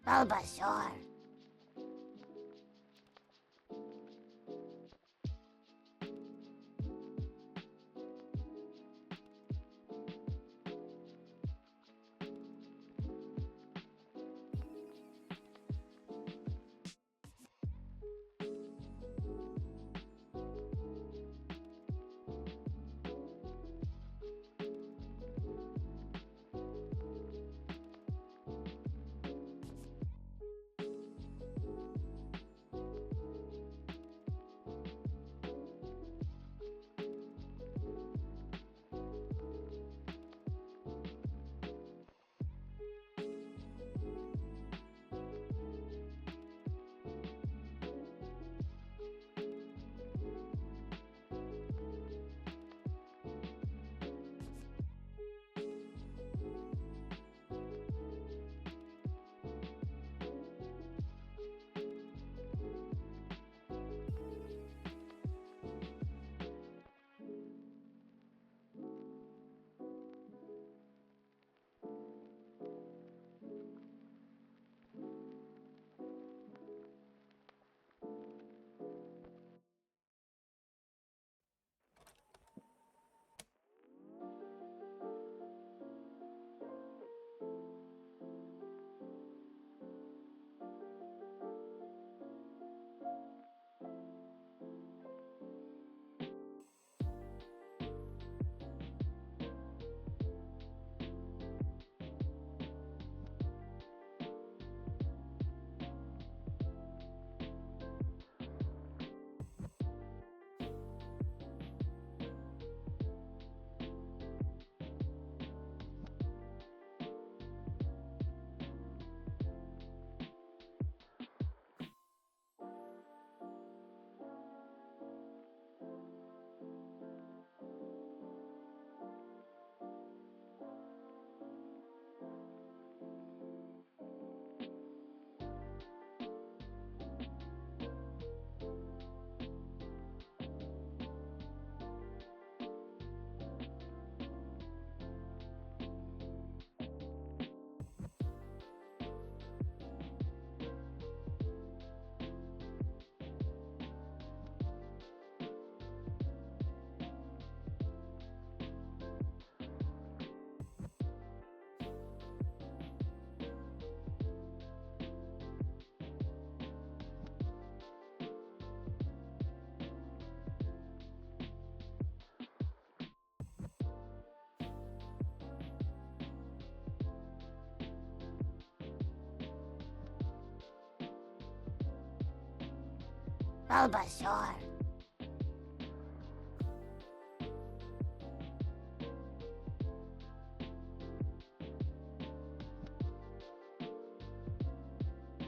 Bulbasaur. Bulbasaur.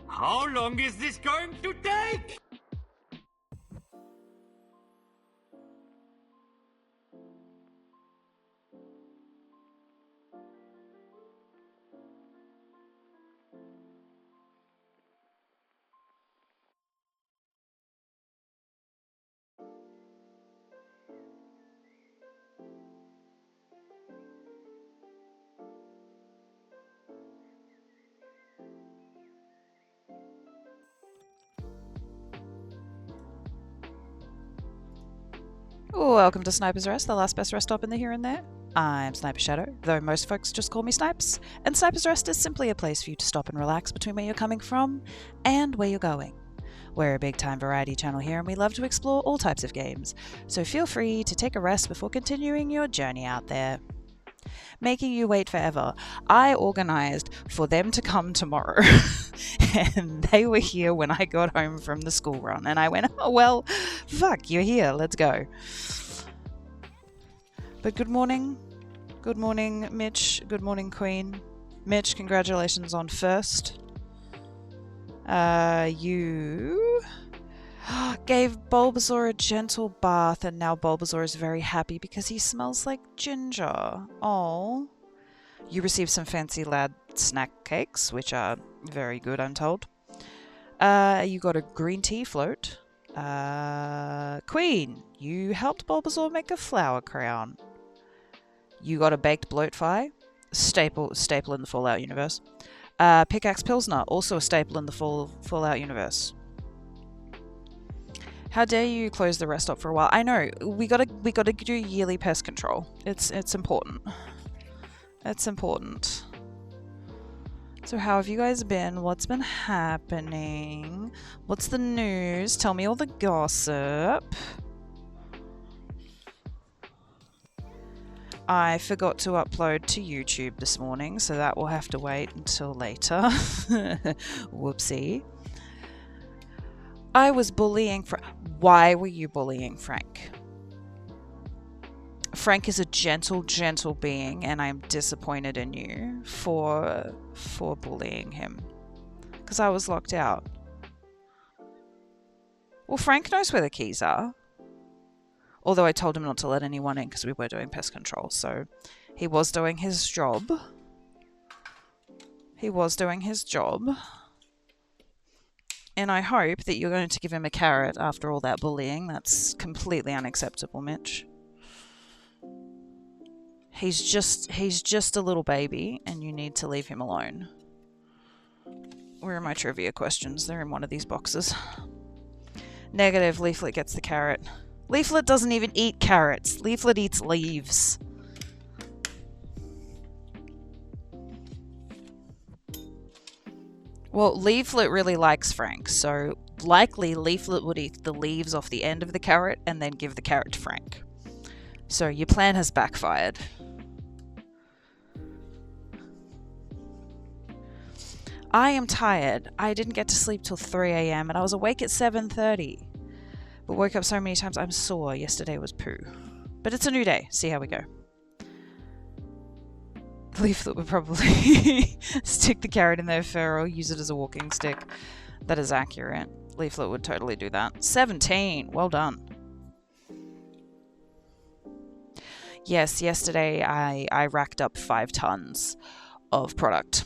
How long is this going to take? Welcome to Sniper's Rest, the last best rest stop in the here and there. I'm Sniper Shadow, though most folks just call me Snipes, and Sniper's Rest is simply a place for you to stop and relax between where you're coming from and where you're going. We're a big-time variety channel here and we love to explore all types of games, so feel free to take a rest before continuing your journey out there. Making you wait forever. I organised for them to come tomorrow and they were here when I got home from the school run and I went, oh well, fuck, you're here, let's go. But good morning Mitch, good morning Queen. Mitch, congratulations on first. You gave Bulbasaur a gentle bath and now Bulbasaur is very happy because he smells like ginger. Oh. You received some fancy lad snack cakes, which are very good, I'm told. You got a green tea float. Queen, you helped Bulbasaur make a flower crown. You got a baked bloatfly, staple in the Fallout universe. Pickaxe Pilsner, also a staple in the Fallout universe. How dare you close the rest stop for a while? I know, we gotta do yearly pest control. It's important. It's important. So how have you guys been? What's been happening? What's the news? Tell me all the gossip. I forgot to upload to YouTube this morning, so that will have to wait until later. Whoopsie. I was bullying Frank. Why were you bullying Frank? Frank is a gentle being, and I'm disappointed in you for bullying him. Because I was locked out. Well, Frank knows where the keys are. Although I told him not to let anyone in because we were doing pest control, so he was doing his job. He was doing his job. And I hope that you're going to give him a carrot after all that bullying. That's completely unacceptable, Mitch. He's just a little baby, and you need to leave him alone. Where are my trivia questions? They're in one of these boxes. Negative, Leaflet gets the carrot. Leaflet doesn't even eat carrots. Leaflet eats leaves. Well, Leaflet really likes Frank, so likely Leaflet would eat the leaves off the end of the carrot and then give the carrot to Frank. So your plan has backfired. I am tired. I didn't get to sleep till 3 a.m. and I was awake at 7:30. But woke up so many times I'm sore. Yesterday was poo. But it's a new day. See how we go. Leaflet would probably stick the carrot in their fur or use it as a walking stick. That is accurate. Leaflet would totally do that. 17. Well done. Yes, yesterday I racked up 5 tons of product.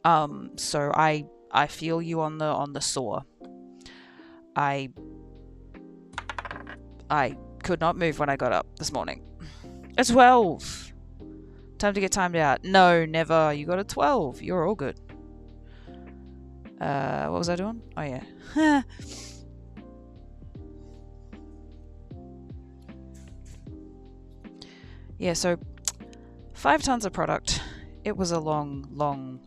So I feel you on the sore. I could not move when I got up this morning. A 12. Time to get timed out. No, never. You got a 12. You're all good. What was I doing? Oh yeah. Yeah, so 5 tons of product. It was a long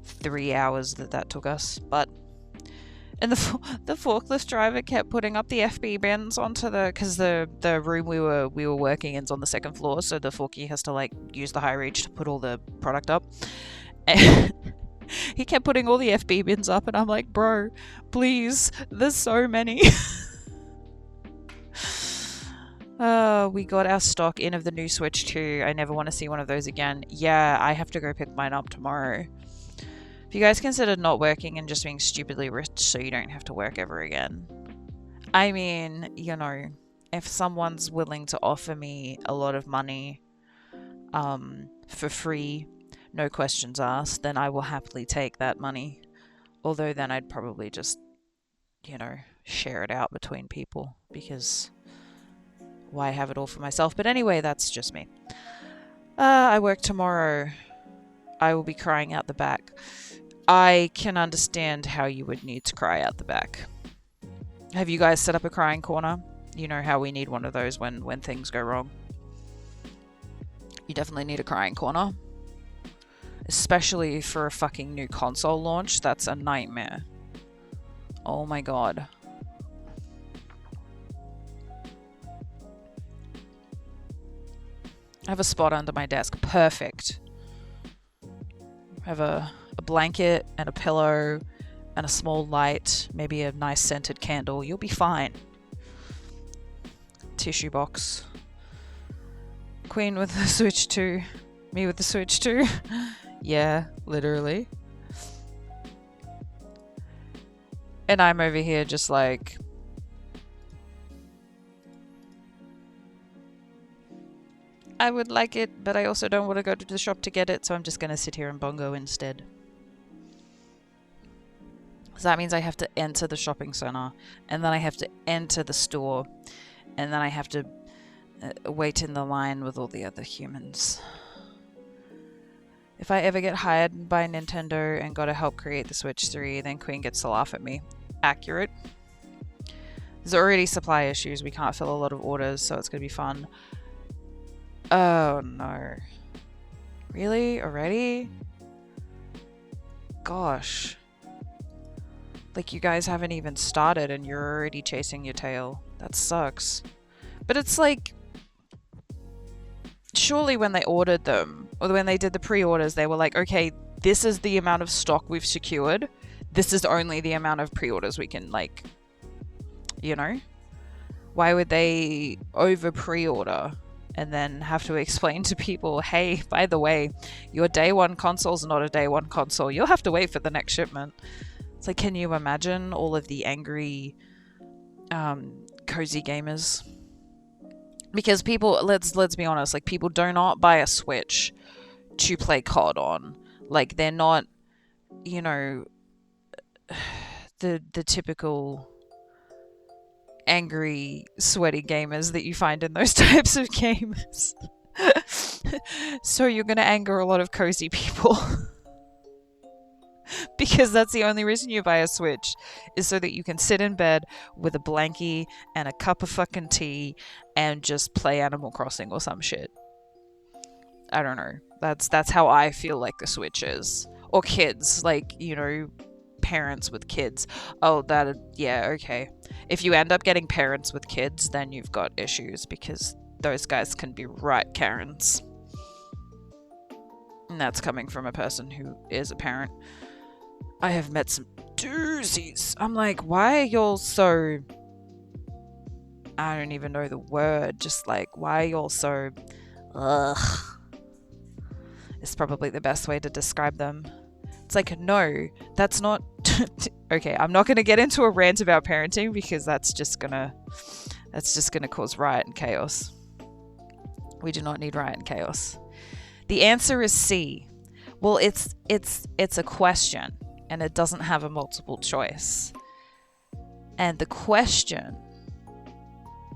3 hours that took us, but and the forklift driver kept putting up the FB bins onto because the room we were working in is on the 2nd floor, so the forky has to like use the high reach to put all the product up. And he kept putting all the FB bins up, and I'm like, bro, please, there's so many. We got our stock in of the new Switch 2. I never want to see one of those again. Yeah, I have to go pick mine up tomorrow. If you guys considered not working and just being stupidly rich so you don't have to work ever again. I mean, you know, if someone's willing to offer me a lot of money for free, no questions asked, then I will happily take that money. Although then I'd probably just, you know, share it out between people because why have it all for myself? But anyway, that's just me. I work tomorrow. I will be crying out the back. I can understand how you would need to cry out the back. Have you guys set up a crying corner? You know how we need one of those when things go wrong. You definitely need a crying corner. Especially for a fucking new console launch. That's a nightmare. Oh my god. I have a spot under my desk. Perfect. I have a blanket and a pillow and a small light, maybe a nice scented candle. You'll be fine. Tissue box. Queen with the Switch 2. Me with the Switch 2. Yeah, literally. And I'm over here just like... I would like it, but I also don't want to go to the shop to get it, so I'm just going to sit here and bongo instead. So that means I have to enter the shopping center, and then I have to enter the store, and then I have to wait in the line with all the other humans. If I ever get hired by Nintendo and gotta help create the Switch 3, then Queen gets to laugh at me. Accurate. There's already supply issues. We can't fill a lot of orders, so it's gonna be fun. Oh no. Really? Already? Gosh. Like, you guys haven't even started and you're already chasing your tail. That sucks. But it's like, surely when they ordered them, or when they did the pre-orders, they were like, okay, this is the amount of stock we've secured. This is only the amount of pre-orders we can, like, you know? Why would they over pre-order and then have to explain to people, hey, by the way, your day one console's not a day one console. You'll have to wait for the next shipment. It's like, can you imagine all of the angry, cozy gamers? Because people, let's be honest, like, people do not buy a Switch to play COD on. Like, they're not, you know, the typical angry, sweaty gamers that you find in those types of games. So you're gonna anger a lot of cozy people. Because that's the only reason you buy a Switch, is so that you can sit in bed with a blankie and a cup of fucking tea and just play Animal Crossing or some shit. I don't know. That's how I feel like the Switch is. Or kids, like, you know, parents with kids. Oh, yeah, okay. If you end up getting parents with kids, then you've got issues, because those guys can be right Karens. And that's coming from a person who is a parent. I have met some doozies. I'm like, why are y'all so... I don't even know the word. Just like, why are y'all so... Ugh. It's probably the best way to describe them. It's like, no, that's not... Okay, I'm not going to get into a rant about parenting, because that's just gonna cause riot and chaos. We do not need riot and chaos. The answer is C. Well, it's a question, and it doesn't have a multiple choice. And the question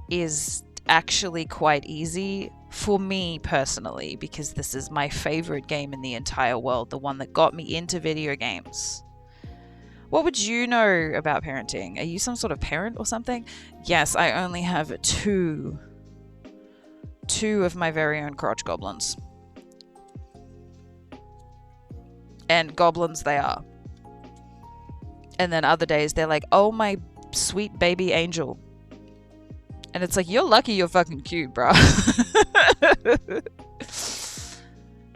is actually quite easy for me personally, because this is my favorite game in the entire world, the one that got me into video games. What would you know about parenting? Are you some sort of parent or something? Yes, I only have two of my very own crotch goblins. And goblins they are. And then other days they're like, oh, my sweet baby angel. And it's like, you're lucky you're fucking cute, bro.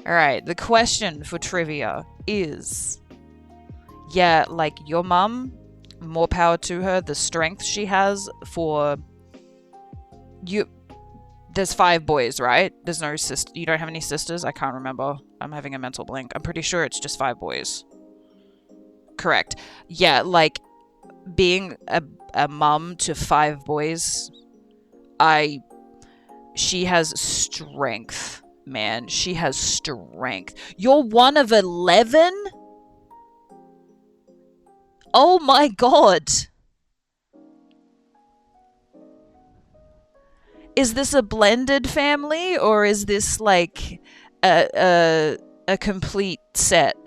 Alright, the question for trivia is... Yeah, like, your mum, more power to her, the strength she has for... You... There's 5 boys, right? There's no sister. You don't have any sisters? I can't remember. I'm having a mental blank. I'm pretty sure it's just 5 boys. Correct. Yeah, like, being a mum to 5 boys, she has strength, man. She has strength. You're one of 11? Oh my god. Is this a blended family, or is this like a complete set?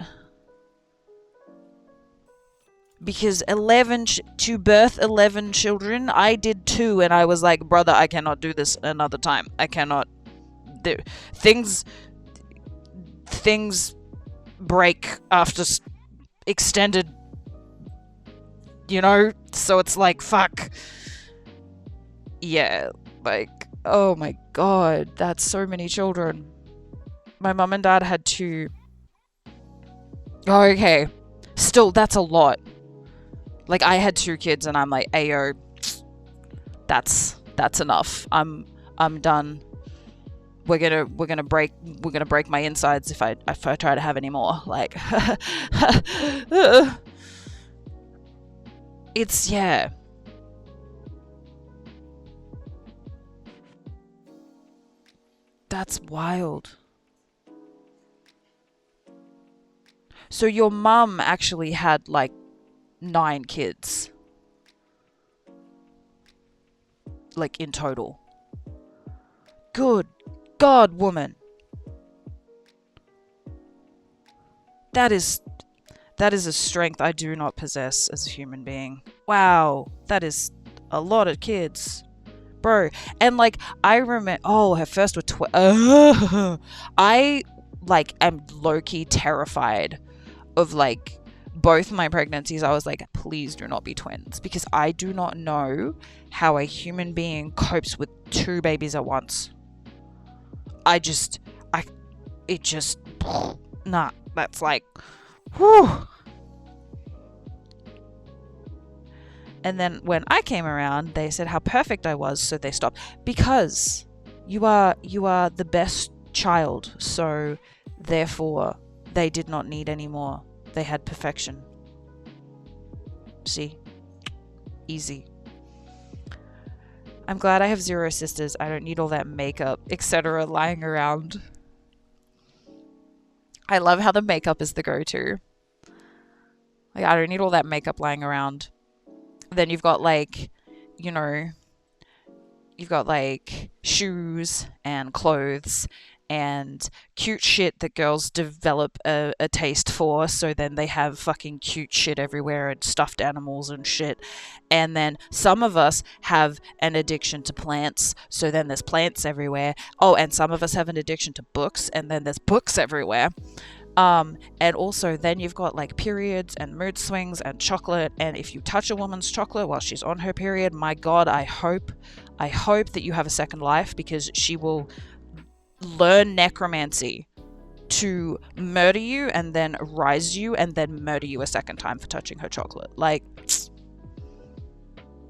Because to birth 11 children, I did 2, and I was like, brother, I cannot do this another time. I cannot. Things break after extended, you know? So it's like, fuck. Yeah, like, oh my god, that's so many children. My mum and dad had 2. Oh, okay. Still, that's a lot. Like, I had 2 kids, and I'm like, ayo, that's enough. I'm done. We're gonna break my insides if I try to have any more. Like, it's, yeah. That's wild. So your mum actually had like 9 kids. Like, in total. Good God, woman. That is a strength I do not possess as a human being. Wow, that is a lot of kids. Bro, and like, I remember, oh, her first were I, like, am low-key terrified of, like, both my pregnancies. I was like, please do not be twins, because I do not know how a human being copes with 2 babies at once. Nah, that's like, whew. And then when I came around, they said how perfect I was, so they stopped. Because you are the best child, so therefore they did not need any more. They had perfection. See? Easy. I'm glad I have 0 sisters. I don't need all that makeup, etc. lying around. I love how the makeup is the go-to. Like, I don't need all that makeup lying around. Then you've got, like, you know, you've got, like, shoes and clothes and cute shit that girls develop a taste for, so then they have fucking cute shit everywhere and stuffed animals and shit. And then some of us have an addiction to plants, so then there's plants everywhere. Oh, and some of us have an addiction to books, and then there's books everywhere. And also then you've got like periods and mood swings and chocolate, and if you touch a woman's chocolate while she's on her period, my God, I hope that you have a second life, because she will learn necromancy to murder you and then rise you and then murder you a second time for touching her chocolate. Like,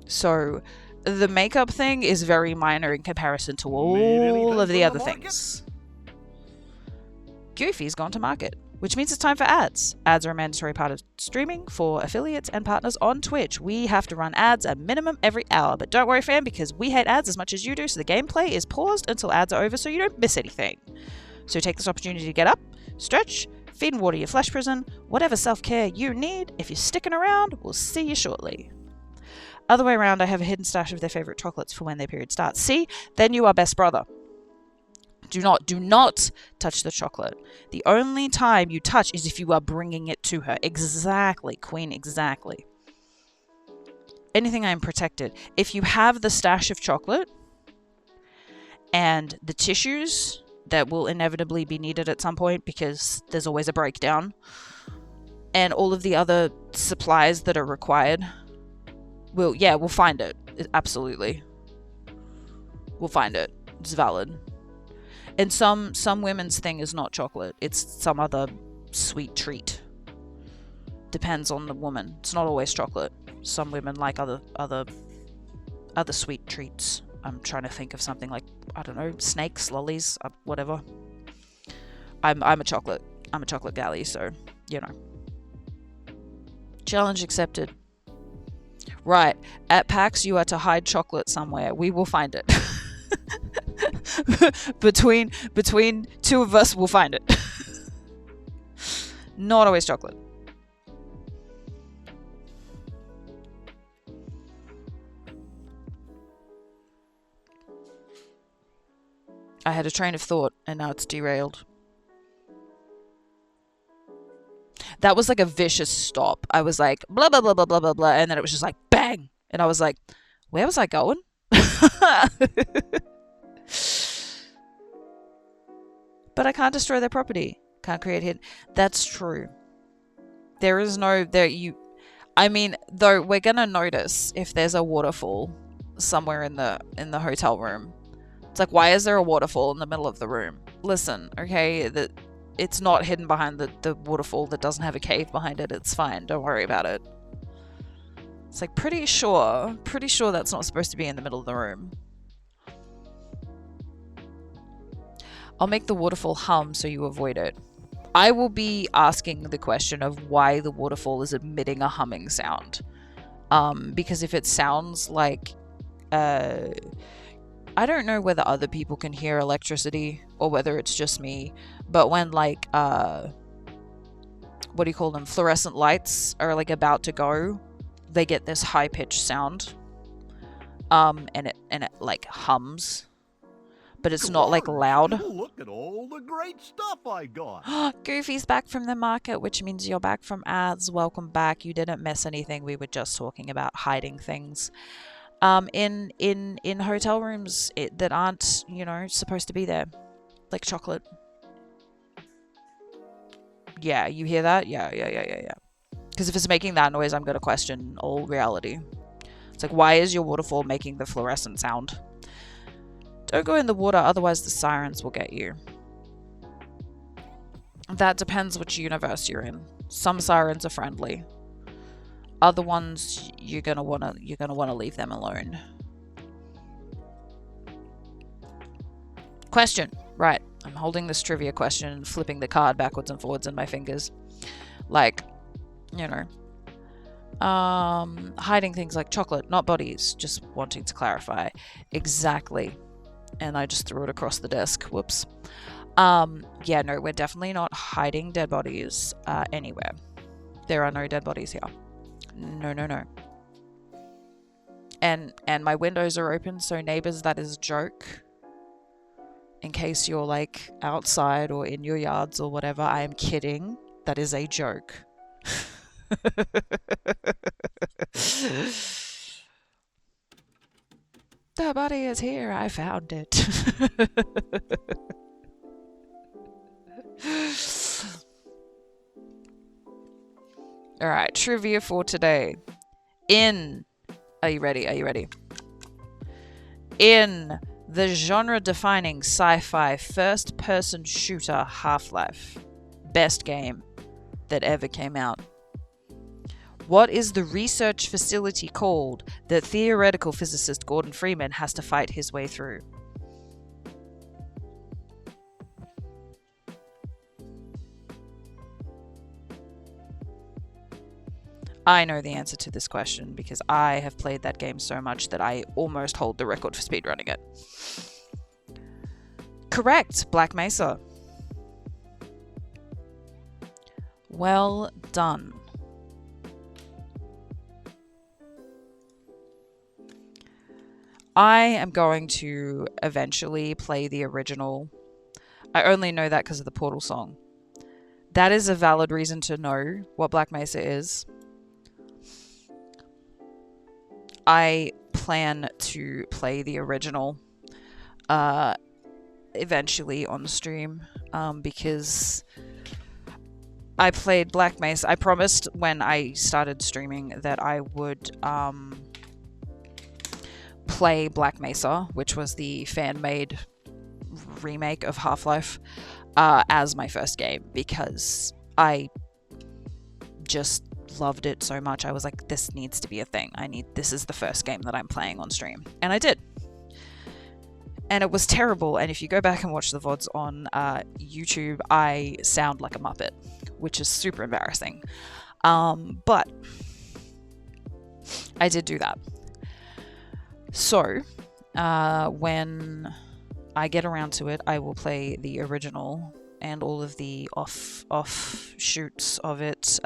so the makeup thing is very minor in comparison to all of the other things. Goofy's gone to market, which means it's time for ads. Ads are a mandatory part of streaming for affiliates and partners on Twitch. We have to run ads at minimum every hour, but don't worry, fam, because we hate ads as much as you do, so the gameplay is paused until ads are over so you don't miss anything. So take this opportunity to get up, stretch, feed and water your flesh prison, whatever self-care you need. If you're sticking around, we'll see you shortly. Other way around, I have a hidden stash of their favorite chocolates for when their period starts. See? Then you are best brother. Do not touch the chocolate. The only time you touch is if you are bringing it to her. Exactly, queen, exactly. Anything I am protected. If you have the stash of chocolate and the tissues that will inevitably be needed at some point, because there's always a breakdown, and all of the other supplies that are required, we'll find it. Absolutely. We'll find it. It's valid. And some women's thing is not chocolate. It's some other sweet treat. Depends on the woman. It's not always chocolate. Some women like other sweet treats. I'm trying to think of something like, I don't know, snakes, lollies, whatever. I'm a chocolate galley, so, you know. Challenge accepted. Right. At PAX, you are to hide chocolate somewhere. We will find it. between 2 of us, we'll find it. Not always chocolate. I had a train of thought and now it's derailed. That was like a vicious stop. I was like blah blah blah blah blah blah blah, and then it was just like bang, and I was like, where was I going? But I can't destroy their property. Can't create hidden. That's true. There is no I mean, though, we're gonna notice if there's a waterfall somewhere in the hotel room. It's like, why is there a waterfall in the middle of the room? Listen, okay, that it's not hidden behind the waterfall that doesn't have a cave behind it. It's fine. Don't worry about it. It's like pretty sure that's not supposed to be in the middle of the room. I'll make the waterfall hum so you avoid it. I will be asking the question of why the waterfall is emitting a humming sound. Because if it sounds like... I don't know whether other people can hear electricity or whether it's just me, but when like... what do you call them? Fluorescent lights are like about to go, they get this high-pitched sound. And it like hums. but it's not like loud. Look at all the great stuff I got. Goofy's back from the market, which means you're back from ads. Welcome back. You didn't miss anything. We were just talking about hiding things in hotel rooms that aren't, you know, supposed to be there, like chocolate. Yeah, you hear that? Yeah. Because if it's making that noise, I'm gonna question all reality. It's like, why is your waterfall making the fluorescent sound? Don't go in the water, otherwise the sirens will get you. That depends which universe you're in. Some sirens are friendly. Other ones, you're gonna wanna leave them alone. Question. Right. I'm holding this trivia question and flipping the card backwards and forwards in my fingers. Like, you know. Hiding things like chocolate, not bodies. Just wanting to clarify. Exactly. And I just threw it across the desk. Whoops. Yeah, no, we're definitely not hiding dead bodies anywhere. There are no dead bodies here. No. And my windows are open, so neighbors, that is a joke. In case you're like outside or in your yards or whatever, I am kidding. That is a joke. The body is here. I found it. Alright, trivia for today. Are you ready? In the genre-defining sci-fi first-person shooter Half-Life, best game that ever came out, what is the research facility called that theoretical physicist Gordon Freeman has to fight his way through? I know the answer to this question because I have played that game so much that I almost hold the record for speedrunning it. Correct, Black Mesa. Well done. I am going to eventually play the original. I only know that because of the Portal song. That is a valid reason to know what Black Mesa is. I plan to play the original eventually on stream because I played Black Mesa. I promised when I started streaming that I would play Black Mesa, which was the fan-made remake of Half-Life, as my first game because I just loved it so much. I was like, this needs to be a thing. This is the first game that I'm playing on stream. And I did. And it was terrible. And if you go back and watch the VODs on YouTube, I sound like a Muppet, which is super embarrassing. But I did do that. So when I get around to it, I will play the original and all of the offshoots of it,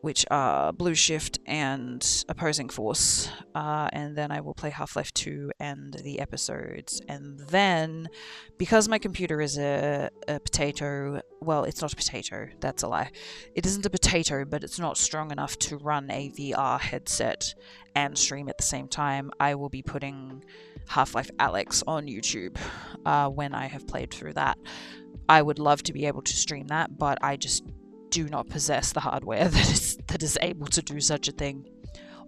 which are Blue Shift and Opposing Force, and then I will play Half-Life 2 and the episodes, and then, because my computer is a potato, well, it's not a potato, that's a lie, it isn't a potato, but it's not strong enough to run a VR headset and stream at the same time, I will be putting Half-Life Alyx on YouTube when I have played through that. I would love to be able to stream that, but I just do not possess the hardware that is able to do such a thing.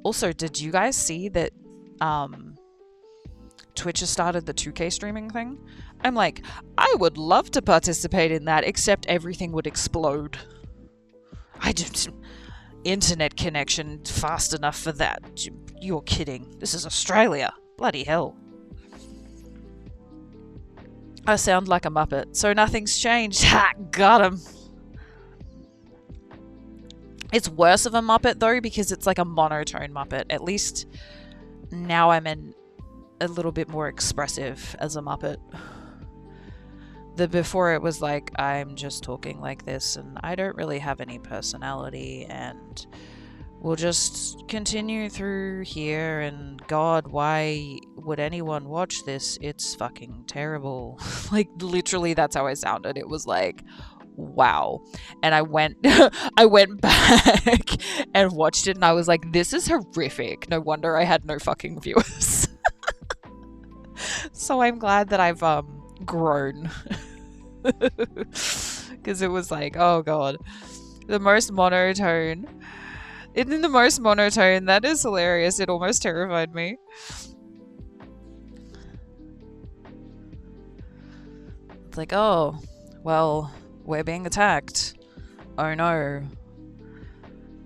Also, did you guys see that Twitch has started the 2K streaming thing? I'm like, I would love to participate in that, except everything would explode. I don't... Internet connection fast enough for that. You're kidding. This is Australia. Bloody hell. I sound like a Muppet, so nothing's changed. Ha! Got him. It's worse of a Muppet, though, because it's like a monotone Muppet. At least now I'm a little bit more expressive as a Muppet. Before it was like, I'm just talking like this, and I don't really have any personality, and we'll just continue through here, and God, why would anyone watch this? It's fucking terrible. Like, literally, that's how I sounded. It was like, wow. And I went I went back and watched it, and I was like, this is horrific. No wonder I had no fucking viewers. So I'm glad that I've grown. Because it was like, oh god. The most monotone. In the most monotone, that is hilarious. It almost terrified me. It's like, oh, well, we're being attacked. Oh no.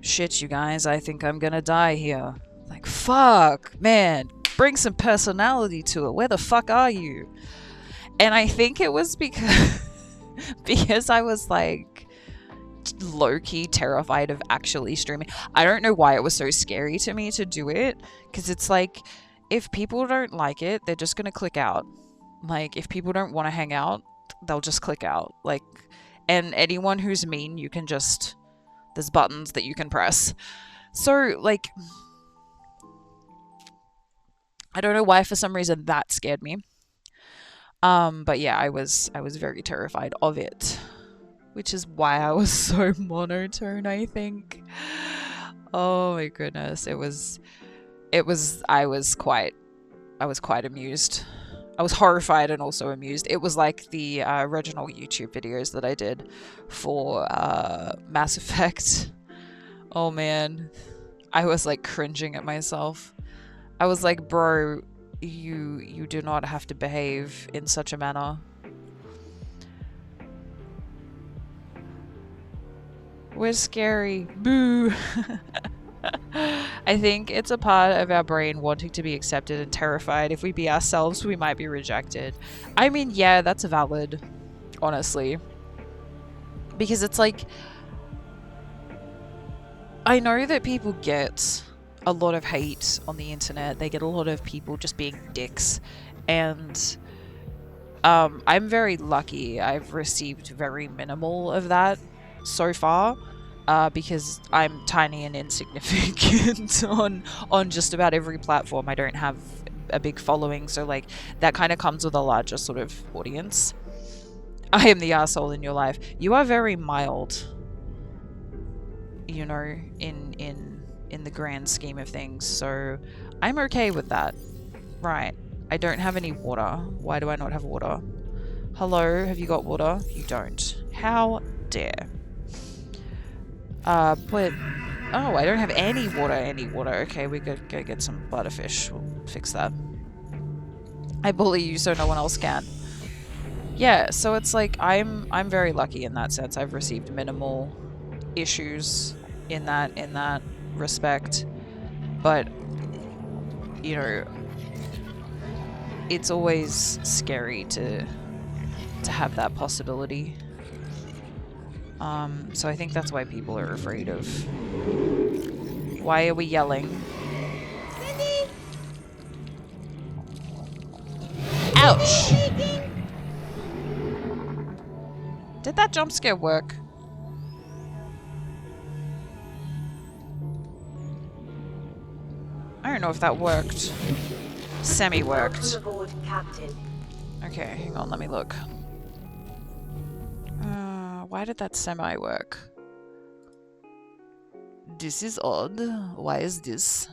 Shit, you guys, I think I'm gonna die here. Like, fuck, man, bring some personality to it. Where the fuck are you? And I think it was because I was like low-key terrified of actually streaming. I don't know why it was so scary to me to do it, because it's like, if people don't like it, they're just gonna click out. Like, if people don't want to hang out, they'll just click out. Like, and anyone who's mean, you can just, there's buttons that you can press. So, like, I don't know why for some reason that scared me. But yeah, I was very terrified of it, which is why I was so monotone, I think. Oh my goodness, I was quite amused. I was horrified and also amused. It was like the original YouTube videos that I did for Mass Effect. Oh man, I was like cringing at myself. I was like, bro, you do not have to behave in such a manner. We're scary. Boo. I think it's a part of our brain wanting to be accepted and terrified. If we be ourselves, we might be rejected. I mean, yeah, that's valid, honestly. Because it's like, I know that people get a lot of hate on the internet. They get a lot of people just being dicks. And I'm very lucky. I've received very minimal of that so far. Because I'm tiny and insignificant on just about every platform. I don't have a big following, so like that kind of comes with a larger sort of audience. I am the asshole in your life. You are very mild, you know, in the grand scheme of things, so I'm okay with that. Right. I don't have any water. Why do I not have water? Hello, have you got water? You don't. How dare. But, oh, I don't have any water. Okay, we could go get some butterfish. We'll fix that. I bully you so no one else can. Yeah, so it's like, I'm very lucky in that sense. I've received minimal issues in that respect. But, you know, it's always scary to have that possibility. So I think that's why people are afraid of. Why are we yelling? Ouch! Did that jump scare work? I don't know if that worked. Semi-worked. Okay, hang on, let me look. Why did that semi work? This is odd. Why is this?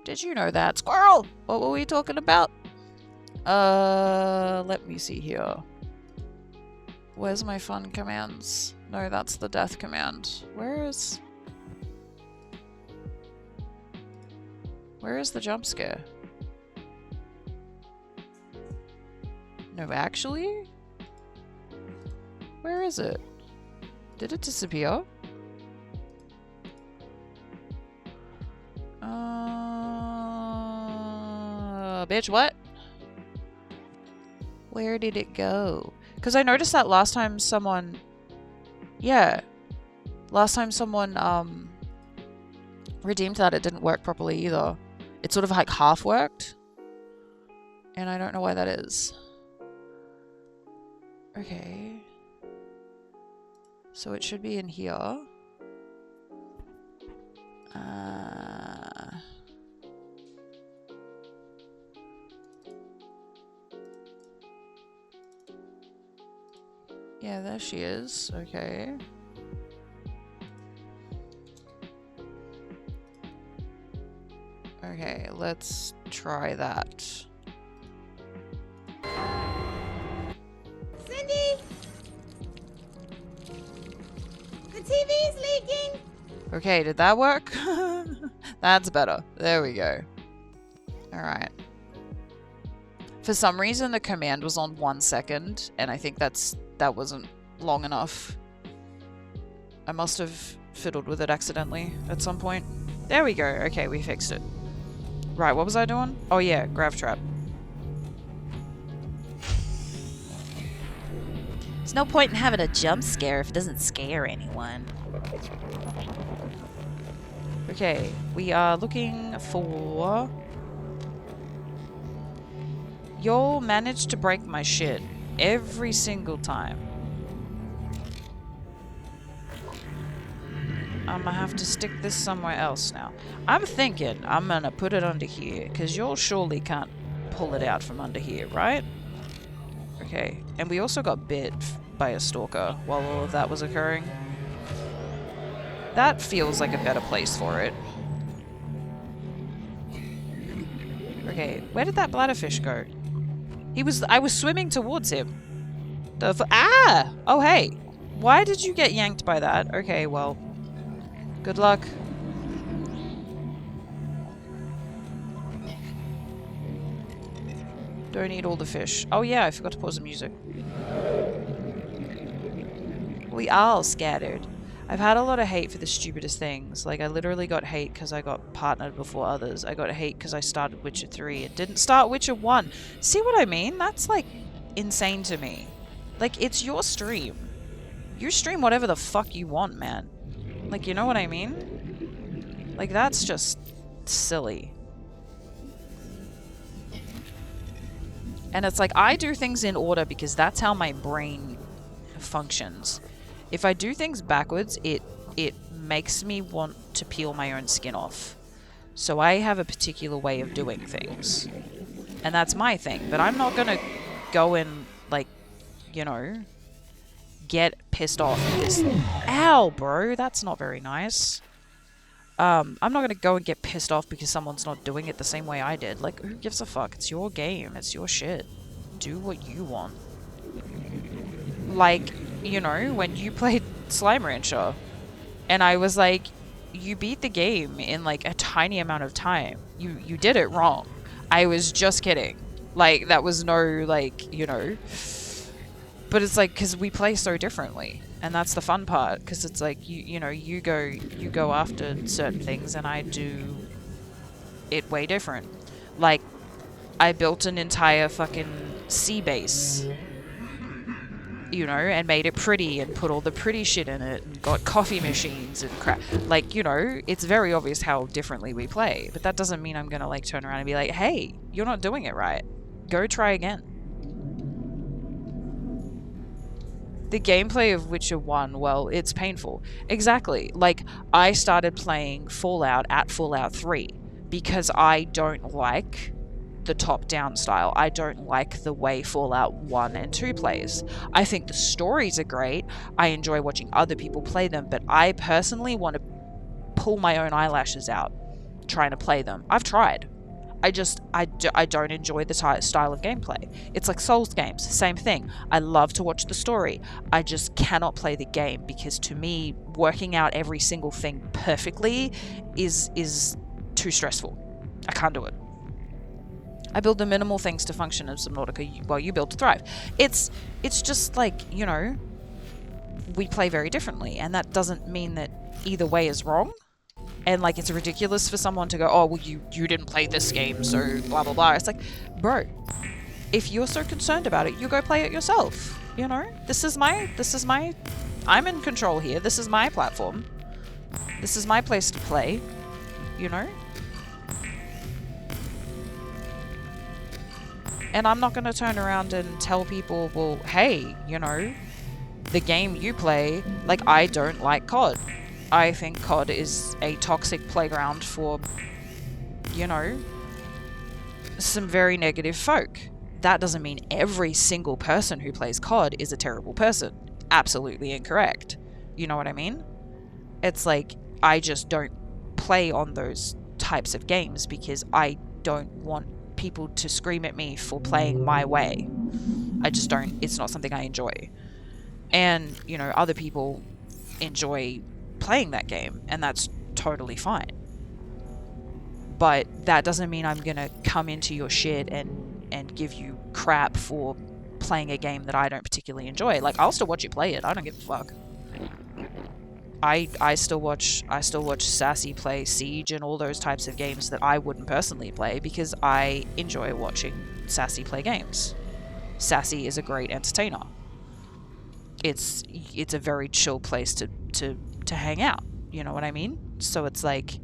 Did you know that? Squirrel! What were we talking about? Let me see here. Where's my fun commands? No, that's the death command. Where is the jump scare? No, actually? Where is it? Did it disappear? Bitch, what? Where did it go? Because I noticed that last time someone... Yeah. Last time someone, redeemed that, it didn't work properly either. It sort of like half worked. And I don't know why that is. Okay. So it should be in here. Yeah, there she is. Okay. Okay, let's try that. Cindy! The TV's leaking! Okay, did that work? That's better. There we go. Alright. For some reason, the command was on 1 second, and I think that wasn't long enough. I must have fiddled with it accidentally at some point. There we go. Okay, we fixed it. Right, what was I doing? Oh yeah, grav trap. There's no point in having a jump scare if it doesn't scare anyone. Okay, we are looking for... You'll manage to break my shit every single time. I'm gonna have to stick this somewhere else now. I'm thinking I'm gonna put it under here, because you surely can't pull it out from under here, right? Okay, and we also got bit by a stalker while all of that was occurring. That feels like a better place for it. Okay, where did that bladderfish go? I was swimming towards him. Ah! Oh, hey. Why did you get yanked by that? Okay, well... Good luck. Don't eat all the fish. Oh yeah, I forgot to pause the music. We all scattered. I've had a lot of hate for the stupidest things. Like, I literally got hate because I got partnered before others. I got hate because I started Witcher 3 and didn't start Witcher 1. See what I mean? That's, like, insane to me. Like, it's your stream. You stream whatever the fuck you want, man. Like, you know what I mean? Like, that's just silly. And it's like, I do things in order because that's how my brain functions. If I do things backwards, it makes me want to peel my own skin off. So I have a particular way of doing things. And that's my thing. But I'm not gonna go and, like, you know... get pissed off at this. Ow, bro, that's not very nice. I'm not gonna go and get pissed off because someone's not doing it the same way I did. Like, who gives a fuck? It's your game. It's your shit. Do what you want. Like, you know, when you played Slime Rancher, and I was like, you beat the game in, like, a tiny amount of time. You did it wrong. I was just kidding. Like, that was no, like, you know... But it's like, because we play so differently, and that's the fun part. Because it's like, you know, you go after certain things, and I do it way different. Like, I built an entire fucking sea base, you know, and made it pretty, and put all the pretty shit in it, and got coffee machines and crap. Like, you know, it's very obvious how differently we play. But that doesn't mean I'm gonna, like, turn around and be like, hey, you're not doing it right. Go try again. The gameplay of Witcher 1, well, it's painful. Exactly. Like, I started playing Fallout at Fallout 3 because I don't like the top-down style. I don't like the way Fallout 1 and 2 plays. I think the stories are great. I enjoy watching other people play them, but I personally want to pull my own eyelashes out trying to play them. I've tried. I don't enjoy the style of gameplay. It's like Souls games, same thing. I love to watch the story. I just cannot play the game because to me, working out every single thing perfectly is too stressful. I can't do it. I build the minimal things to function in Subnautica while you build to thrive. It's just like, you know, we play very differently, and that doesn't mean that either way is wrong. And, like, it's ridiculous for someone to go, oh, well, you didn't play this game, so blah, blah, blah. It's like, bro, if you're so concerned about it, you go play it yourself, you know? This is my, I'm in control here. This is my platform. This is my place to play, you know? And I'm not going to turn around and tell people, well, hey, you know, the game you play, like, I don't like COD. I think COD is a toxic playground for, you know, some very negative folk. That doesn't mean every single person who plays COD is a terrible person. Absolutely incorrect. You know what I mean? It's like, I just don't play on those types of games because I don't want people to scream at me for playing my way. I just don't. It's not something I enjoy. And, you know, other people enjoy playing that game, and that's totally fine. But that doesn't mean I'm gonna come into your shit and give you crap for playing a game that I don't particularly enjoy. Like, I'll still watch you play it. I don't give a fuck. I still watch Sassy play Siege and all those types of games that I wouldn't personally play because I enjoy watching Sassy play games. Sassy is a great entertainer. It's a very chill place to hang out. You know what I mean? So it's like,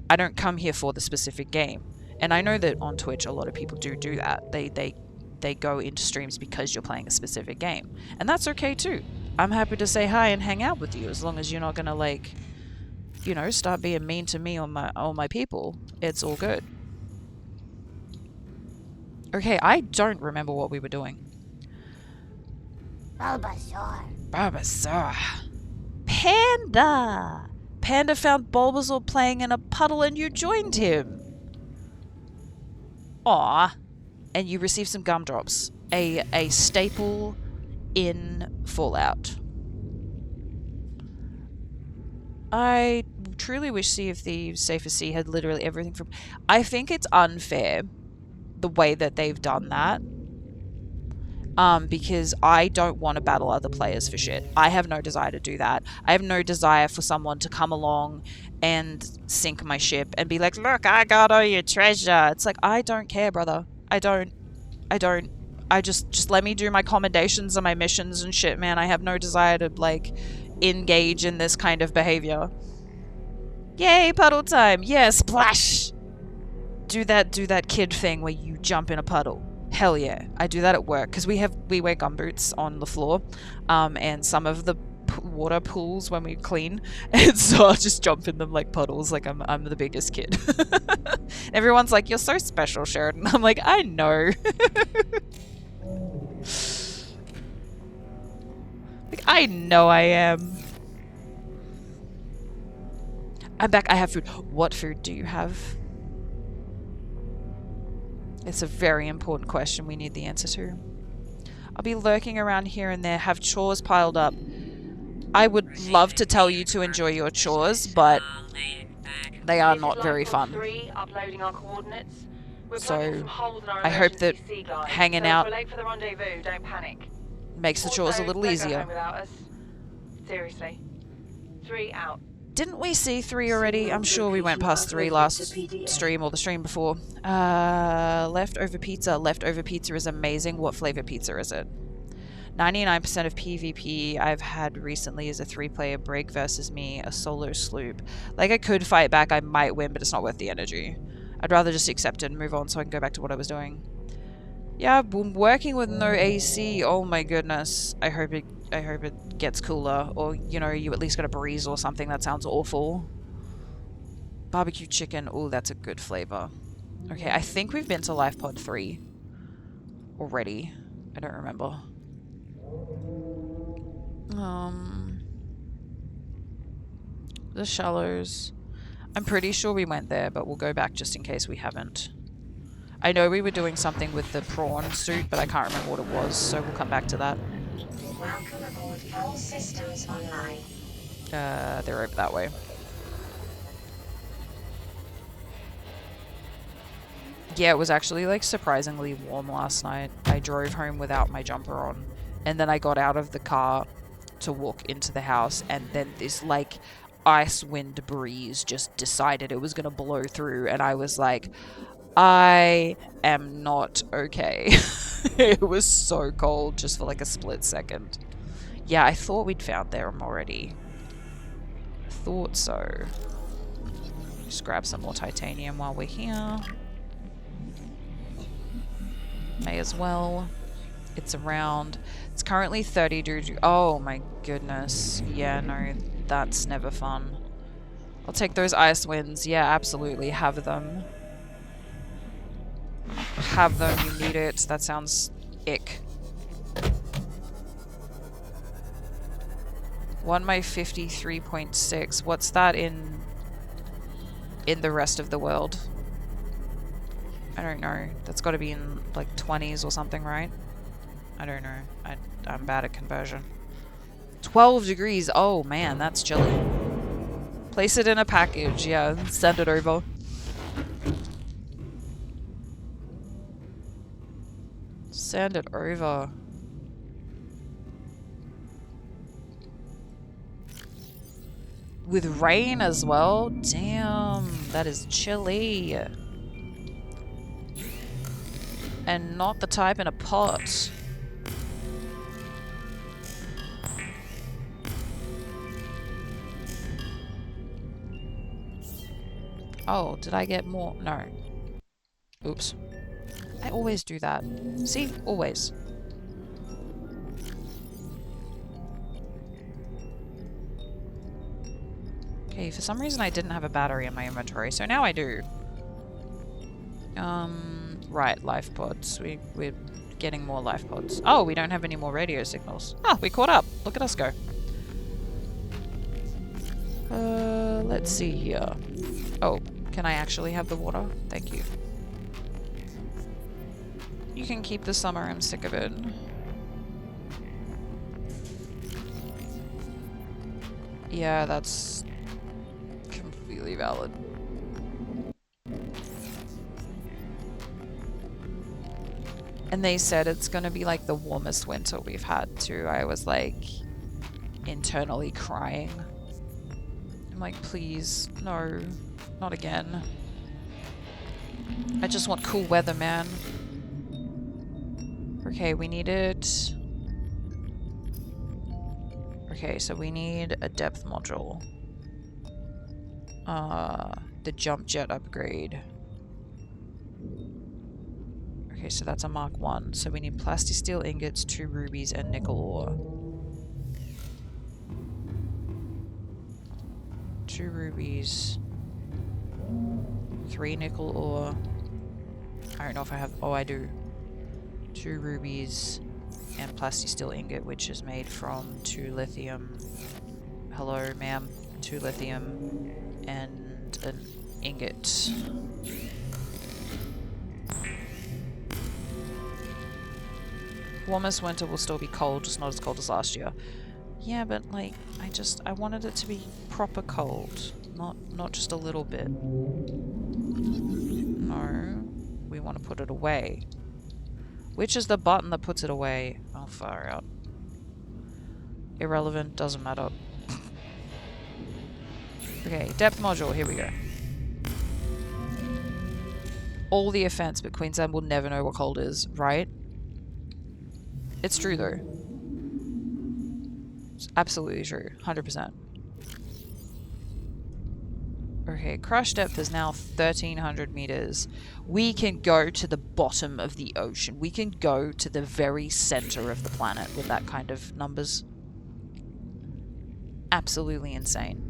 I don't come here for the specific game. And I know that on Twitch a lot of people do that. They go into streams because you're playing a specific game. And that's okay too. I'm happy to say hi and hang out with you as long as you're not gonna, like, you know, start being mean to me or my people. It's all good. Okay, I don't remember what we were doing. Bulbasaur. Panda! Panda found Bulbasaur playing in a puddle and you joined him. Aw. And you received some gumdrops. A staple in Fallout. I truly wish Sea of Thieves, Safer Sea had literally everything from... I think it's unfair the way that they've done that. Because I don't want to battle other players for shit. I have no desire to do that. I have no desire for someone to come along and sink my ship and be like, look, I got all your treasure. It's like, I don't care, brother. I don't. I just let me do my commendations and my missions and shit, man. I have no desire to, like, engage in this kind of behavior. Yay, puddle time. Yeah, splash. Do that kid thing where you jump in a puddle. Hell yeah. I do that at work because we wear gumboots on the floor, and some of the water pools when we clean, and so I'll just jump in them like puddles, like I'm the biggest kid. Everyone's like, you're so special, Sheridan. I'm like, I know. Like, I know I am. I'm back. I have food. What food do you have? It's a very important question we need the answer to. I'll be lurking around here and there, have chores piled up. I would love to tell you to enjoy your chores, but they are not very fun. So I hope that hanging out makes the chores a little easier. Seriously. 3 out. Didn't we see 3 already? I'm sure we went past 3 last stream or the stream before. Leftover pizza. Leftover pizza is amazing. What flavor pizza is it? 99% of PvP I've had recently is a 3-player break versus me, a solo sloop. Like, I could fight back, I might win, but it's not worth the energy. I'd rather just accept it and move on so I can go back to what I was doing. Yeah, I'm working with no AC. Oh my goodness. I hope it gets cooler, or, you know, you at least got a breeze or something. That sounds awful. Barbecue chicken. Oh, that's a good flavor. Okay, I think we've been to Life Pod 3 already. I don't remember. The Shallows. I'm pretty sure we went there, but we'll go back just in case we haven't. I know we were doing something with the prawn suit, but I can't remember what it was, so we'll come back to that. Welcome aboard all systems online. They're over that way. Yeah, it was actually, like, surprisingly warm last night. I drove home without my jumper on, and then I got out of the car to walk into the house, and then this, like, ice wind breeze just decided it was gonna blow through, and I was like, I am not okay. It was so cold just for like a split second. Yeah, I thought we'd found them already. Thought so. Just grab some more titanium while we're here. May as well. It's around. It's currently 30 degrees. Oh my goodness. Yeah, no, that's never fun. I'll take those ice winds. Yeah, absolutely. Have them. Have them. You need it. That sounds ick. 1 by 53.6. What's that in the rest of the world? I don't know. That's got to be in like 20s or something, right? I don't know. I'm bad at conversion. 12 degrees. Oh man, that's chilly. Place it in a package. Yeah, send it over. Send it over. With rain as well? Damn, that is chilly. And not the type in a pot. Oh, did I get more? No. Oops. I always do that. See? Always. Okay, for some reason I didn't have a battery in my inventory, so now I do. Right, life pods. We're getting more life pods. Oh, we don't have any more radio signals. Ah, we caught up. Look at us go. Let's see here. Oh, can I actually have the water? Thank you. You can keep the summer, I'm sick of it. Yeah, that's completely valid. And they said it's gonna be like the warmest winter we've had too. I was like internally crying. I'm like, please, no, not again. I just want cool weather, man. Okay, we needed... Okay, so we need a depth module. The jump jet upgrade. Okay, so that's a Mark 1. So we need plastisteel ingots, 2 rubies, and nickel ore. 2 rubies. 3 nickel ore. I don't know if I have... Oh, I do. 2 rubies and plastisteel ingot, which is made from 2 lithium. Hello, ma'am. 2 lithium and an ingot. Warmest winter will still be cold, just not as cold as last year. Yeah, but like, I wanted it to be proper cold, not just a little bit. No, we want to put it away. Which is the button that puts it away? Oh, far out. Irrelevant, doesn't matter. Okay, depth module, here we go. All the offense, but Queensland will never know what cold is, right? It's true though. It's absolutely true. 100%. Okay, crush depth is now 1,300 meters. We can go to the bottom of the ocean. We can go to the very center of the planet with that kind of numbers. Absolutely insane.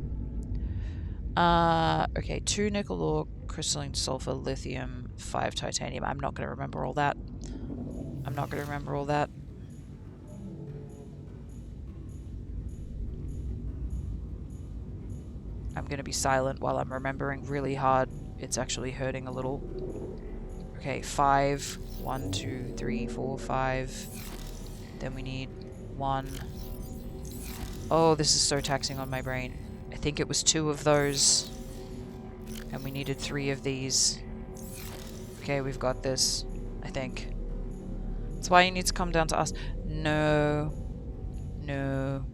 Okay, 2 nickel ore, crystalline sulfur, lithium, 5 titanium. I'm not going to remember all that. I'm not going to remember all that. I'm going to be silent while I'm remembering really hard. It's actually hurting a little. Okay, 5. 1, 2, 3, 4, 5. Then we need 1. Oh, this is so taxing on my brain. I think it was 2 of those. And we needed 3 of these. Okay, we've got this, I think. That's why you need to come down to us. No. No.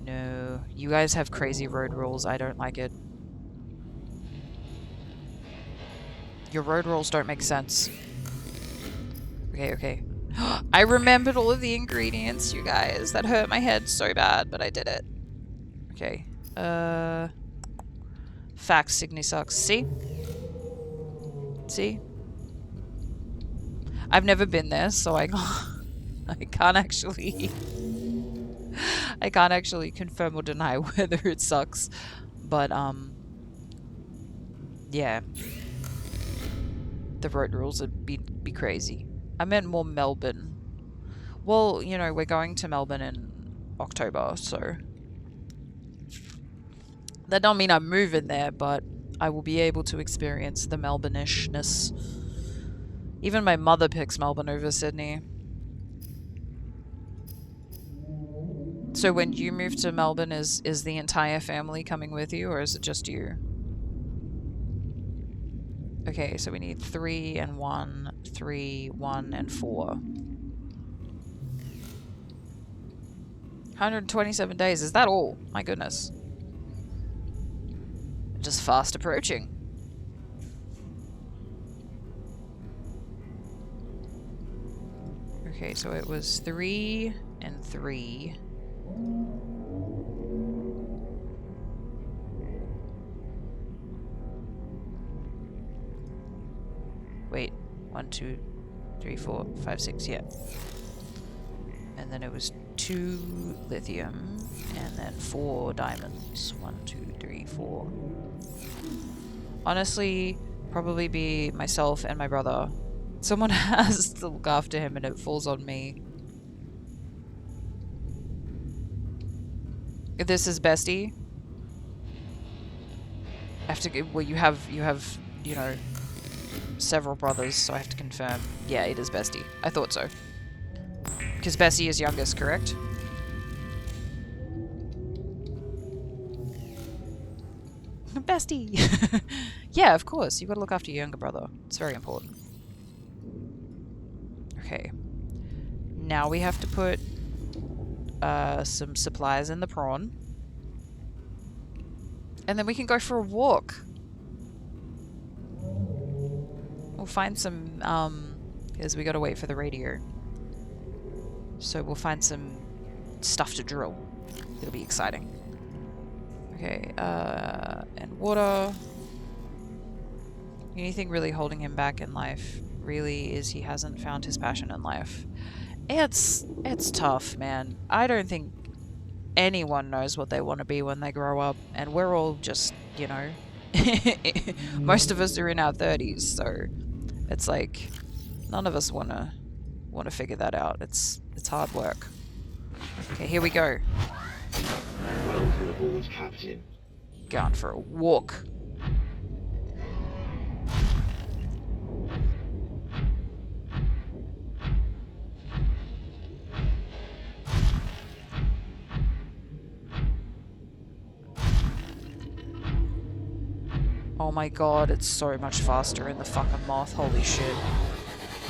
No. You guys have crazy road rules. I don't like it. Your road rules don't make sense. Okay, okay. I remembered all of the ingredients, you guys. That hurt my head so bad, but I did it. Okay. Fax Signy sucks. See? See? I've never been there, so I can't actually confirm or deny whether it sucks. But, yeah. The road rules would be crazy. I meant more Melbourne. Well, you know, we're going to Melbourne in October, so... That don't mean I'm moving there, but I will be able to experience the Melbourne-ishness. Even my mother picks Melbourne over Sydney. So when you move to Melbourne, is the entire family coming with you, or is it just you? Okay, so we need 3 and 1, 3, 1 and 4. 127 days, is that all? My goodness. Just fast approaching. Okay, so it was 3 and 3. Wait, 1, 2, 3, 4, 5, 6, yeah. And then it was 2 lithium, and then 4 diamonds. 1, 2, 3, 4. Honestly, probably be myself and my brother. Someone has to look after him and it falls on me. If this is bestie, I have to get, well, you have, you know, several brothers, so I have to confirm. Yeah, it is bestie. I thought so. Because Bessie is youngest, correct? Bestie! Yeah, of course. You've got to look after your younger brother. It's very important. Okay. Now we have to put some supplies in the prawn. And then we can go for a walk. We'll find some, because we gotta wait for the radio. So we'll find some stuff to drill. It'll be exciting. Okay, and water. The only thing really holding him back in life really is he hasn't found his passion in life. It's tough, man. I don't think anyone knows what they want to be when they grow up, and we're all just, you know, most of us are in our 30s, so it's like none of us want to figure that out. It's hard work. Okay, here we go. Welcome aboard, Captain. Going for a walk. Oh my god, it's so much faster in the fucking moth. Holy shit.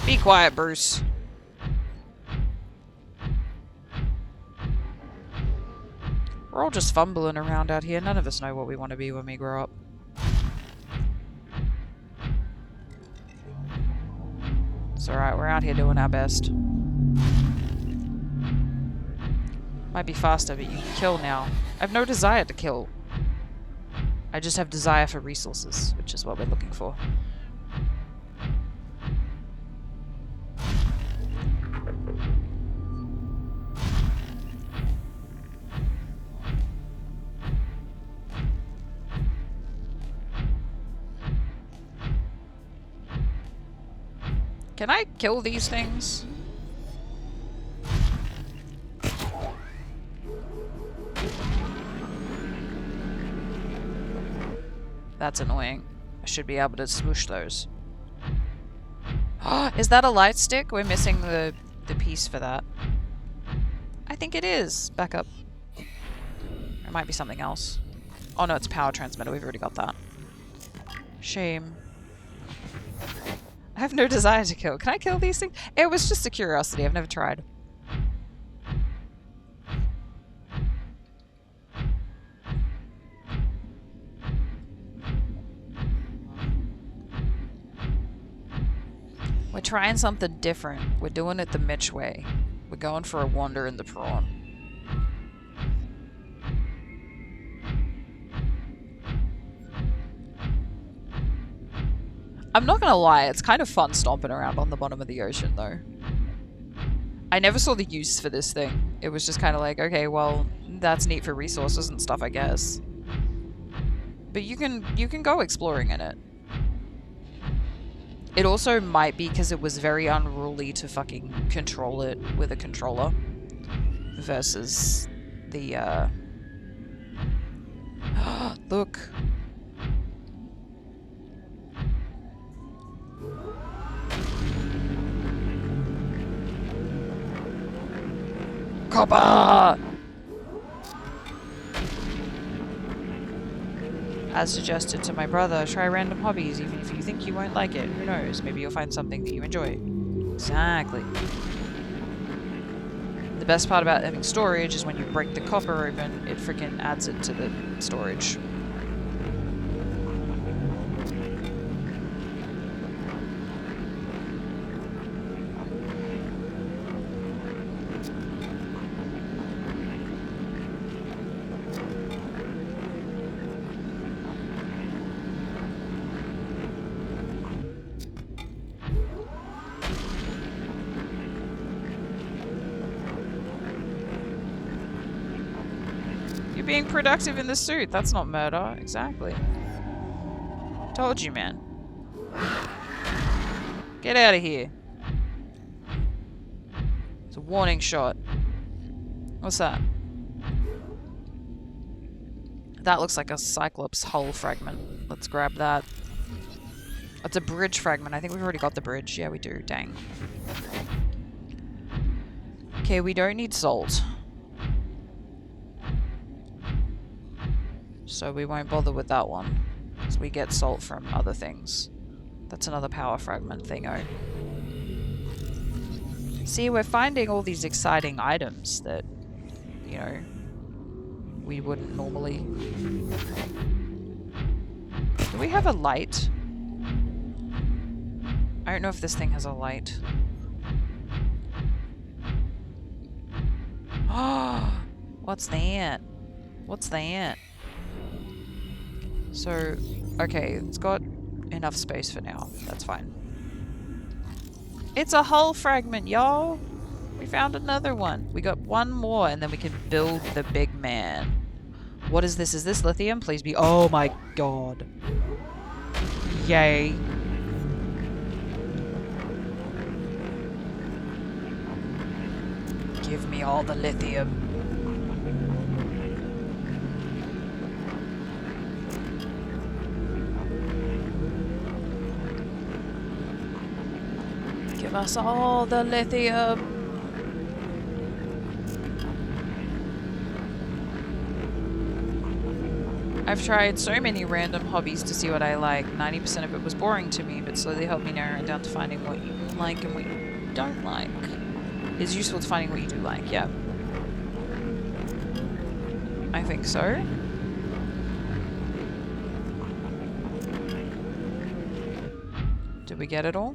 Be quiet, Bruce. We're all just fumbling around out here. None of us know what we want to be when we grow up. It's alright, we're out here doing our best. Might be faster, but you can kill now. I have no desire to kill. I just have desire for resources, which is what we're looking for. Can I kill these things? That's annoying. I should be able to swoosh those. Is that a light stick? We're missing the piece for that. I think it is. Back up. It might be something else. Oh no, it's a power transmitter. We've already got that. Shame. I have no desire to kill. Can I kill these things? It was just a curiosity. I've never tried. We're trying something different. We're doing it the Mitch way. We're going for a wander in the prawn. I'm not gonna lie, it's kind of fun stomping around on the bottom of the ocean, though. I never saw the use for this thing. It was just kind of like, okay, well, that's neat for resources and stuff, I guess. But you can go exploring in it. It also might be because it was very unruly to fucking control it with a controller versus the look. Copper! As suggested to my brother, try random hobbies, even if you think you won't like it. Who knows? Maybe you'll find something that you enjoy. Exactly. The best part about having storage is when you break the copper open, it freaking adds it to the storage. Being productive in the suit. That's not murder. Exactly. Told you, man. Get out of here. It's a warning shot. What's that? That looks like a Cyclops hull fragment. Let's grab that. It's a bridge fragment. I think we've already got the bridge. Yeah, we do. Dang. Okay, we don't need salt. So we won't bother with that one, because we get salt from other things. That's another power fragment thingo. See, we're finding all these exciting items that, you know, we wouldn't normally. Do we have a light? I don't know if this thing has a light. Oh, what's that? What's that? So, okay, it's got enough space for now. That's fine. It's a hull fragment, y'all! We found another one. We got one more, and then we can build the big man. What is this? Is this lithium? Please be. Oh my god. Yay. Give me all the lithium. Give us all the lithium. I've tried so many random hobbies to see what I like. 90% of it was boring to me, but slowly helped me narrow it down to finding what you like and what you don't like. It's useful to finding what you do like, yeah. I think so. Did we get it all?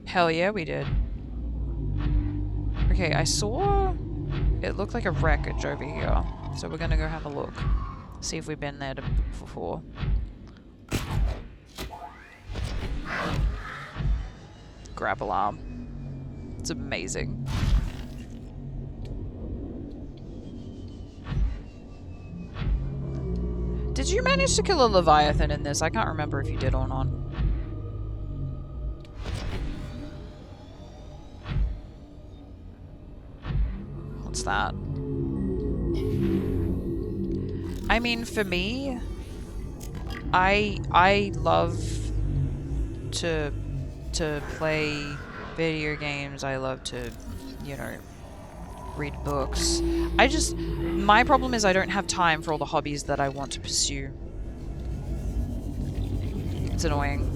Hell yeah, we did. Okay, I saw... It looked like a wreckage over here. So we're gonna go have a look. See if we've been there before. Grapple arm. It's amazing. Did you manage to kill a Leviathan in this? I can't remember if you did or not. What's that? I mean, for me, I love to play video games. I love to, you know, read books. My problem is I don't have time for all the hobbies that I want to pursue. It's annoying.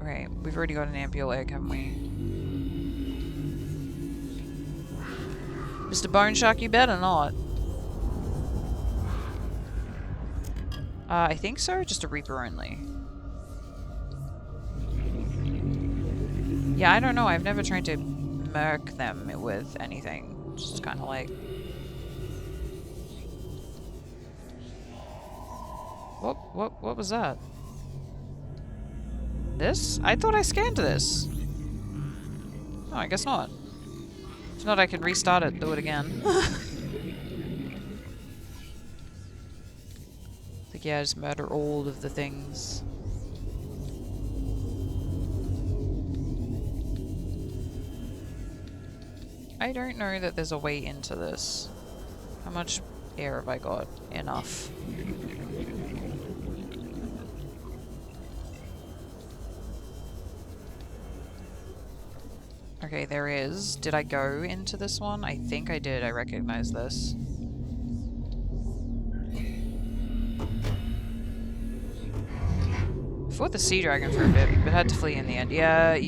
Okay, we've already got an ampule egg, haven't we? Mr. Bone Shark, you better not. I think so, just a Reaper only. Yeah, I don't know, I've never tried to merc them with anything. Just kind of like... What was that? This? I thought I scanned this. Oh, I guess not. If not, I can restart it, do it again. yeah, just murder all of the things. I don't know that there's a way into this. How much air have I got? Enough. Okay, there is. Did I go into this one? I think I did. I recognize this. Fought the sea dragon for a bit, but had to flee in the end. Yeah.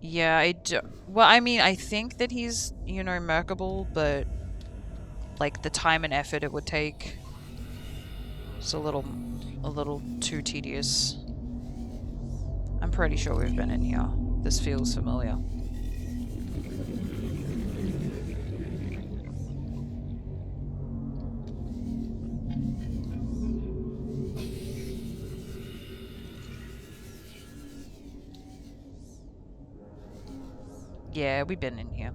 Yeah, I do. Well, I mean, I think that he's, you know, mercable, but like the time and effort it would take is a little too tedious. I'm pretty sure we've been in here. This feels familiar. Yeah, we've been in here.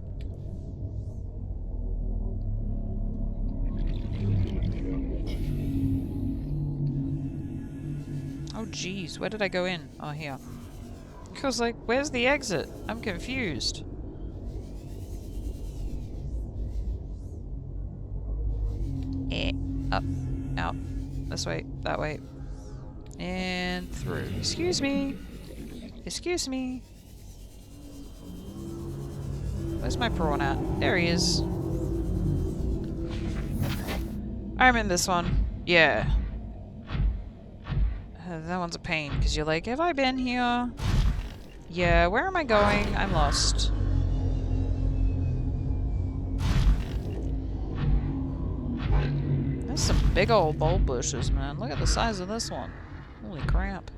Oh jeez, where did I go in? Oh, here. I was like, where's the exit? I'm confused. Up, out, this way, that way, and through. Excuse me. Excuse me. Where's my prawn at? There he is. I'm in this one. Yeah. That one's a pain, because you're like, have I been here? Yeah, where am I going? I'm lost. There's some big old bulb bushes, man. Look at the size of this one. Holy crap.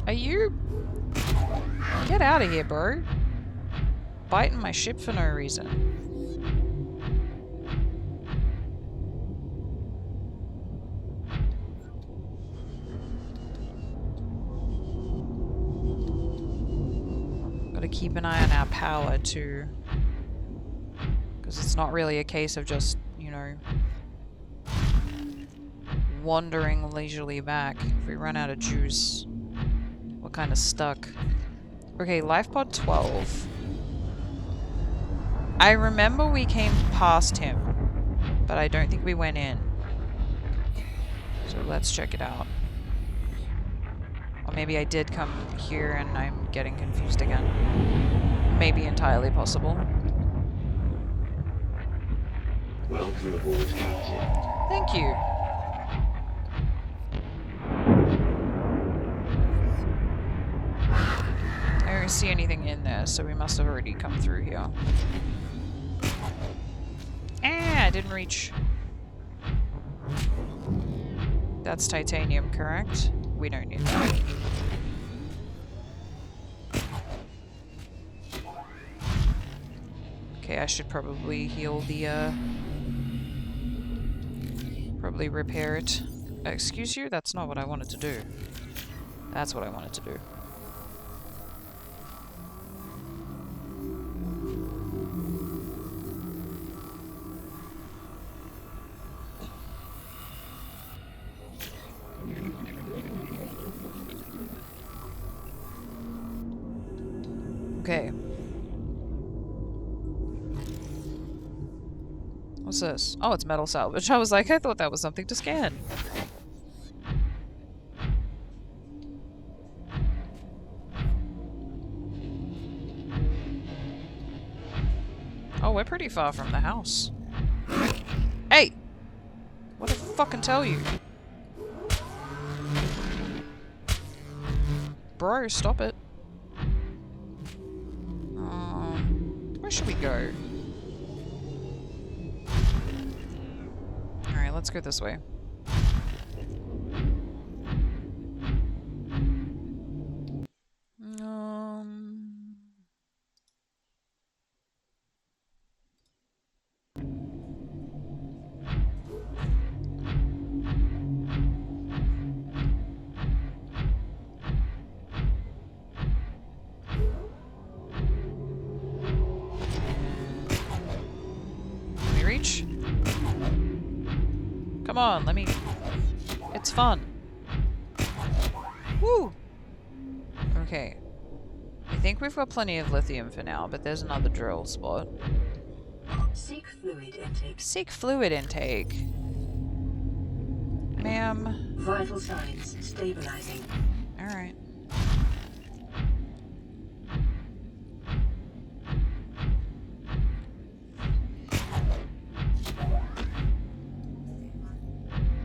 Are you... Get out of here, bro. Biting my ship for no reason. Gotta keep an eye on our power too. Because it's not really a case of just, you know, wandering leisurely back. If we run out of juice, we're kind of stuck. Okay, life pod 12. I remember we came past him, but I don't think we went in. So let's check it out. Or maybe I did come here and I'm getting confused again. Maybe entirely possible. Welcome aboard, Captain. Thank you. I don't see anything in there, so we must have already come through here. Ah, I didn't reach. That's titanium, correct? We don't need that. Okay, I should probably heal the, probably repair it. Excuse you? That's not what I wanted to do. That's what I wanted to do. Okay. What's this? Oh, it's metal salvage. I was like, I thought that was something to scan. Oh, we're pretty far from the house. Hey! What did I fucking tell you? Bro, stop it. Where should we go? Alright, let's go this way. Come on, let me... It's fun. Woo! Okay. I think we've got plenty of lithium for now, but there's another drill spot. Seek fluid intake. Seek fluid intake. Ma'am. Vital signs stabilizing. Alright.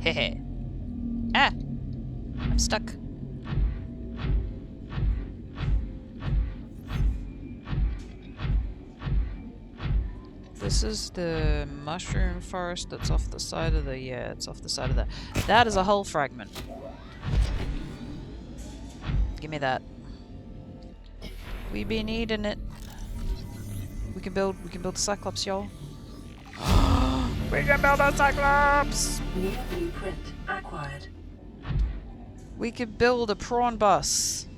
Hehe. Ah! I'm stuck. This is the mushroom forest that's off the side of the... Yeah, it's off the side of the... That is a hull fragment. Give me that. We be needing it. We can build a Cyclops, y'all. We can build a Cyclops! New blueprint acquired. We could build a prawn bus.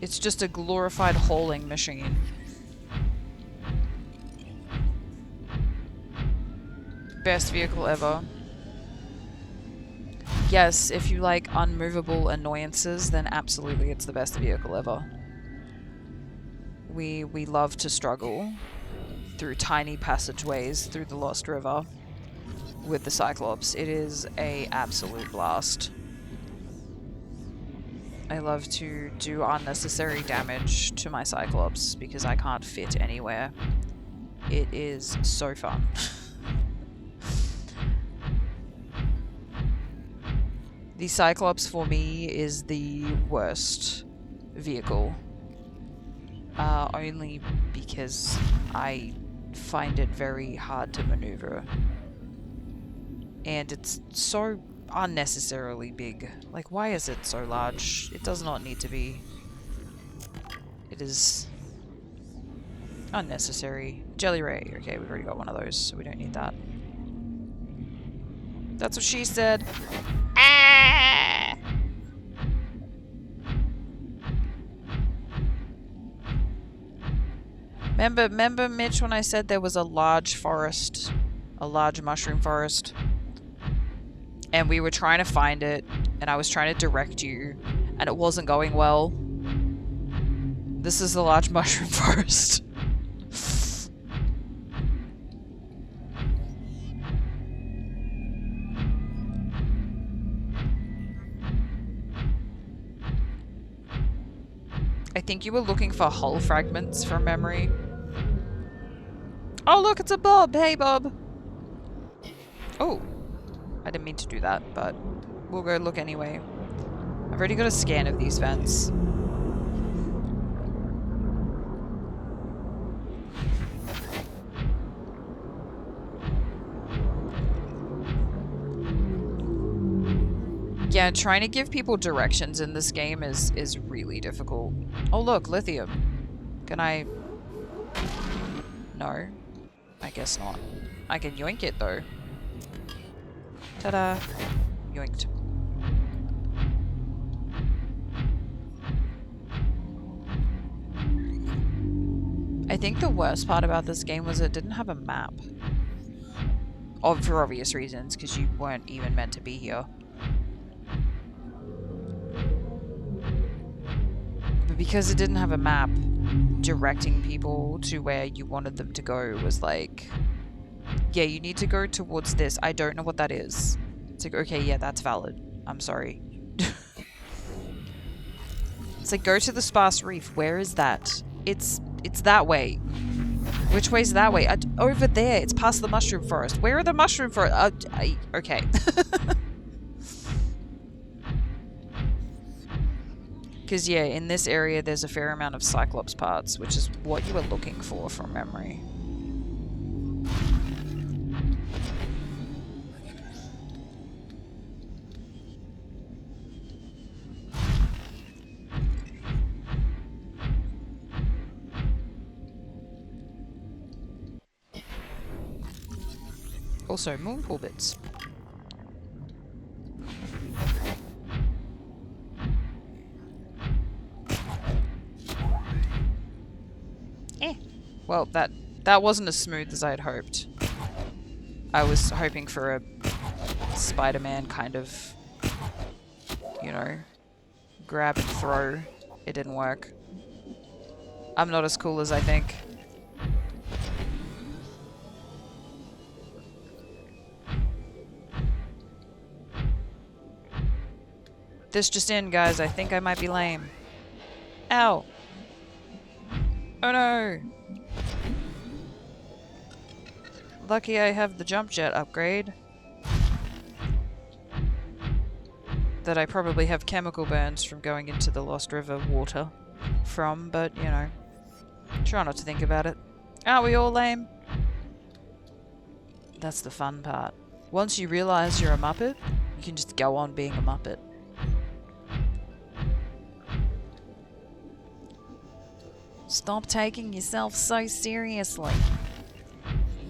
It's just a glorified hauling machine. Best vehicle ever. Yes, if you like unmovable annoyances, then absolutely it's the best vehicle ever. We love to struggle through tiny passageways through the Lost River with the Cyclops. It is a absolute blast. I love to do unnecessary damage to my Cyclops because I can't fit anywhere. It is so fun. The Cyclops for me is the worst vehicle. Only because I find it very hard to maneuver. And it's so unnecessarily big. Like, why is it so large? It does not need to be. It is unnecessary. Jelly Ray. Okay, we've already got one of those, so we don't need that. That's what she said. Ah! Remember, Mitch, when I said there was a large forest, a large mushroom forest, and we were trying to find it, and I was trying to direct you, and it wasn't going well? This is the large mushroom forest. I think you were looking for hull fragments from memory. Oh look, it's a Bob! Hey Bob! Oh, I didn't mean to do that, but we'll go look anyway. I've already got a scan of these vents. Yeah, trying to give people directions in this game is really difficult. Oh look, lithium. Can I... No. I guess not. I can yoink it though. Ta-da! Yoinked. I think the worst part about this game was it didn't have a map. Oh, for obvious reasons, because you weren't even meant to be here. But because it didn't have a map, directing people to where you wanted them to go was like, yeah, you need to go towards this. I don't know what that is. It's like, okay, yeah, that's valid. I'm sorry. It's like, go to the sparse reef. Where is that? It's that way. Which way's that way? Over there. It's past the mushroom forest. Where are the mushroom forest? Okay. Because, yeah, in this area, there's a fair amount of Cyclops parts, which is what you were looking for from memory. Also, moonpool bits. Well, that wasn't as smooth as I had hoped. I was hoping for a Spider-Man kind of, you know, grab and throw. It didn't work. I'm not as cool as I think. This just in, guys. I think I might be lame. Ow. Oh no. Lucky I have the jump jet upgrade. That I probably have chemical burns from going into the Lost River water from, but, you know. Try not to think about it. Aren't we all lame? That's the fun part. Once you realize you're a Muppet, you can just go on being a Muppet. Stop taking yourself so seriously.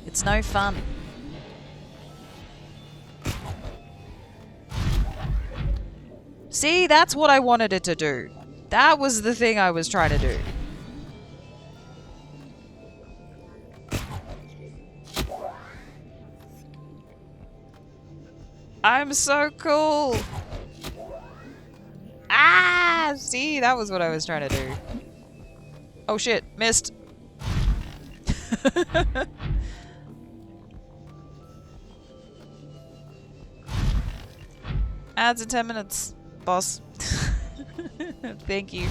It's no fun. See, that's what I wanted it to do. That was the thing I was trying to do. I'm so cool. Ah, see, that was what I was trying to do. Oh shit, missed. Ads in 10 minutes, boss. Thank you.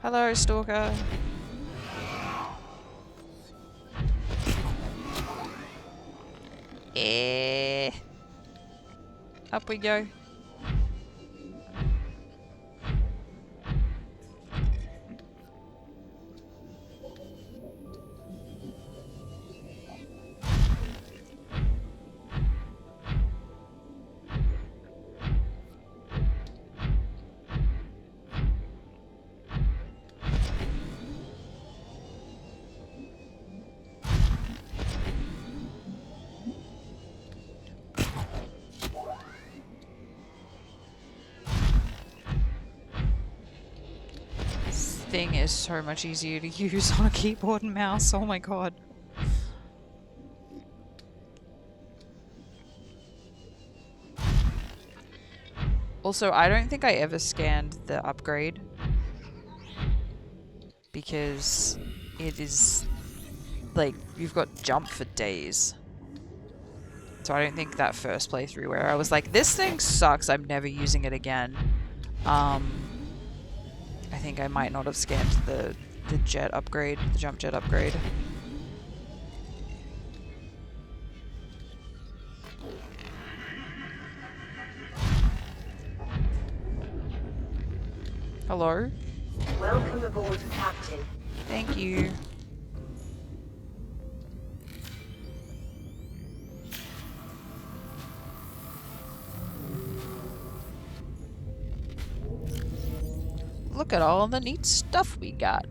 Hello, stalker. Up we go. Thing is so much easier to use on a keyboard and mouse. Oh my god. Also, I don't think I ever scanned the upgrade because it is like you've got jump for days. So I don't think that first playthrough where I was like, this thing sucks, I'm never using it again. I think I might not have scanned the jet upgrade, the jump jet upgrade. Hello? Welcome aboard, Captain. Thank you. Look at all the neat stuff we got.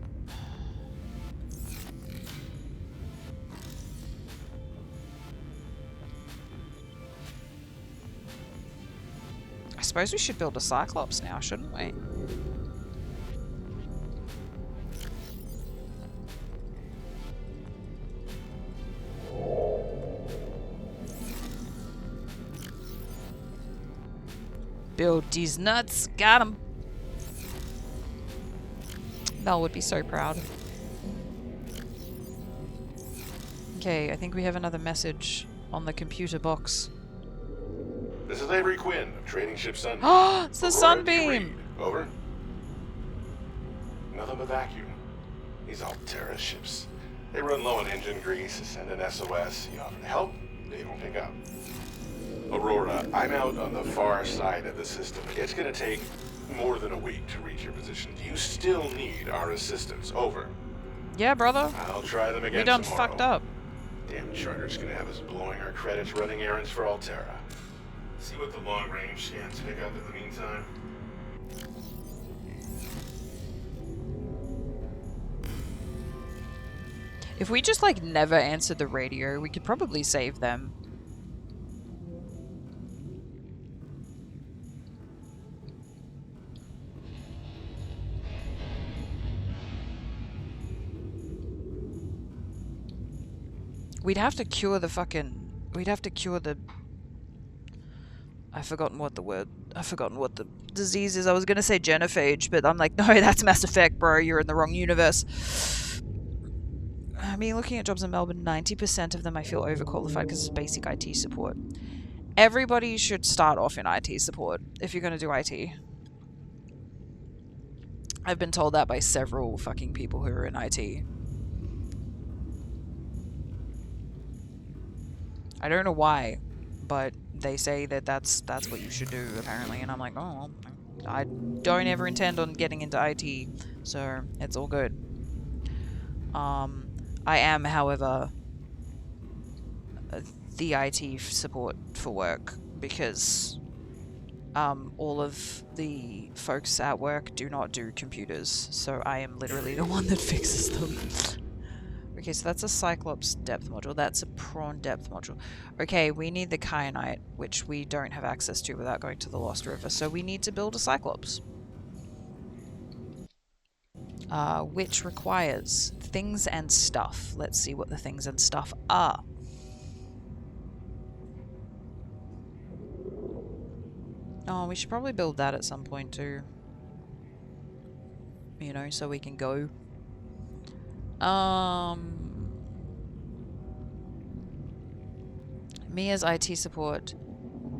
I suppose we should build a Cyclops now, shouldn't we? Build these nuts, got 'em. Mel would be so proud. Okay, I think we have another message on the computer box. This is Avery Quinn of Trading Ship Sunbeam. Oh, it's the Aurora, Sunbeam! do you read? Over. Nothing but vacuum. These Altera ships. They run low on engine grease, send an SOS. You offer to help, they don't pick up. Aurora, I'm out on the far side of the system. It's gonna take more than a week to reach your position. Do you still need our assistance? Over. Yeah, brother. I'll try them again We done tomorrow. fucked up. Damn charter's gonna have us blowing our credits running errands for Altera. See what the long-range scans pick up in the meantime. If we just, like, never answered the radio, we could probably save them. We'd have to cure the fucking... We'd have to cure the... I've forgotten what the disease is. I was gonna say genophage, but I'm like, no, that's Mass Effect, bro. You're in the wrong universe. I mean, looking at jobs in Melbourne, 90% of them I feel overqualified because it's basic IT support. Everybody should start off in IT support if you're gonna do IT. I've been told that by several fucking people who are in IT. I don't know why, but they say that that's what you should do apparently, and I'm like, oh, I don't ever intend on getting into IT, so it's all good. I am, however, the IT support for work because all of the folks at work do not do computers, so I am literally the one that fixes them. Okay, so that's a Cyclops depth module. That's a Prawn depth module. Okay, we need the Kyanite, which we don't have access to without going to the Lost River, so we need to build a Cyclops. Which requires things and stuff. Let's see what the things and stuff are. Oh, we should probably build that at some point too. You know, so we can go. Mia's IT support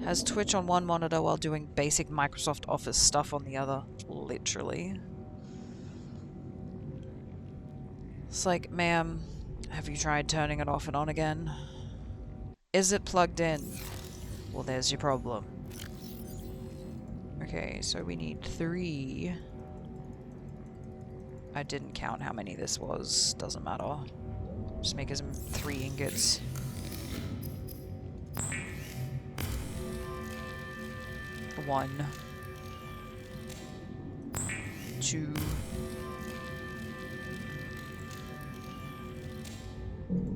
has Twitch on one monitor while doing basic Microsoft Office stuff on the other. Literally. It's like, ma'am, have you tried turning it off and on again? Is it plugged in? Well, there's your problem. Okay, so we need 3. I didn't count how many this was. Doesn't matter. Just make us 3 ingots. One. 2.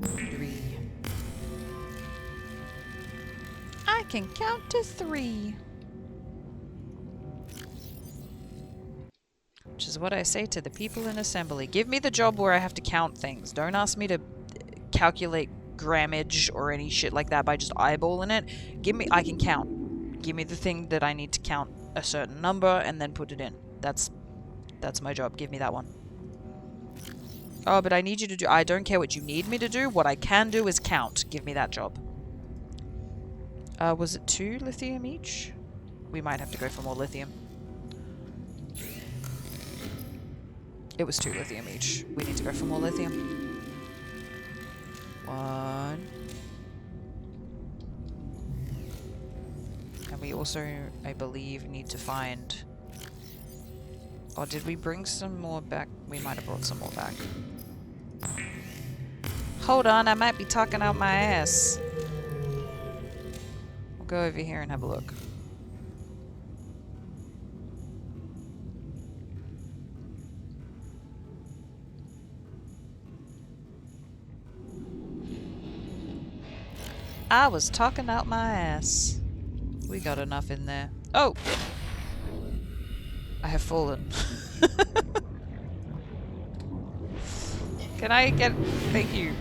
3. I can count to 3. Which is what I say to the people in assembly. Give me the job where I have to count things. Don't ask me to calculate grammage or any shit like that by just eyeballing it. Give me, I can count. Give me the thing that I need to count a certain number and then put it in. That's my job. Give me that one. Oh, but I need you to do... I don't care what you need me to do. What I can do is count. Give me that job. Was it 2 lithium each? We might have to go for more lithium. It was 2 lithium each. We need to go for more lithium. 1. And we also, I believe, need to find... Or did we bring some more back? We might have brought some more back. Hold on, I might be talking out my ass. We'll go over here and have a look. I was talking out my ass. We got enough in there. Oh! I have fallen. Can I get... Thank you.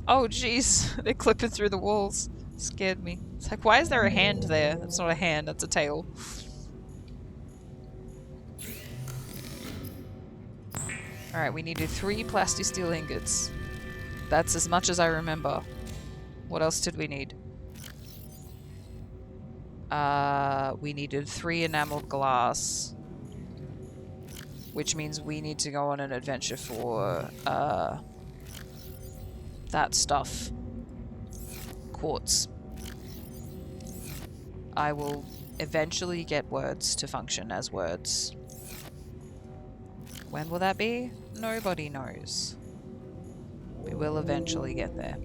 Oh, jeez. They're clipping through the walls. Scared me. It's like, why is there a hand there? That's not a hand, that's a tail. Alright, we needed 3 plasti-steel ingots. That's as much as I remember. What else did we need? We needed 3 enameled glass. Which means we need to go on an adventure for, that stuff. Quartz. I will eventually get words to function as words. When will that be? Nobody knows. We will eventually get there.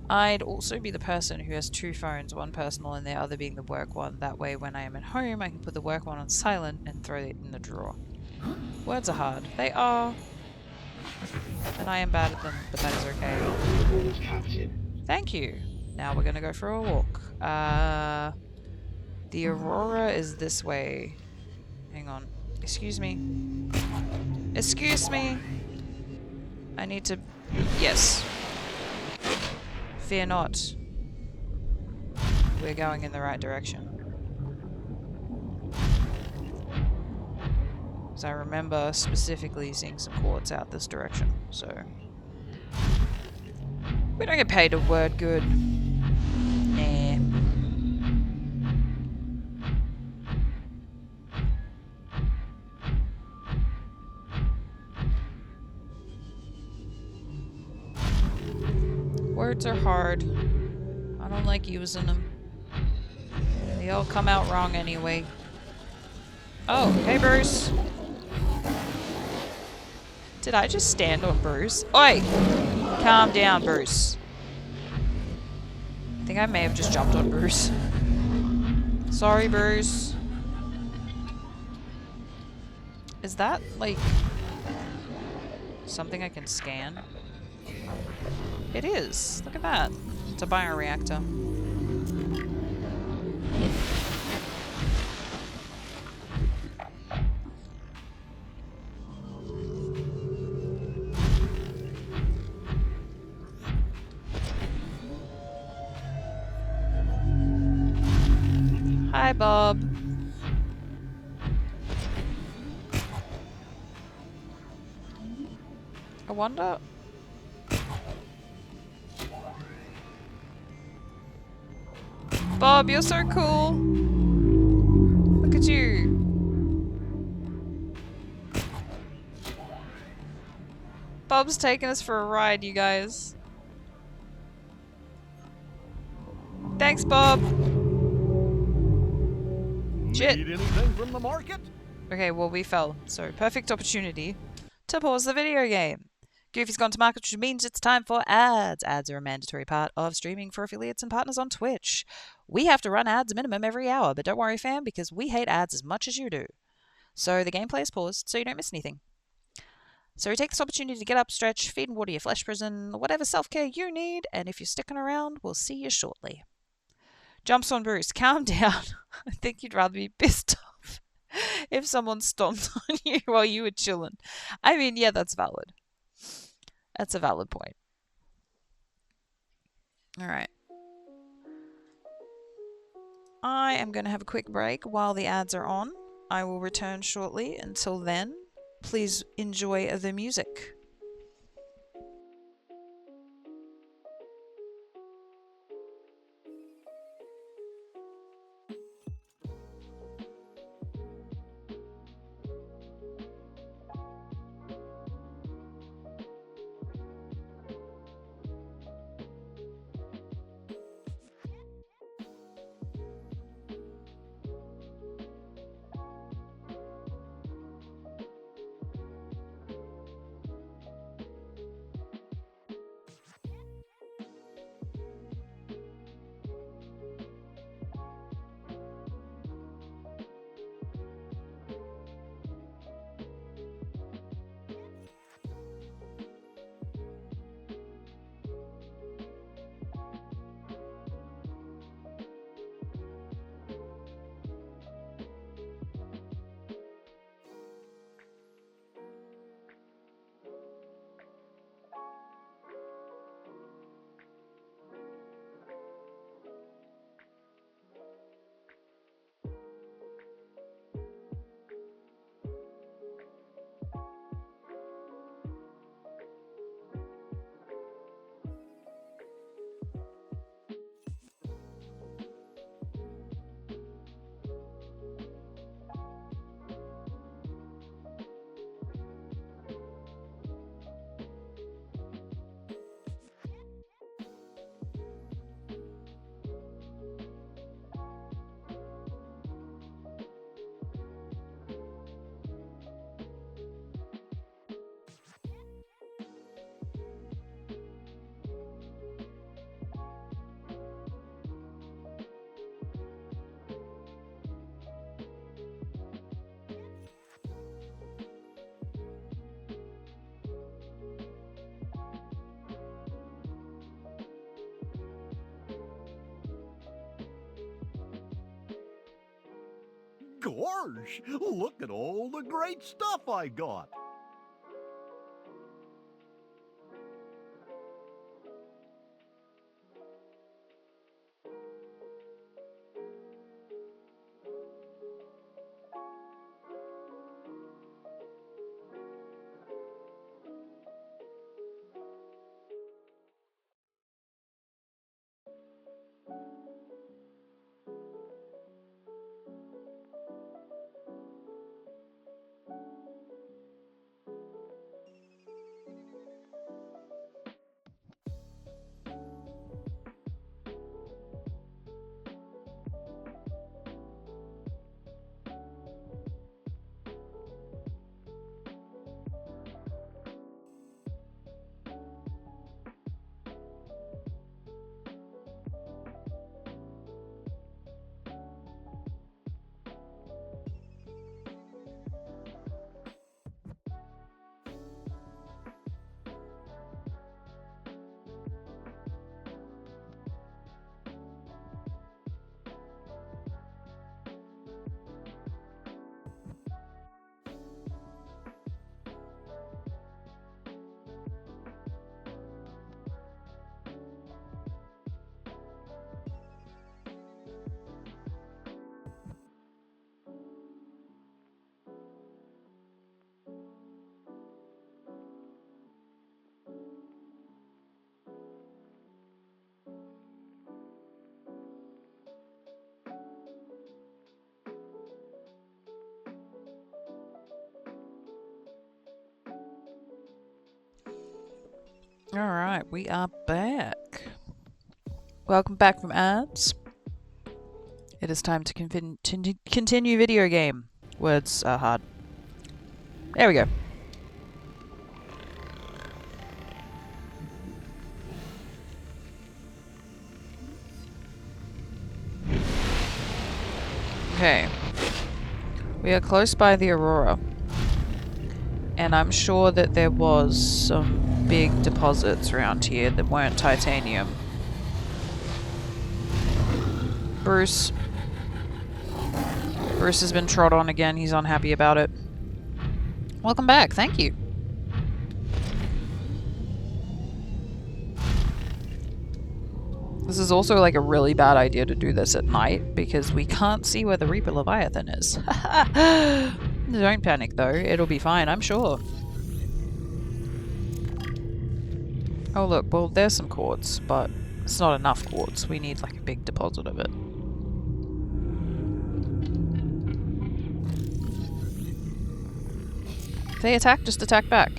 I'd also be the person who has 2 phones, one personal and the other being the work one. That way when I am at home, I can put the work one on silent and throw it in the drawer. Words are hard. They are. And I am bad at them, but that is okay. Thank you. Now we're gonna go for a walk. The Aurora is this way. Hang on. Excuse me. Excuse me. I need to... Yes. Fear not. We're going in the right direction. Because I remember specifically seeing some quartz out this direction, so... We don't get paid a word good. Nah. Words are hard. I don't like using them. They all come out wrong anyway. Oh, hey Bruce. Did I just stand on Bruce? Oi! Calm down, Bruce. I think I may have just jumped on Bruce. Sorry, Bruce. Is that, like, something I can scan? It is. Look at that. It's a bioreactor. Hi, Bob. I wonder... Bob, you're so cool. Look at you. Bob's taking us for a ride, you guys. Thanks, Bob. Shit. Need anything from the market? Okay, well, we fell. So, perfect opportunity to pause the video game. Goofy's gone to market, which means it's time for ads. Ads are a mandatory part of streaming for affiliates and partners on Twitch. We have to run ads minimum every hour, but don't worry, fam, because we hate ads as much as you do. So the gameplay is paused, so you don't miss anything. So take this opportunity to get up, stretch, feed and water your flesh prison, whatever self-care you need, and if you're sticking around, we'll see you shortly. Jumps on Bruce. Calm down. I think you'd rather be pissed off if someone stomped on you while you were chilling. I mean, yeah, that's valid. That's a valid point. Alright. I am going to have a quick break while the ads are on. I will return shortly. Until then, please enjoy the music. Gosh, look at all the great stuff I got. Alright, we are back. Welcome back from ads. It is time to continue video game. Words are hard. There we go. Okay. We are close by the Aurora. And I'm sure that there was some big deposits around here that weren't titanium. Bruce. Bruce has been trod on again. He's unhappy about it. Welcome back. Thank you. This is also like a really bad idea to do this at night because we can't see where the Reaper Leviathan is. Don't panic though. It'll be fine, I'm sure. Oh look, well there's some quartz, but it's not enough quartz. We need like a big deposit of it. If they attack, just attack back.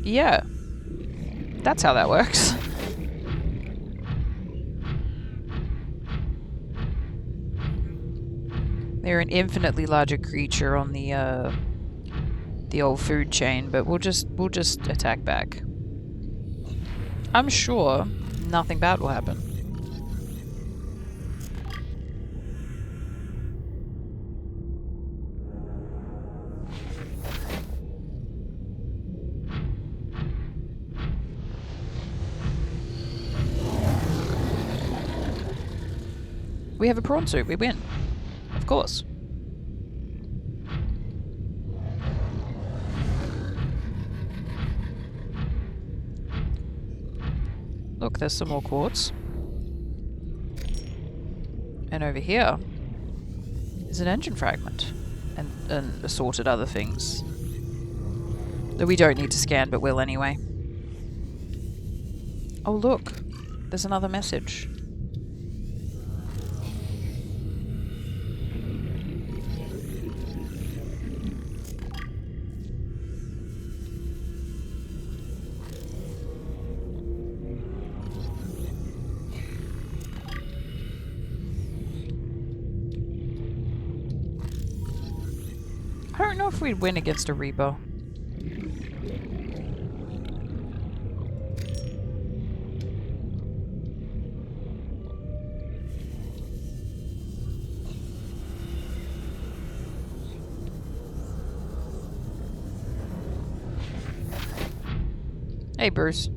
Yeah. That's how that works. They're an infinitely larger creature on the old food chain, but we'll just attack back. I'm sure nothing bad will happen. We have a prawn suit, we win. Of course. Look, there's some more quartz. And over here is an engine fragment. And assorted other things. That we don't need to scan, but will anyway. Oh look, there's another message. I don't know if we'd win against a Reaper. Hey, Bruce.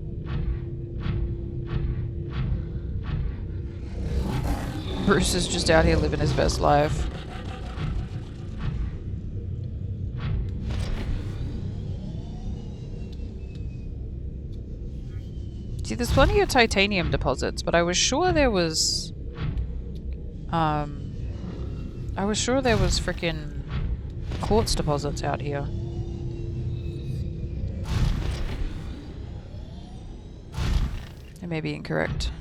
Bruce is just out here living his best life. See, there's plenty of titanium deposits, but I was sure there was... frickin' quartz deposits out here. I may be incorrect.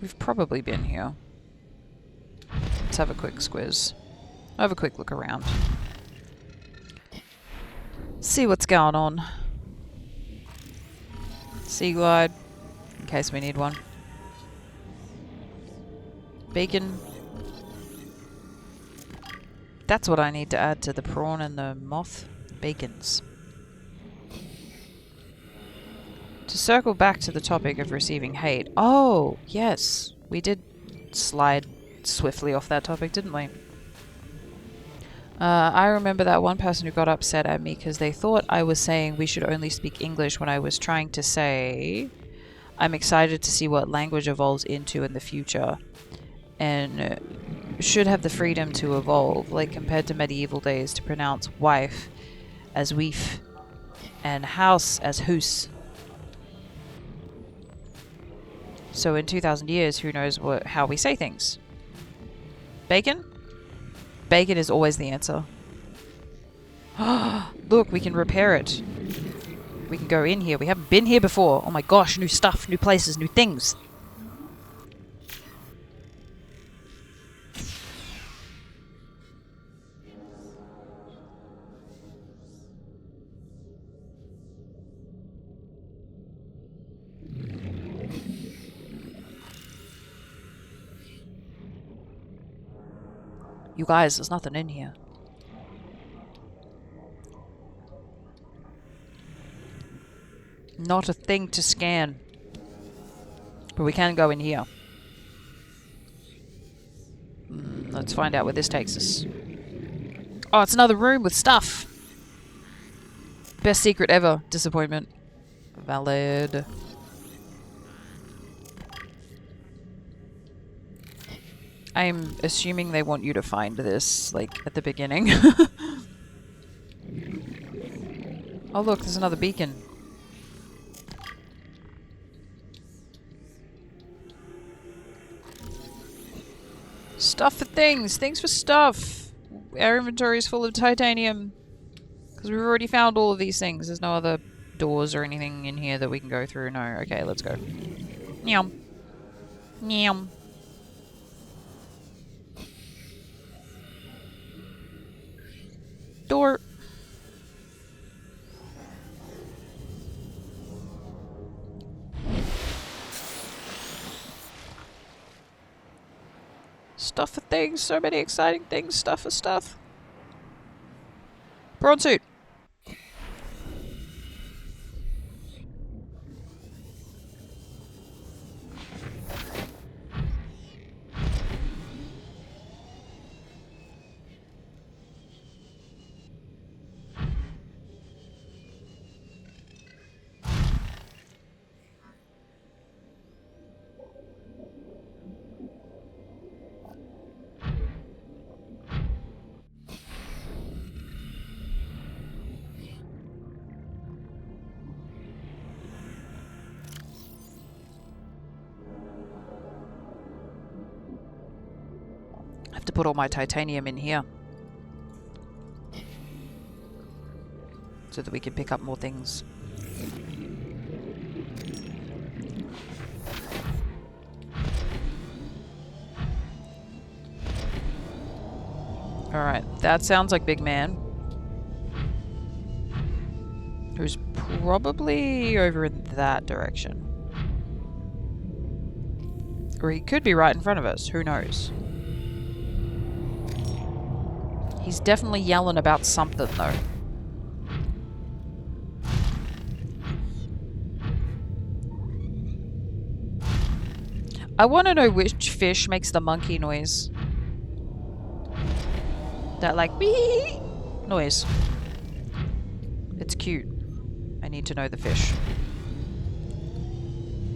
We've probably been here. Let's have a quick squiz. Have a quick look around. See what's going on. Sea glide, in case we need one. Bacon. That's what I need to add to the prawn and the moth. Bacons. To circle back to the topic of receiving hate. Oh, yes. We did slide swiftly off that topic, didn't we? I remember that one person who got upset at me because they thought I was saying we should only speak English when I was trying to say I'm excited to see what language evolves into in the future and should have the freedom to evolve, like compared to medieval days, to pronounce wife as weef and house as hoose. So in 2,000 years, who knows how we say things? Bacon? Bacon is always the answer. Look, we can repair it. We can go in here. We haven't been here before. Oh my gosh, new stuff, new places, new things. You guys, there's nothing in here. Not a thing to scan. But we can go in here. Let's find out where this takes us. Oh, it's another room with stuff. Best secret ever. Disappointment. Valid. I'm assuming they want you to find this, like, at the beginning. Oh look, there's another beacon. Stuff for things! Things for stuff! Our inventory is full of titanium. Because we've already found all of these things. There's no other doors or anything in here that we can go through. No, okay, let's go. Nyam. Nyam. Door. Stuff for things, so many exciting things, stuff for stuff. Prawn suit. I have to put all my titanium in here. So that we can pick up more things. Alright, that sounds like Big Man. Who's probably over in that direction. Or he could be right in front of us, who knows? He's definitely yelling about something, though. I want to know which fish makes the monkey noise. That, like, wee noise. It's cute. I need to know the fish.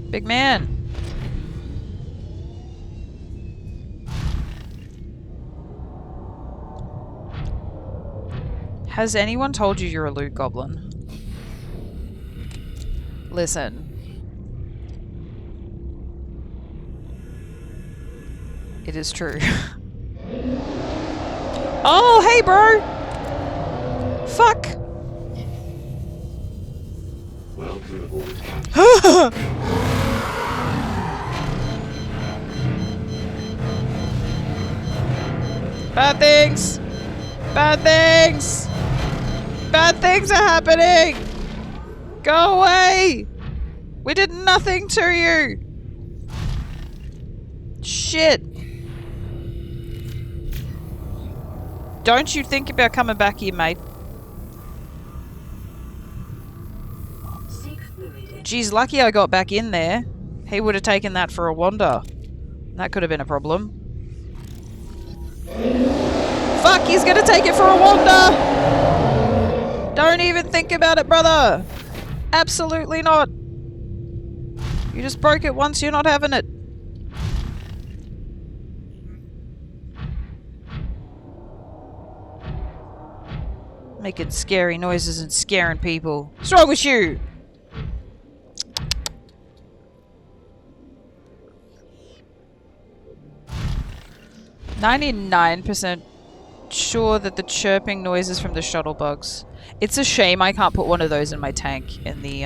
Big man! Has anyone told you you're a loot goblin? Listen. It is true. Oh, hey, bro! Fuck! Welcome aboard, Captain. Bad things! Bad things! Bad things are happening! Go away! We did nothing to you! Shit! Don't you think about coming back here, mate. Geez, lucky I got back in there. He would have taken that for a wander. That could have been a problem. Fuck, he's gonna take it for a wander! Don't even think about it, brother! Absolutely not! You just broke it once, you're not having it. Making scary noises and scaring people. What's wrong with you? "99% sure that the chirping noise is from the shuttle bugs. It's a shame I can't put one of those in my tank in the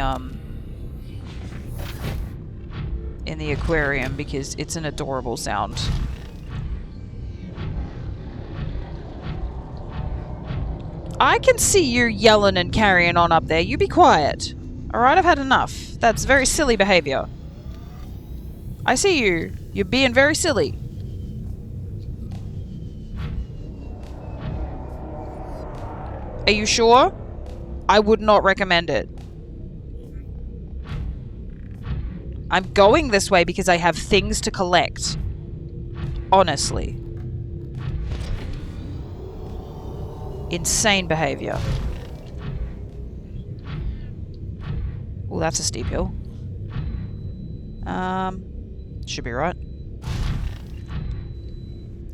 aquarium because it's an adorable sound. I can see you yelling and carrying on up there. You be quiet. Alright, I've had enough. That's very silly behavior. I see you. You're being very silly. Are you sure? I would not recommend it. I'm going this way because I have things to collect. Honestly. Insane behavior. Oh, that's a steep hill. Should be right.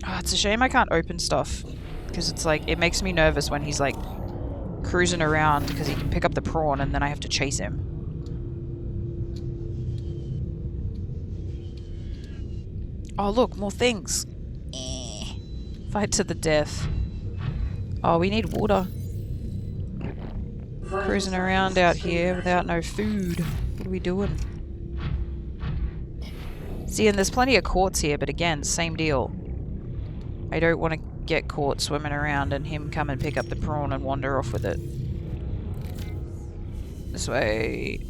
Oh, it's a shame I can't open stuff. Because it's like, it makes me nervous when he's like cruising around because he can pick up the prawn and then I have to chase him. Oh, look, more things. Fight to the death. Oh, we need water. Cruising around out here without no food. What are we doing? See, and there's plenty of quartz here, but again, same deal. I don't want to get caught swimming around and him come and pick up the prawn and wander off with it. This way.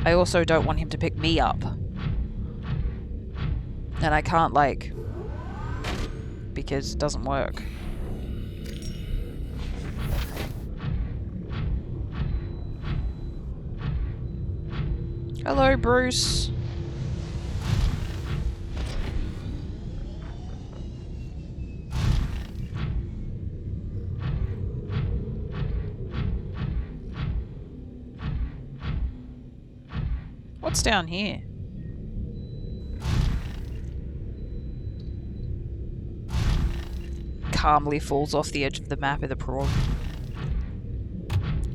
I also don't want him to pick me up. And I can't, like, because it doesn't work. Hello, Bruce. What's down here? Calmly falls off the edge of the map with a prawn.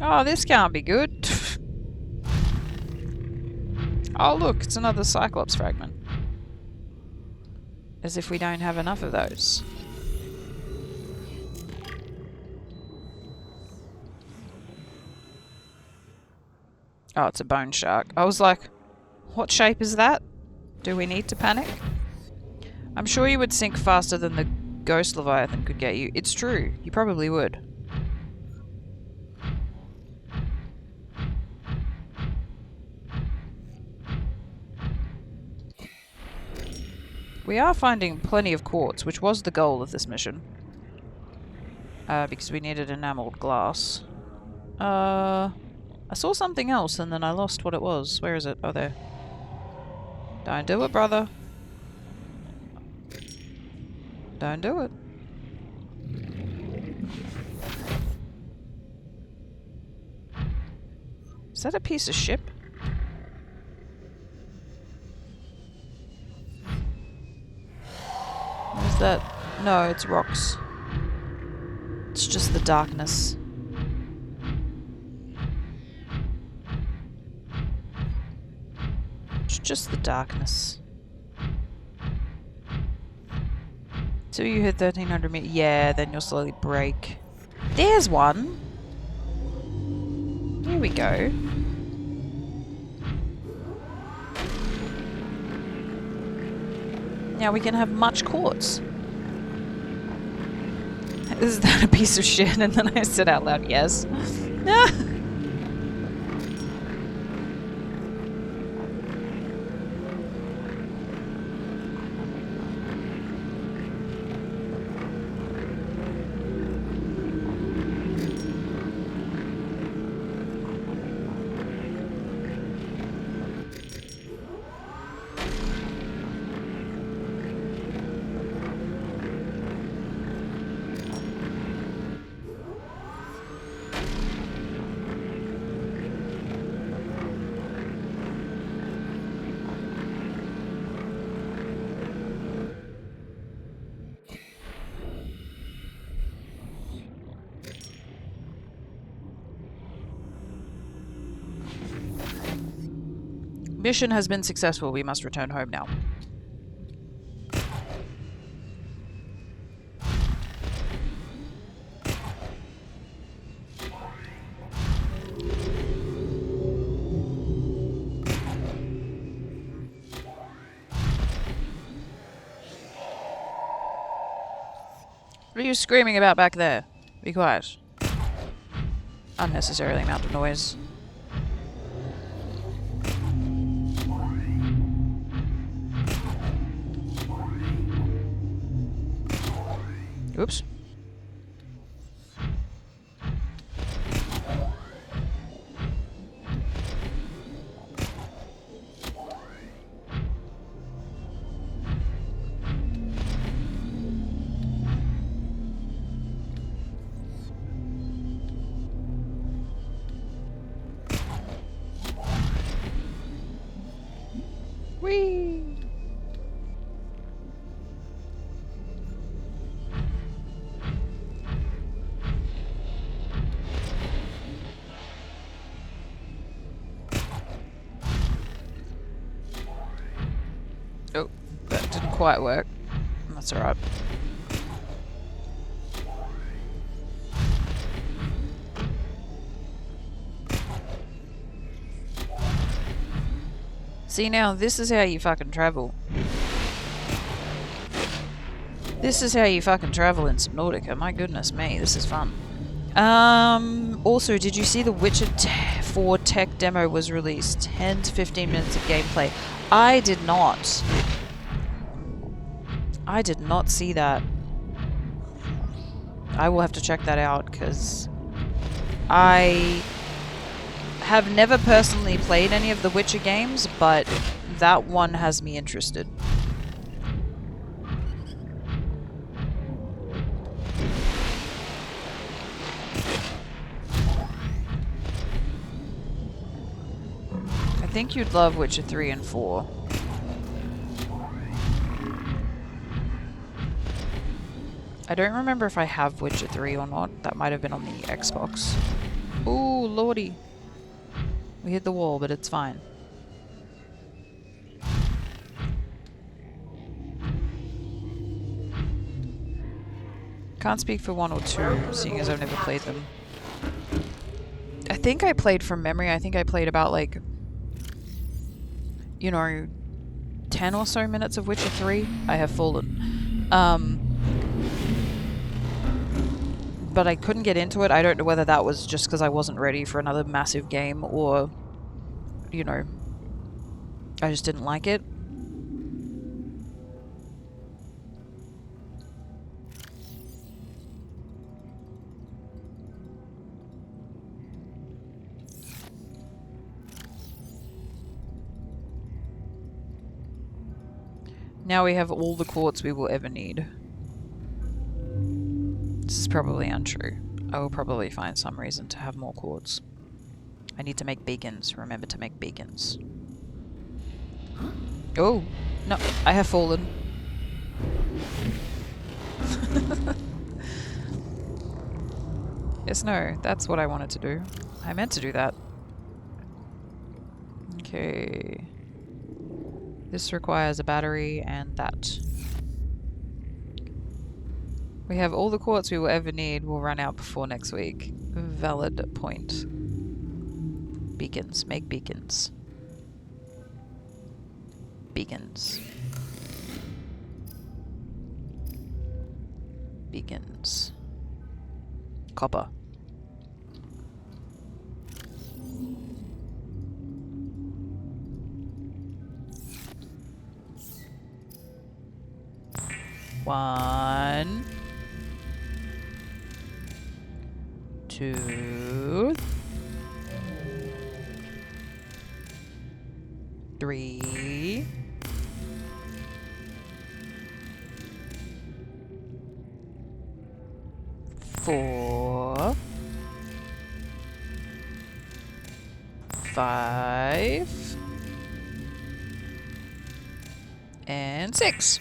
Oh, this can't be good. Oh, look, it's another Cyclops fragment. As if we don't have enough of those. Oh, it's a bone shark. I was like, what shape is that? Do we need to panic? I'm sure you would sink faster than the ghost Leviathan could get you. It's true. You probably would. We are finding plenty of quartz, which was the goal of this mission. Because we needed enameled glass. I saw something else and then I lost what it was. Where is it? Oh, there. Don't do it, brother. Don't do it. Is that a piece of ship? What is that? No, it's rocks. It's just the darkness. It's just the darkness. So you hit 1300 meters. Yeah, then you'll slowly break. There's one. Here we go. Now we can have much quartz. Is that a piece of shit? And then I said out loud, yes. Mission has been successful. We must return home now. What are you screaming about back there? Be quiet. Unnecessarily amount of noise. Oops. Whee! Oh, that didn't quite work. That's alright. See, now this is how you fucking travel. This is how you fucking travel in Subnautica. My goodness me, this is fun. Also, did you see the Witcher 4 tech demo was released? 10 to 15 minutes of gameplay. I did not. I did not see that. I will have to check that out, because I have never personally played any of the Witcher games, but that one has me interested. I think you'd love Witcher 3 and 4. I don't remember if I have Witcher 3 or not. That might have been on the Xbox. Ooh, lordy. We hit the wall, but it's fine. Can't speak for 1 or 2, seeing as I've never played them. I think I played from memory. I think I played about, like, you know, 10 or so minutes of Witcher 3. I have fallen. But I couldn't get into it. I don't know whether that was just because I wasn't ready for another massive game, or, you know, I just didn't like it. Now we have all the quartz we will ever need. This is probably untrue. I will probably find some reason to have more quartz. I need to make beacons. Remember to make beacons. Oh! No, I have fallen. Yes, no, that's what I wanted to do. I meant to do that. Okay. This requires a battery and that. We have all the quartz we will ever need. Will run out before next week. Valid point. Beacons. Make beacons. Beacons. Beacons. Copper. One. 2. 3. 4. 5. And 6.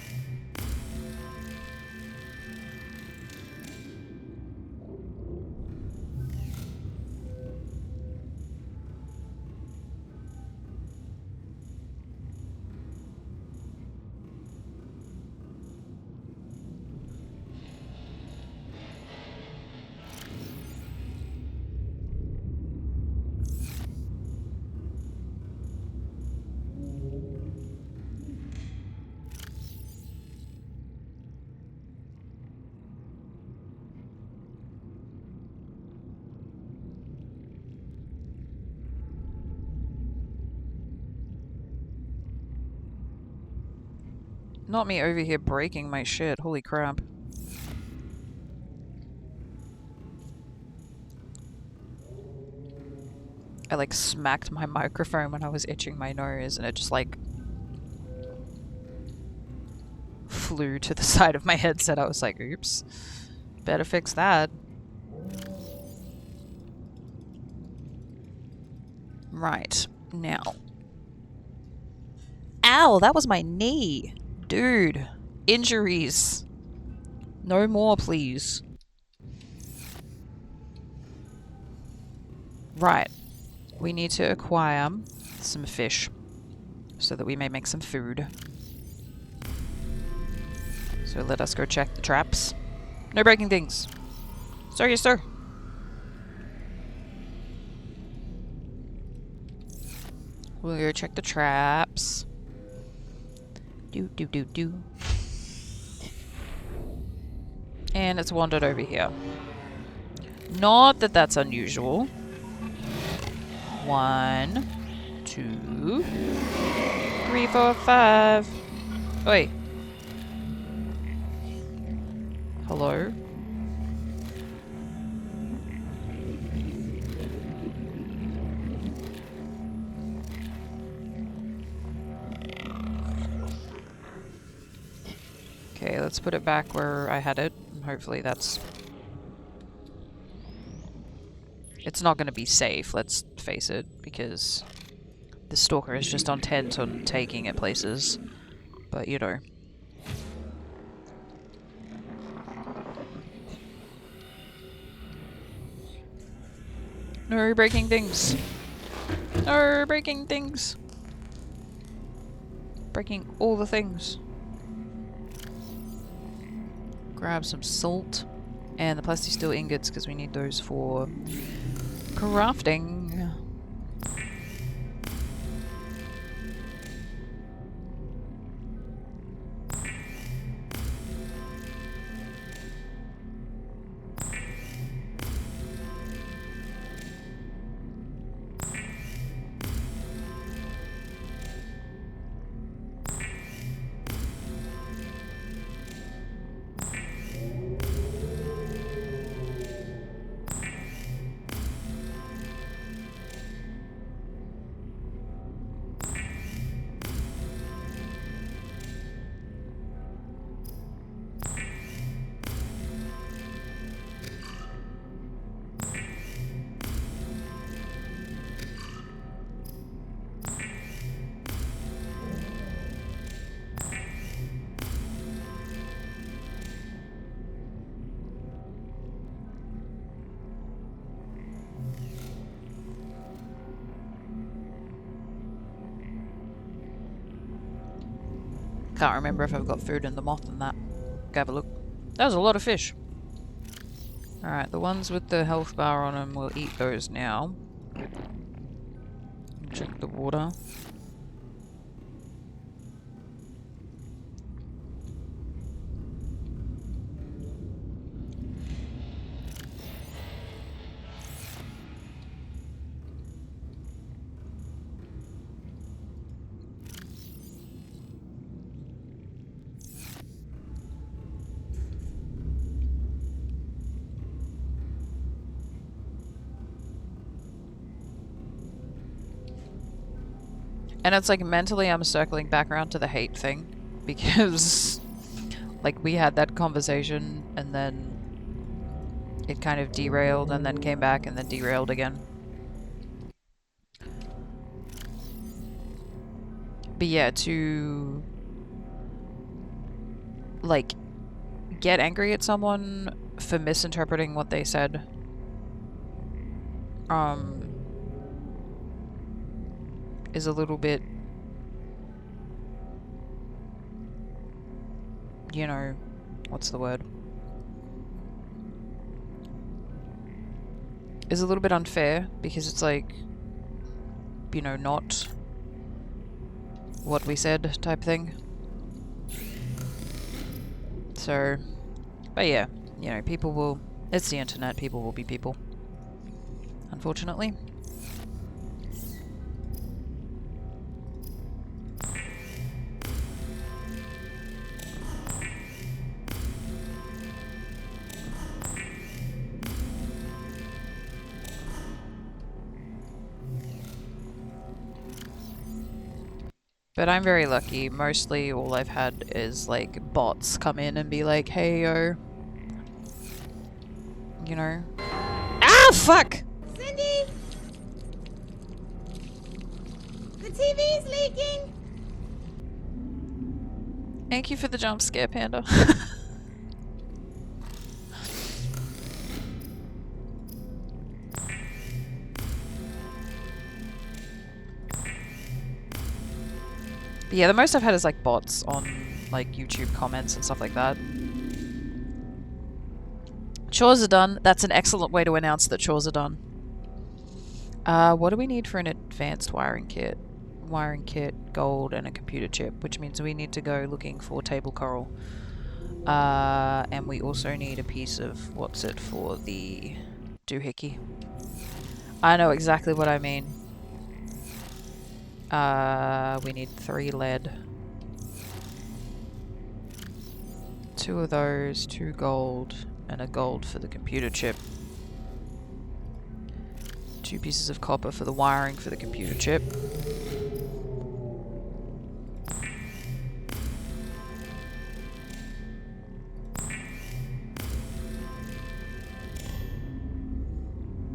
Not me over here breaking my shit. Holy crap. I like smacked my microphone when I was itching my nose and it just like flew to the side of my headset. I was like, oops, better fix that. Right, now. Ow, that was my knee. Dude, injuries. No more, please. Right. We need to acquire some fish so that we may make some food. So let us go check the traps. No breaking things. Sir, yes, sir. We'll go check the traps. Do. And it's wandered over here. Not that that's unusual. 1, 2, 3, 4, 5. Oi. Hello? Okay, let's put it back where I had it. And hopefully that's... It's not going to be safe, let's face it, because the stalker is just intent on taking it places. But, you know. No breaking things. No breaking things. Breaking all the things. Grab some salt. And the plastic steel ingots, because we need those for crafting. Can't remember if I've got food in the moth and that. Go have a look. That was a lot of fish. Alright, the ones with the health bar on them, we'll eat those now. Check the water. And it's like mentally I'm circling back around to the hate thing because like we had that conversation and then it kind of derailed and then came back and then derailed again. But yeah, to like get angry at someone for misinterpreting what they said is a little bit, you know, what's the word? Is a little bit unfair because it's like, you know, not what we said type thing. So, but yeah, you know, people will, it's the internet, people will be people, unfortunately. But I'm very lucky. Mostly all I've had is like bots come in and be like, hey yo. You know. Ah, fuck! Cindy! The TV's leaking! Thank you for the jump scare, Panda. But yeah, the most I've had is like bots on like YouTube comments and stuff like that. Chores are done. That's an excellent way to announce that chores are done. What do we need for an advanced wiring kit? Wiring kit, gold, and a computer chip, which means we need to go looking for table coral. And we also need a piece of what's it for the doohickey. I know exactly what I mean. We need 3 lead. 2 of those, 2 gold, and a gold for the computer chip. 2 pieces of copper for the wiring for the computer chip.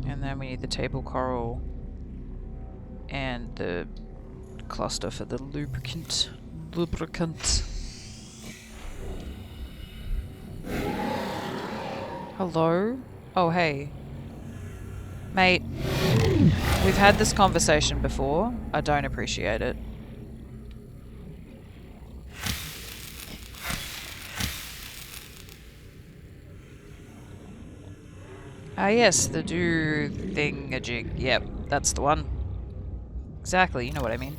And then we need the table coral and the cluster for the lubricant. Hello? Oh, hey. Mate, we've had this conversation before. I don't appreciate it. Ah yes, the do thing-a-jig. Yep, that's the one. Exactly, you know what I mean.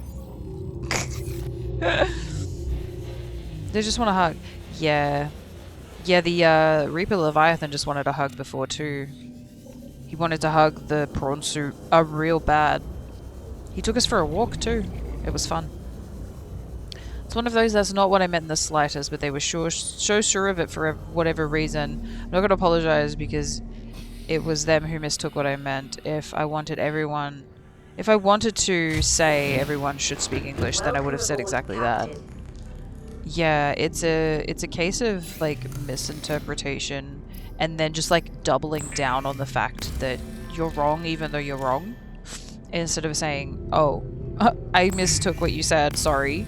They just want to hug. Yeah. Yeah, the Reaper Leviathan just wanted a hug before too. He wanted to hug the prawn suit real bad. He took us for a walk too. It was fun. It's one of those, that's not what I meant in the slightest, but they were so sure of it for whatever reason. I'm not going to apologize because it was them who mistook what I meant. If I wanted to say everyone should speak English, then I would have said exactly that. Yeah, it's a case of like misinterpretation and then just like doubling down on the fact that you're wrong even though you're wrong. Instead of saying, oh, I mistook what you said, sorry.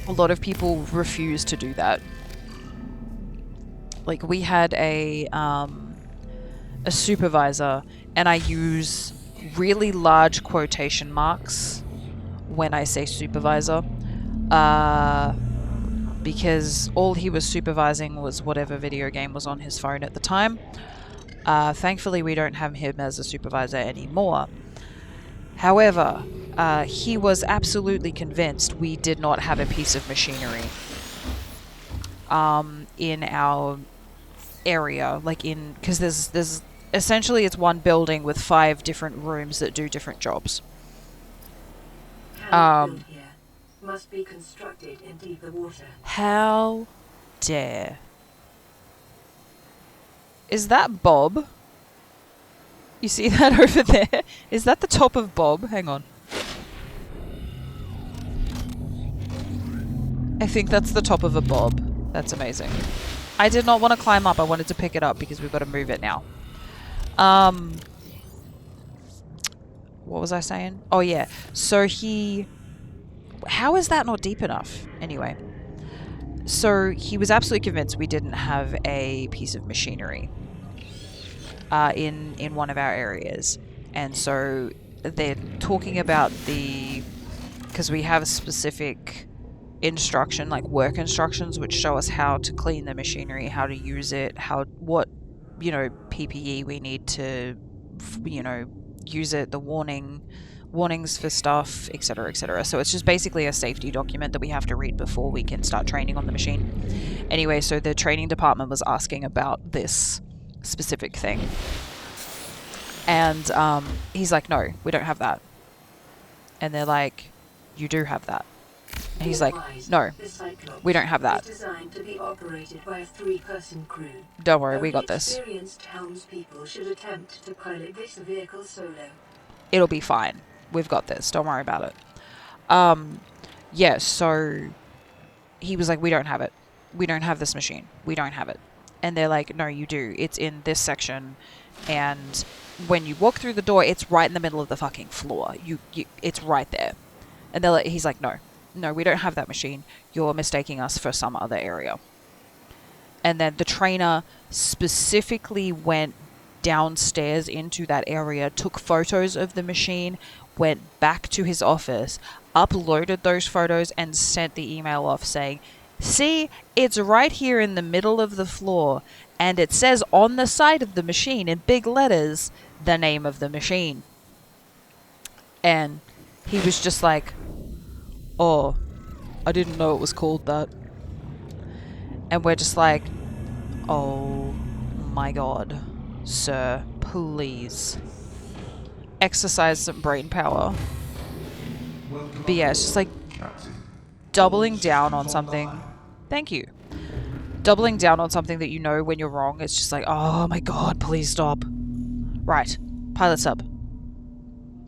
A lot of people refuse to do that. Like we had a supervisor, and I use really large quotation marks when I say supervisor, because all he was supervising was whatever video game was on his phone at the time. Thankfully, we don't have him as a supervisor anymore. However, he was absolutely convinced we did not have a piece of machinery in our area, because there's essentially it's one building with 5 different rooms that do different jobs. Must be constructed in deeper water. How dare. Is that Bob? You see that over there? Is that the top of Bob? Hang on. I think that's the top of a Bob. That's amazing. I did not want to climb up. I wanted to pick it up because we've got to move it now. What was I saying? Oh yeah. So how is that not deep enough? Anyway. So he was absolutely convinced we didn't have a piece of machinery in one of our areas. And so they're talking about because we have a specific instruction, like work instructions, which show us how to clean the machinery, how to use it, what PPE we need to use it, the warnings for stuff, etc., etc. So it's just basically a safety document that we have to read before we can start training on the machine. Anyway, so the training department was asking about this specific thing. And he's like, no, we don't have that. And they're like, you do have that. And he's like, no, we don't have that. Designed to be operated by a 3-person crew. Don't worry, we got this. Experienced townspeople should attempt to pilot this vehicle solo. It'll be fine. We've got this. Don't worry about it. Yeah, so he was like, we don't have it. We don't have this machine. We don't have it. And they're like, no, you do. It's in this section. And when you walk through the door, it's right in the middle of the fucking floor. It's right there. And they're like, he's like, no, we don't have that machine. You're mistaking us for some other area. And then the trainer specifically went downstairs into that area, took photos of the machine, went back to his office, uploaded those photos, and sent the email off saying, see, it's right here in the middle of the floor, and it says on the side of the machine in big letters the name of the machine. And he was just like, oh, I didn't know it was called that. And we're just like, oh my god, sir, please exercise some brain power. But yeah, it's just like doubling down on something. Thank you. Doubling down on something that you know when you're wrong. It's just like, oh my god, please stop. Right, pilot sub.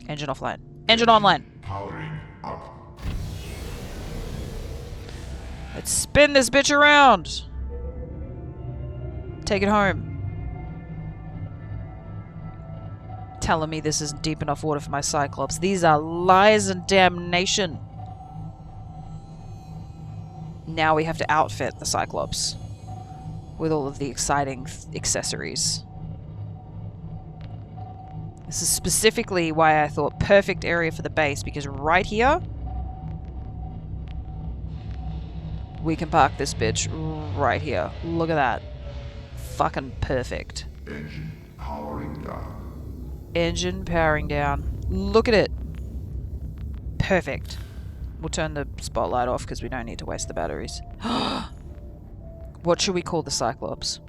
Engine offline. Engine online. Powering up. Let's spin this bitch around. Take it home. Telling me this isn't deep enough water for my Cyclops. These are lies and damnation. Now we have to outfit the Cyclops with all of the exciting accessories. This is specifically why I thought perfect area for the base, because right here we can park this bitch right here. Look at that. Fucking perfect. Engine powering down. Engine powering down. Look at it. Perfect. We'll turn the spotlight off because we don't need to waste the batteries. What should we call the Cyclops?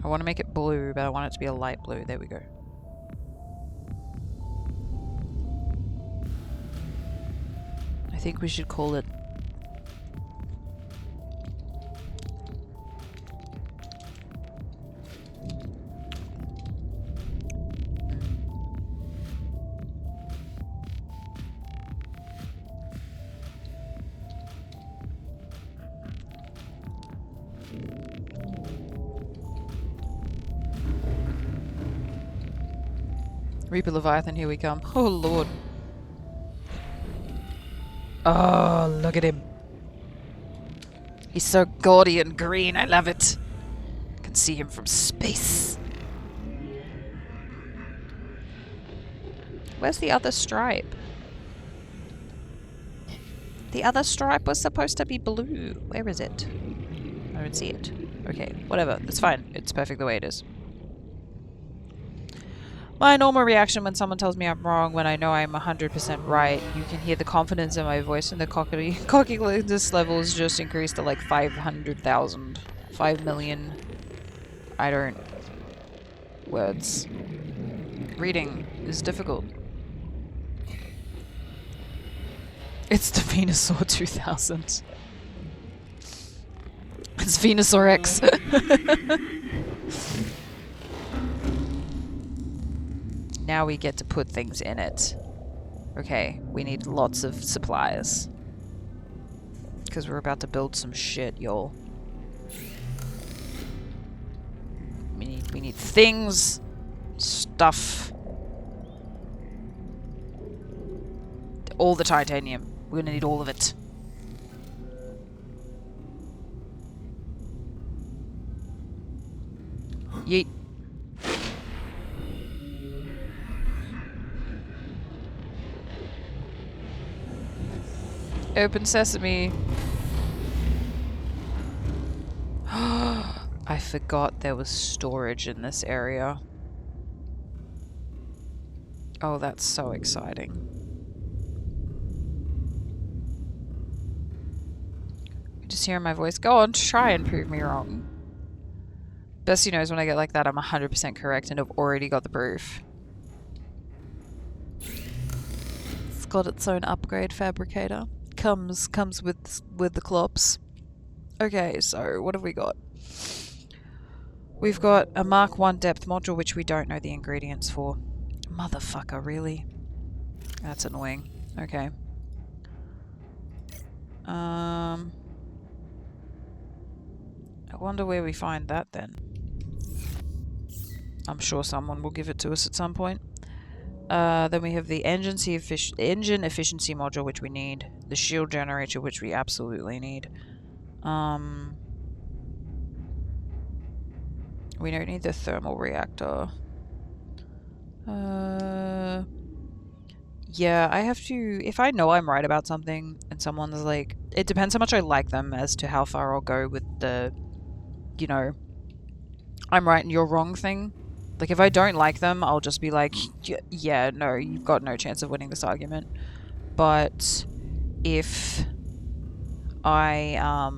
I want to make it blue, but I want it to be a light blue. There we go. I think we should call it... Reaper Leviathan, here we come. Oh, Lord. Oh, look at him. He's so gaudy and green. I love it. I can see him from space. Where's the other stripe? The other stripe was supposed to be blue. Where is it? I don't see it. Okay, whatever. It's fine. It's perfect the way it is. My normal reaction when someone tells me I'm wrong when I know I'm 100% right. You can hear the confidence in my voice, and the cockiness levels just increased to like 500,000. 5 million. I don't... Words. Reading is difficult. It's the Venusaur 2000. It's Venusaur X. Now we get to put things in it. Okay, we need lots of supplies. Because we're about to build some shit, y'all. We need things, stuff. All the titanium. We're gonna need all of it. Yeet. Open sesame. I forgot there was storage in this area. Oh, that's so exciting. Just hearing my voice. Go on, try and prove me wrong. Bessie knows when I get like that, I'm 100% correct and have already got the proof. It's got its own upgrade fabricator. Comes with the clops. Okay, so what have we got? We've got a Mark 1 depth module, which we don't know the ingredients for. Motherfucker, really? That's annoying. Okay. I wonder where we find that then. I'm sure someone will give it to us at some point. Then we have the engine efficiency module, which we need. The shield generator, which we absolutely need. We don't need the thermal reactor. Yeah, I have to... If I know I'm right about something, and someone's like... It depends how much I like them as to how far I'll go with the... You know... I'm right and you're wrong thing. Like, if I don't like them, I'll just be like... Yeah, no, you've got no chance of winning this argument. But... If... I,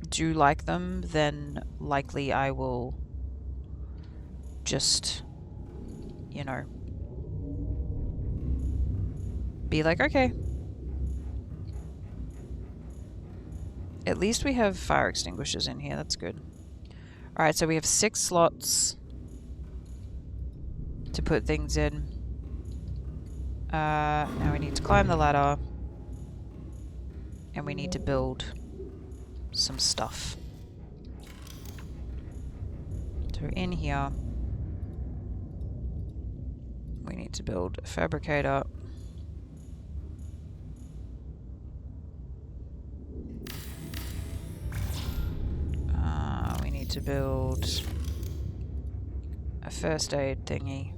do like them, then likely I will... Just... You know... Be like, okay. At least we have fire extinguishers in here, that's good. Alright, so we have 6 slots to put things in. Now we need to climb the ladder. And we need to build some stuff. So in here, we need to build a fabricator. We need to build a first aid thingy.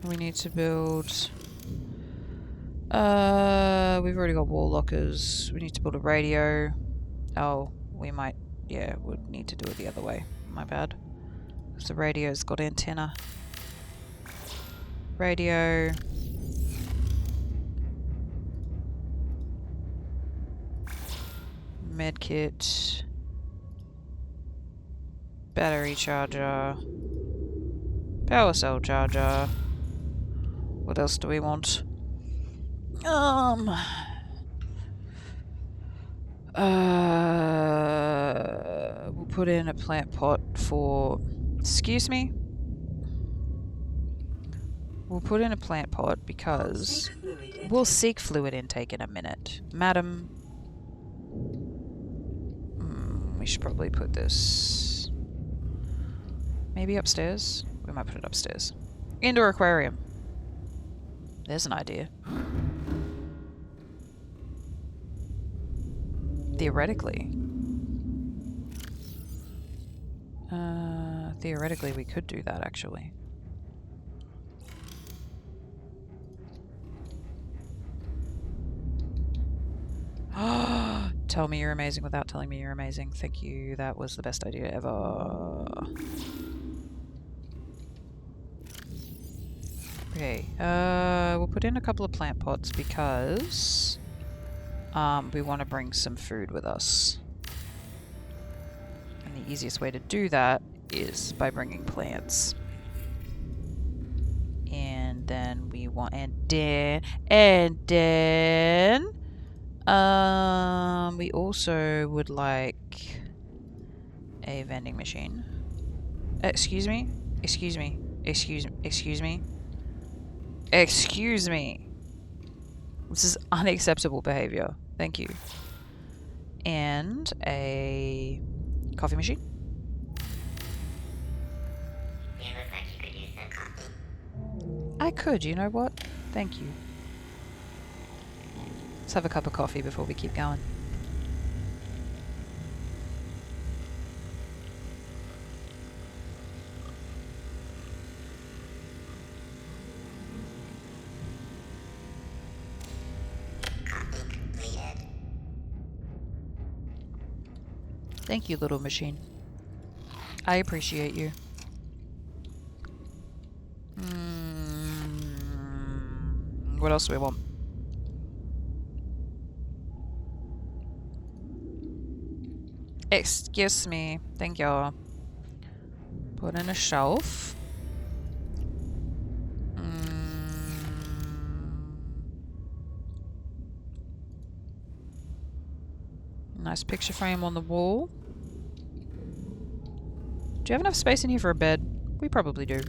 We need to build... we've already got wall lockers. We need to build a radio. Oh, we might... Yeah, would need to do it the other way. My bad. Because the radio's got antenna. Radio. Medkit. Battery charger. Power cell charger. What else do we want? We'll put in a plant pot for... Excuse me? We'll put in a plant pot because... We'll seek fluid intake in a minute. Madam... we should probably put this... Maybe upstairs? We might put it upstairs. Indoor aquarium. There's an idea. Theoretically. Theoretically we could do that actually. Tell me you're amazing without telling me you're amazing. Thank you. That was the best idea ever. Okay, we'll put in a couple of plant pots because we want to bring some food with us. And the easiest way to do that is by bringing plants. And then we want... we also would like a vending machine. Excuse me? Excuse me. Excuse me. Excuse me. This is unacceptable behavior. Thank you. And a coffee machine. You look like you could use some coffee. I could, you know what? Thank you. Let's have a cup of coffee before we keep going. Thank you, little machine. I appreciate you. What else do we want? Excuse me. Thank you. Put in a shelf. Nice picture frame on the wall. Do you have enough space in here for a bed? We probably do.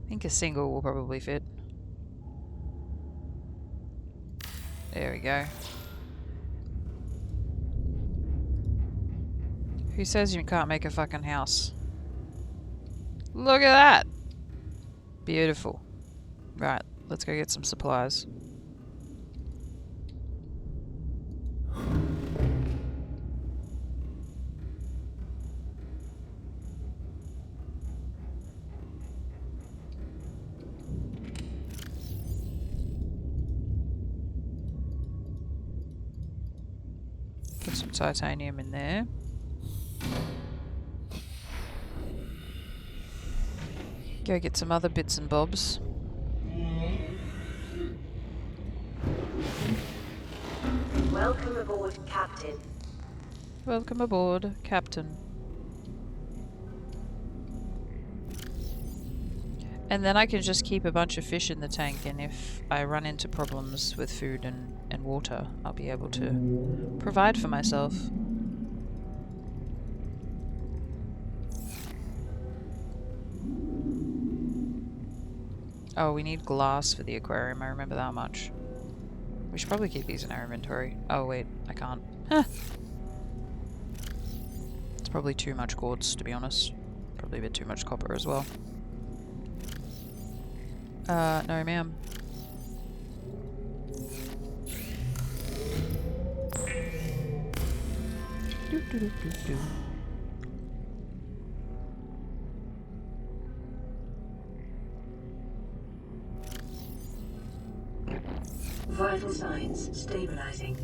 I think a single will probably fit. There we go. Who says you can't make a fucking house? Look at that! Beautiful. Right, let's go get some supplies. Put some titanium in there. Go get some other bits and bobs. Welcome aboard, Captain. Welcome aboard, Captain. And then I can just keep a bunch of fish in the tank, and if I run into problems with food and water, I'll be able to provide for myself. Oh, we need glass for the aquarium, I remember that much. We should probably keep these in our inventory. Oh wait, I can't. Huh. It's probably too much quartz, to be honest. Probably a bit too much copper as well. No ma'am. Vital signs stabilizing.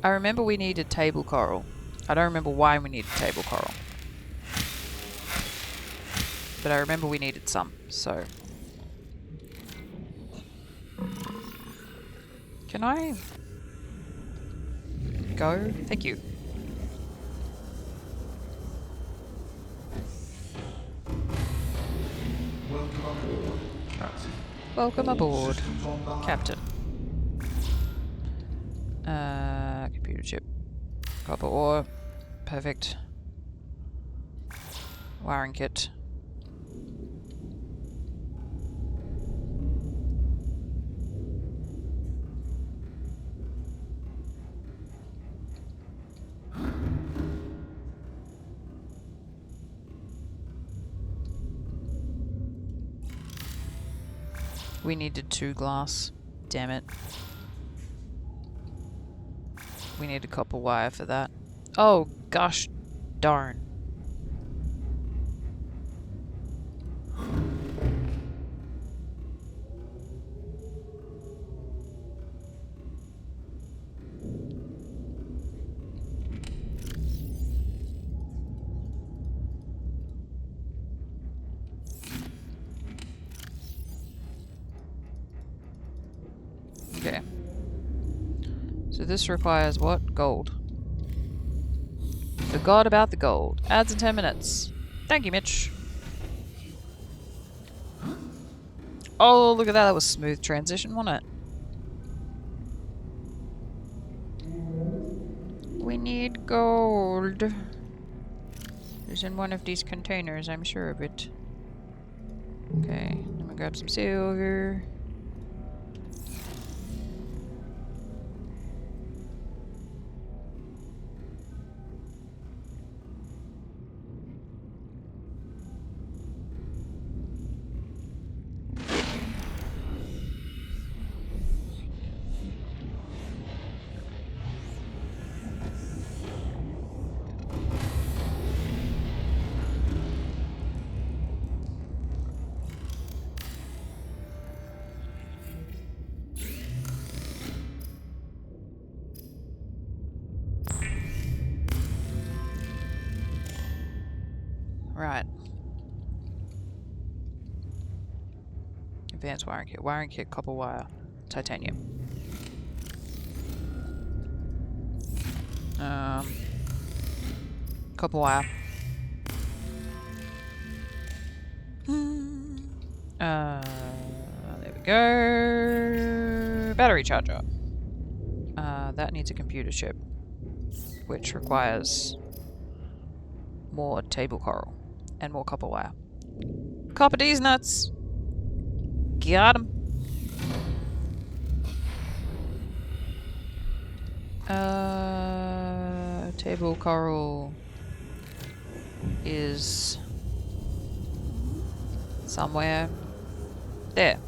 I remember we needed table coral. I don't remember why we needed table coral. But I remember we needed some, so... Can I... go? Thank you. Welcome aboard, Captain. Computer chip. Copper ore. Perfect. Wiring kit. We needed 2 glass. Damn it. We need a copper wire for that. Oh, gosh darn. Okay. So this requires what? Gold. Forgot about the gold. Adds in 10 minutes. Thank you, Mitch. Oh, look at that. That was a smooth transition, wasn't it? We need gold. It's in one of these containers, I'm sure of it. Okay, I'm gonna grab some silver. Right. Advanced wiring kit. Wiring kit, copper wire, titanium. Copper wire. There we go. Battery charger. That needs a computer chip, which requires more table coral and more copper wire. Copper D's nuts. Got 'em. Table coral is somewhere there.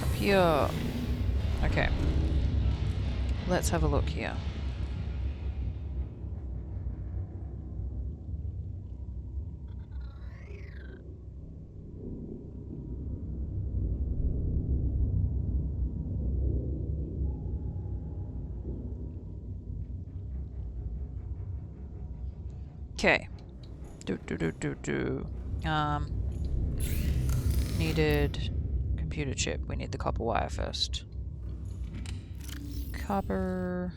Up here. Okay. Let's have a look here. Okay. Needed computer chip. We need the copper wire first. Copper.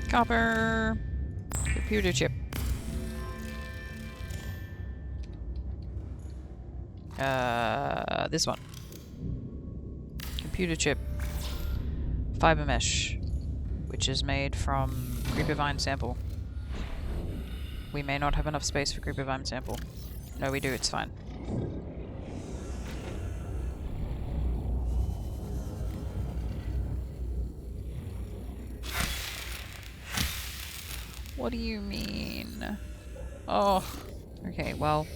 Copper. Computer chip. This one. Computer chip. Fiber mesh, which is made from creeper vine sample. We may not have enough space for creeper vine sample. No, we do, it's fine. What do you mean? Oh, okay, well.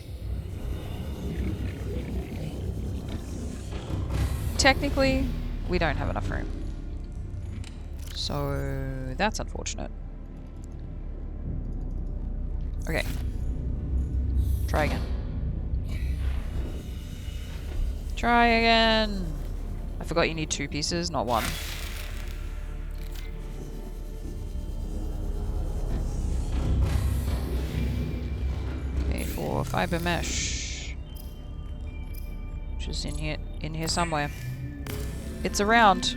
Technically, we don't have enough room. So, that's unfortunate. Okay. Try again. Try again! I forgot you need 2 pieces, not 1. Okay, for fiber mesh. Which is in here somewhere. It's around.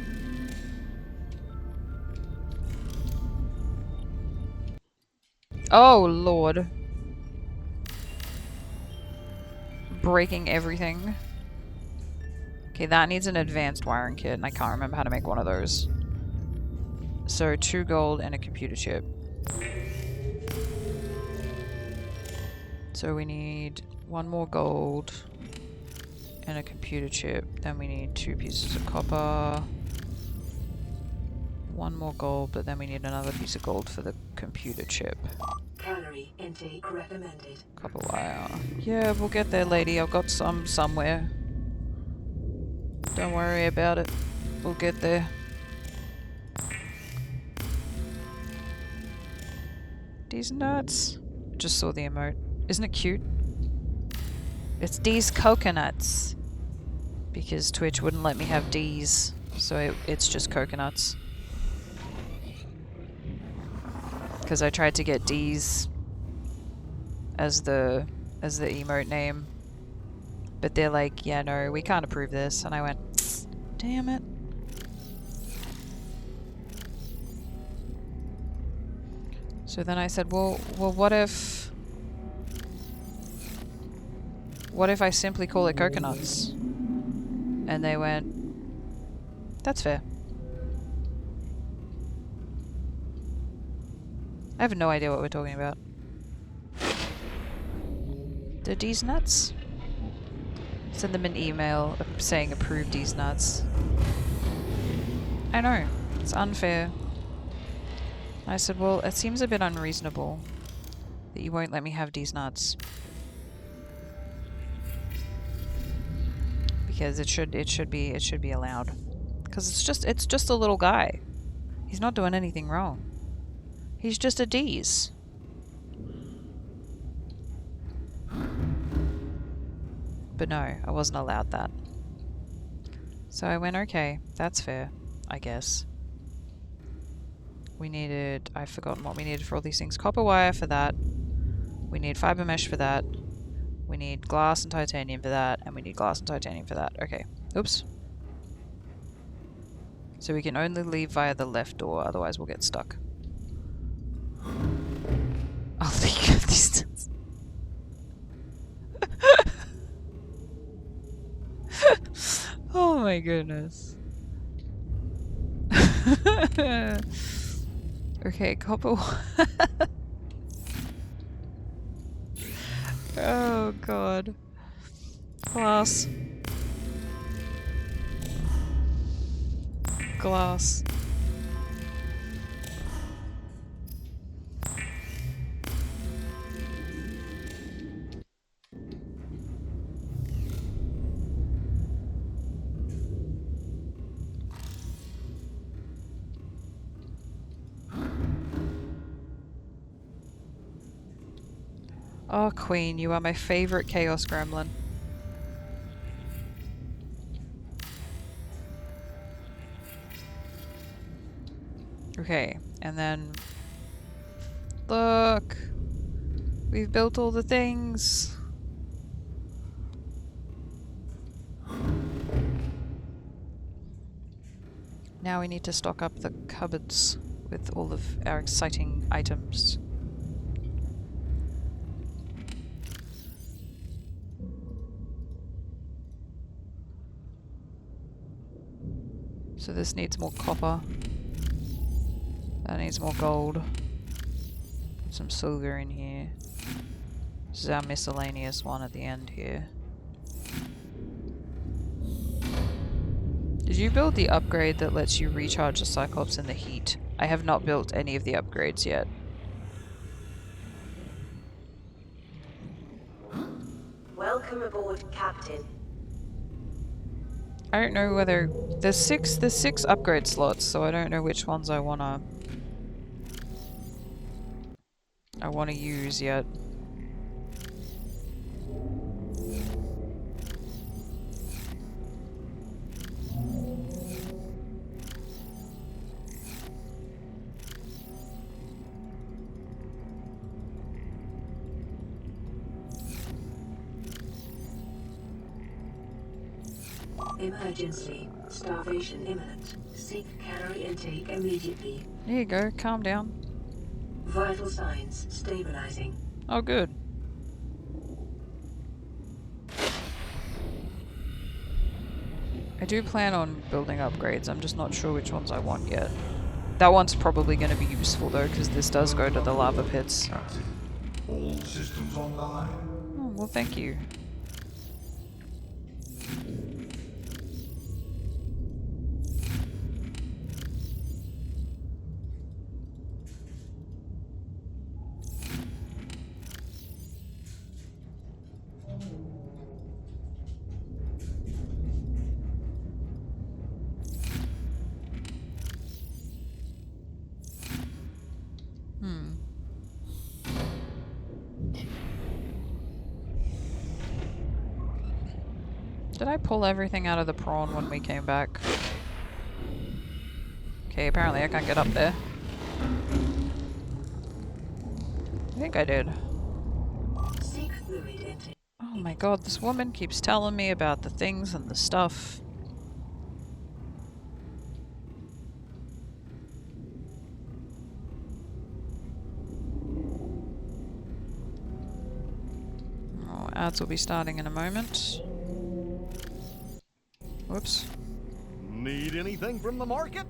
Oh, Lord. Breaking everything. Okay, that needs an advanced wiring kit, and I can't remember how to make one of those. So, 2 gold and a computer chip. So we need 1 more gold and a computer chip. Then we need 2 pieces of copper. 1 more gold, but then we need another piece of gold for the computer chip. Calorie intake recommended. Copper wire. Yeah, we'll get there, lady. I've got some somewhere. Don't worry about it. We'll get there. These nuts. Just saw the emote. Isn't it cute? It's these coconuts. Because Twitch wouldn't let me have D's. So it's just coconuts. Because I tried to get D's as the emote name. But they're like, yeah, no, we can't approve this. And I went, damn it. So then I said, well, what if I simply call it coconuts? And they went, that's fair. I have no idea what we're talking about. The D's nuts? Send them an email saying approve D's nuts. I know, it's unfair. I said, well, it seems a bit unreasonable that you won't let me have D's nuts. Because it should be allowed. Because it's just a little guy. He's not doing anything wrong. He's just a D's. But no, I wasn't allowed that. So I went, okay, that's fair, I guess. We needed, I've forgotten what we needed for all these things. Copper wire for that. We need fiber mesh for that. We need glass and titanium for that. And we need glass and titanium for that. Okay. Oops. So we can only leave via the left door, otherwise we'll get stuck. I'll think of distance. Oh my goodness. Okay, copper. Oh god. Glass. Glass. Oh, Queen, you are my favorite Chaos Gremlin. Okay, and then... Look! We've built all the things! Now we need to stock up the cupboards with all of our exciting items. So this needs more copper. That needs more gold. Some silver in here. This is our miscellaneous one at the end here. Did you build the upgrade that lets you recharge the Cyclops in the heat? I have not built any of the upgrades yet. Welcome aboard, Captain. I don't know whether... There's six upgrade slots, so I don't know which ones I wanna use yet. Emergency. Starvation imminent. Seek calorie intake immediately. There you go, calm down. Vital signs stabilizing. Oh, good. I do plan on building upgrades, I'm just not sure which ones I want yet. That one's probably going to be useful though, because this does go to the lava pits. Captain, all systems online. Oh, well, thank you. Did I pull everything out of the prawn when we came back? Okay, apparently I can't get up there. I think I did. Seek fluid intake. Oh my god, this woman keeps telling me about the things and the stuff. Oh, ads will be starting in a moment. Whoops. Need anything from the market?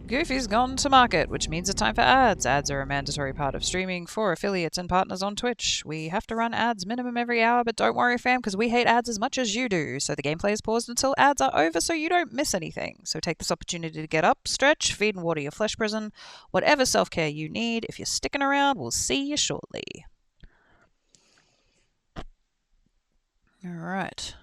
Goofy's gone to market, which means it's time for ads. Ads are a mandatory part of streaming for affiliates and partners on Twitch. We have to run ads minimum every hour, but don't worry fam, because we hate ads as much as you do. So the gameplay is paused until ads are over so you don't miss anything. So take this opportunity to get up, stretch, feed and water your flesh prison, whatever self-care you need. If you're sticking around, we'll see you shortly. Alright.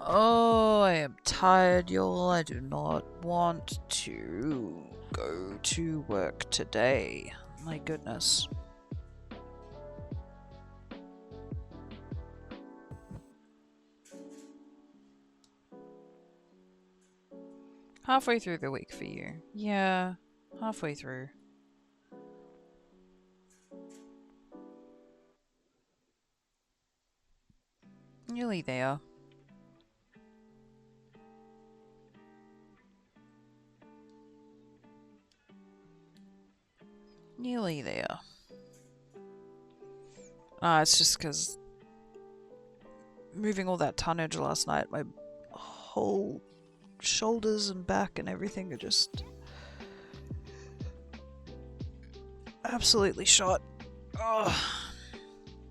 Oh, I am tired, y'all. I do not want to go to work today. My goodness. Halfway through the week for you. Yeah, halfway through. Nearly there. Nearly there. It's just because moving all that tonnage last night, my whole shoulders and back and everything are just absolutely shot. Ugh.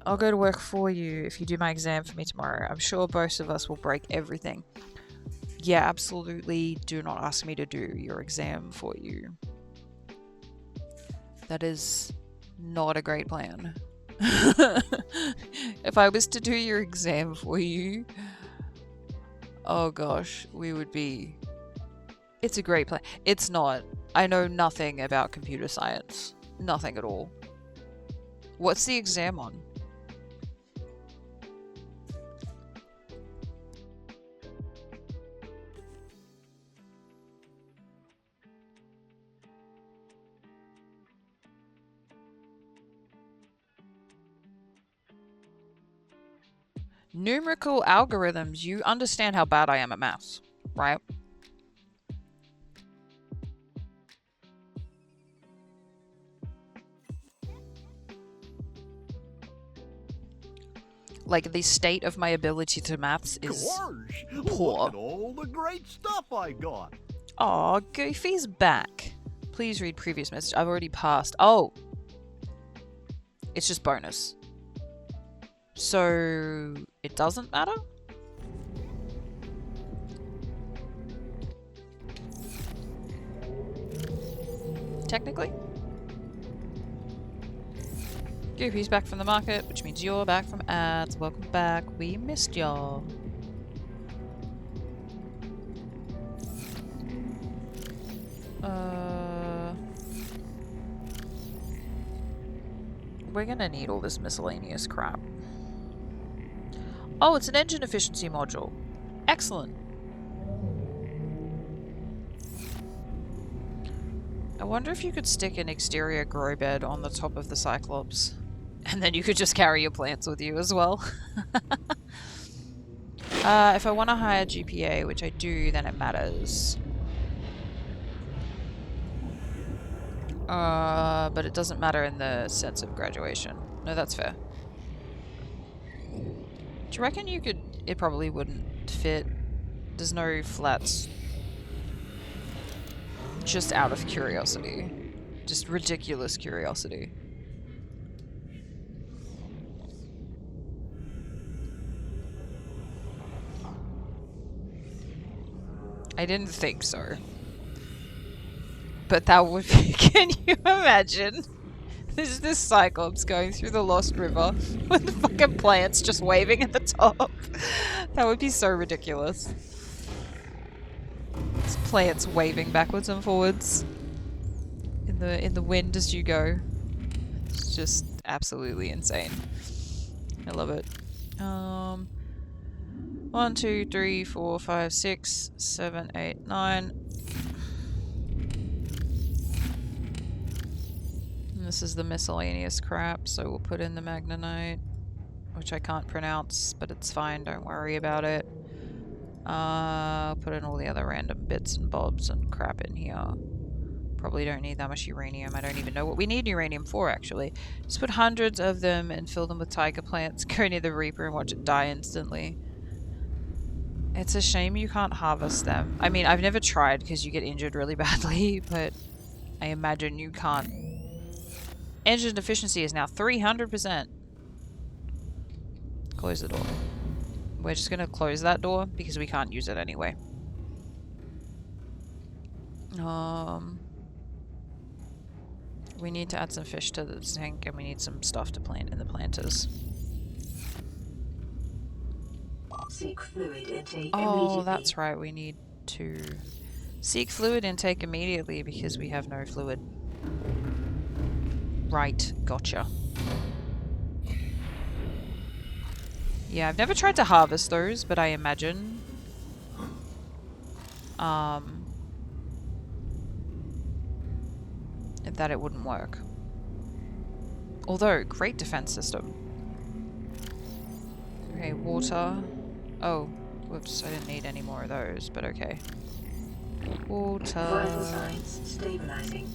I'll go to work for you if you do my exam for me tomorrow. I'm sure both of us will break everything. Yeah, absolutely. Do not ask me to do your exam for you. That is not a great plan. If I was to do your exam for you, oh gosh, we would be... It's a great plan. It's not. I know nothing about computer science. Nothing at all. What's the exam on? Numerical algorithms. You understand how bad I am at maths, right? Like, the state of my ability to maths is Gosh, poor. look at all the great stuff I got. Aw, Goofy's back. Please read previous message. I've already passed. Oh! It's just bonus. So... it doesn't matter? Technically? Goofy's back from the market, which means you're back from ads. Welcome back. We missed y'all. We're gonna need all this miscellaneous crap. Oh, it's an engine efficiency module. Excellent. I wonder if you could stick an exterior grow bed on the top of the Cyclops. And then you could just carry your plants with you as well. If I want to hire GPA, which I do, then it matters. But it doesn't matter in the sense of graduation. No, that's fair. Do you reckon you could... It probably wouldn't fit. There's no flats. Just out of curiosity. Just ridiculous curiosity. I didn't think so. But that would be... Can you imagine? This Cyclops going through the Lost River with the fucking plants just waving at the top. That would be so ridiculous. These plants waving backwards and forwards in the wind as you go. It's just absolutely insane. I love it. 1, 2, 3, 4, 5, 6, 7, 8, 9. And this is the miscellaneous crap, so we'll put in the Magnanite, which I can't pronounce, but it's fine, don't worry about it. I'll put in all the other random bits and bobs and crap in here. Probably don't need that much uranium. I don't even know what we need uranium for, actually. Just put hundreds of them and fill them with tiger plants. Go near the Reaper and watch it die instantly. It's a shame you can't harvest them. I mean, I've never tried because you get injured really badly, but I imagine you can't. Engine efficiency is now 300%. Close the door. We're just gonna close that door because we can't use it anyway. We need to add some fish to the tank and we need some stuff to plant in the planters. Seek fluid intake Oh, immediately. that's right. We need to seek fluid intake immediately because we have no fluid. Right, gotcha. Yeah, I've never tried to harvest those, but I imagine that it wouldn't work. Although, great defense system. Okay, water. Oh, whoops, I didn't need any more of those, but okay. Vital Water. signs stabilizing.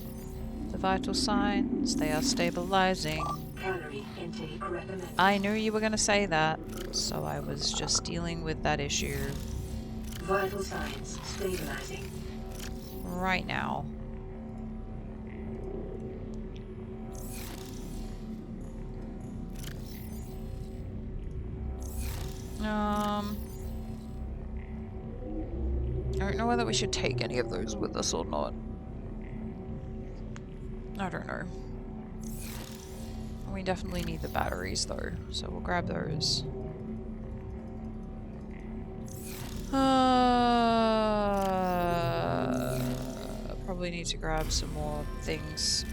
The vital signs, they are stabilizing. Calorie intake recommended. I knew you were going to say that, so I was just dealing with that issue Vital signs stabilizing. right now. I don't know whether we should take any of those with us or not. I don't know. We definitely need the batteries though, so we'll grab those. Probably need to grab some more things.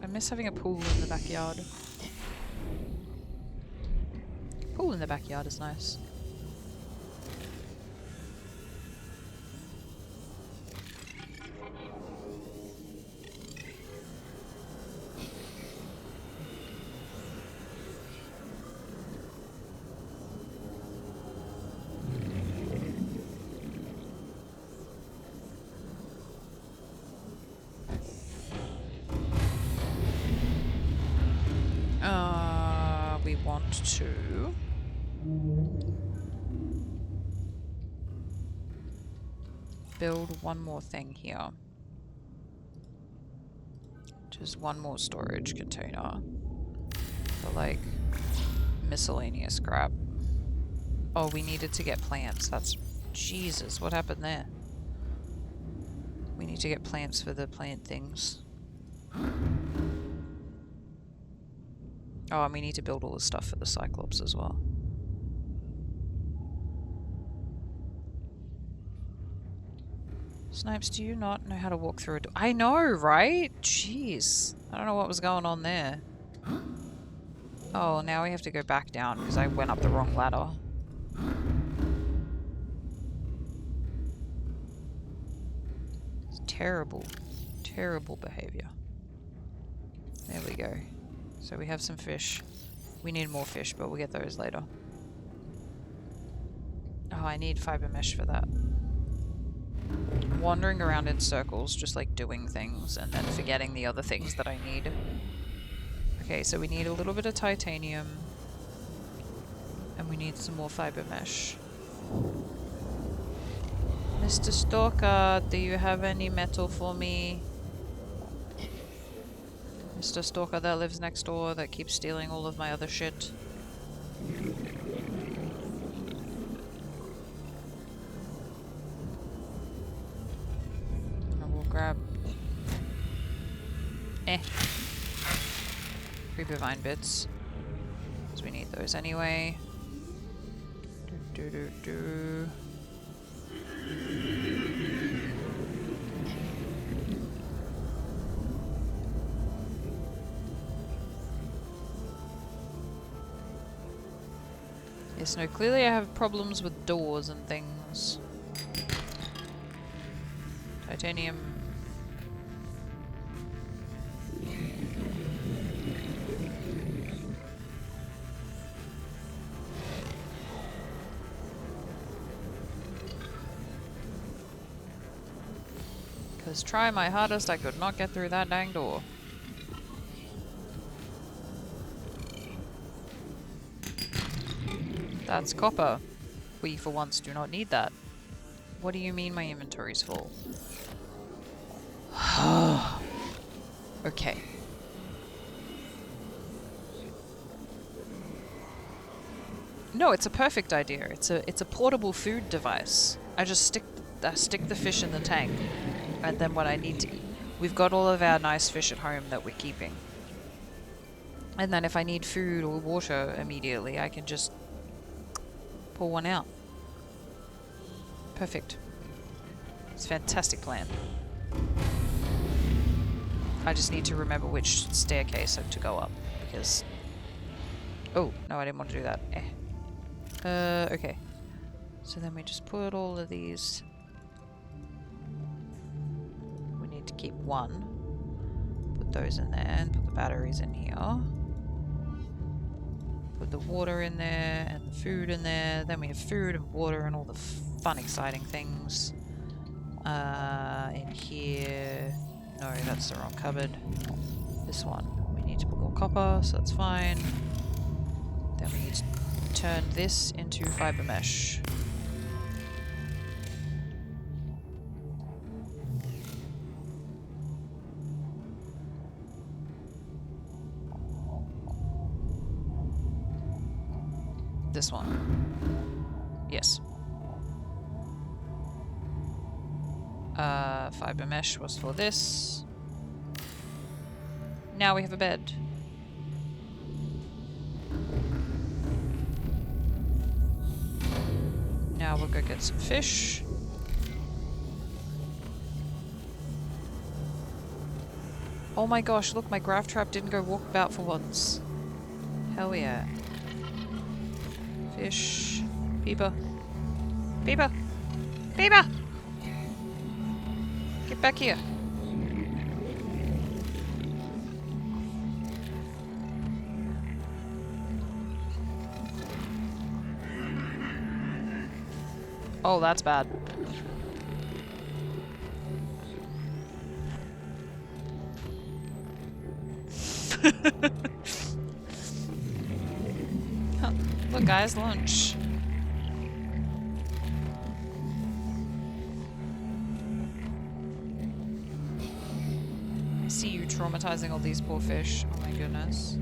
I miss having a pool in the backyard. Pool in the backyard is nice. We want to build one more thing here. Just one more storage container for like miscellaneous crap. Oh, we needed to get plants. That's Jesus, what happened there? We need to get plants for the plant things. Oh, and we need to build all the stuff for the Cyclops as well. Snipes, do you not know how to walk through a door? I know, right? Jeez. I don't know what was going on there. Oh, now we have to go back down because I went up the wrong ladder. It's terrible. Terrible behavior. There we go. So we have some fish. We need more fish, but we'll get those later. Oh, I need fiber mesh for that. Wandering around in circles, just like doing things, and then forgetting the other things that I need. Okay, so we need a little bit of titanium. And we need some more fiber mesh. Mr. Stalker, do you have any metal for me? Mr. Stalker that lives next door that keeps stealing all of my other shit. And we'll grab... creeper vine bits. Because we need those anyway. Do. Yes, no, clearly I have problems with doors and things. Titanium. Because try my hardest, I could not get through that dang door. That's copper. We, for once, do not need that. What do you mean my inventory's full? Okay. No, it's a perfect idea. It's a portable food device. I just stick the fish in the tank, and then when I need to eat, we've got all of our nice fish at home that we're keeping. And then if I need food or water immediately, I can just pull one out. Perfect. It's a fantastic plan. I just need to remember which staircase to go up, because... Oh, no, I didn't want to do that. Okay. So then we just put all of these... We need to keep one. Put those in there, and put the batteries in here. Put the water in there, and the food in there. Then we have food and water and all the fun, exciting things. In here... No, that's the wrong cupboard. This one. We need to put more copper, so that's fine. Then we need to turn this into fiber mesh. This one. Yes. Fiber mesh was for this. Now we have a bed. Now we'll go get some fish. Oh my gosh, look, my graph trap didn't go walkabout for once. Hell yeah. Fish. Peeper. Peeper! Peeper! Get back here. Oh, that's bad. Oh, look, guys, lunch. I see you traumatizing all these poor fish. Oh my goodness.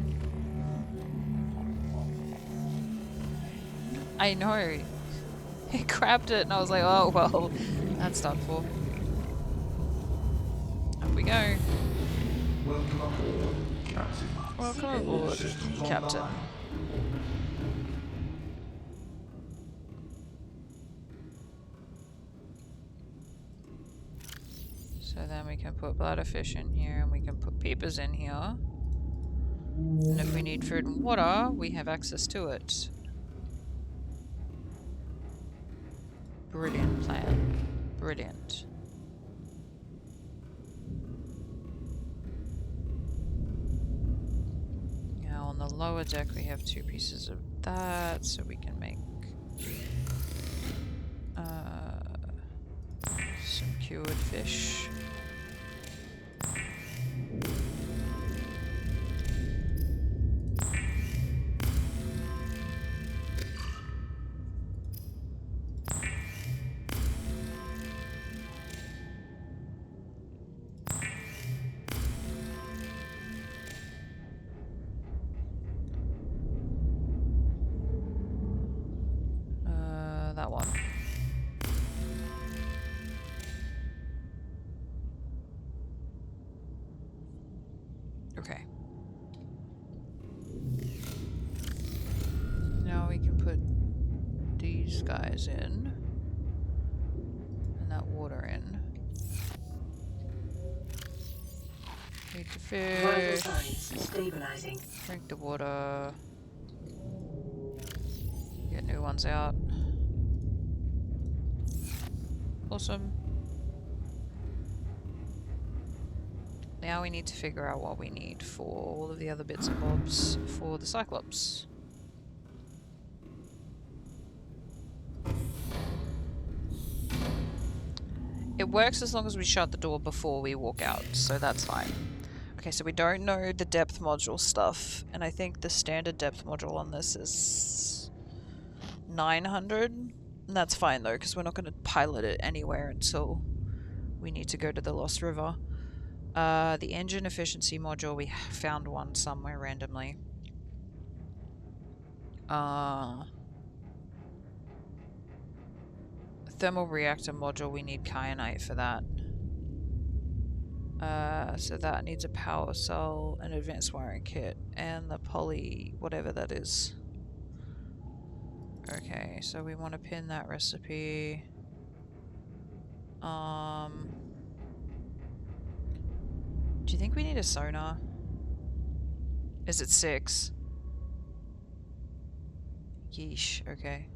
I know. He grabbed it and I was like, oh well, that's done for. Up we go. Welcome aboard, Captain. Welcome All aboard, systems Captain. online. So then we can put bladderfish in here and we can put peepers in here. And if we need food and water, we have access to it. Brilliant plan. Brilliant. Now on the lower deck we have 2 pieces of that, so we can make some cured fish. That one. Okay. Now we can put these guys in. And that water in. Eat the fish. Stabilizing. Drink the water. Get new ones out. Awesome. Now we need to figure out what we need for all of the other bits and bobs for the Cyclops. It works as long as we shut the door before we walk out, so that's fine. Okay, so we don't know the depth module stuff, and I think the standard depth module on this is 900. And that's fine though, because we're not going to pilot it anywhere until we need to go to the Lost River. The engine efficiency module, we found one somewhere randomly. Thermal reactor module, we need kyanite for that. So that needs a power cell, an advanced wiring kit, and the poly, whatever that is. Okay, so we want to pin that recipe. Do you think we need a sonar? Is it 6? Yeesh, okay.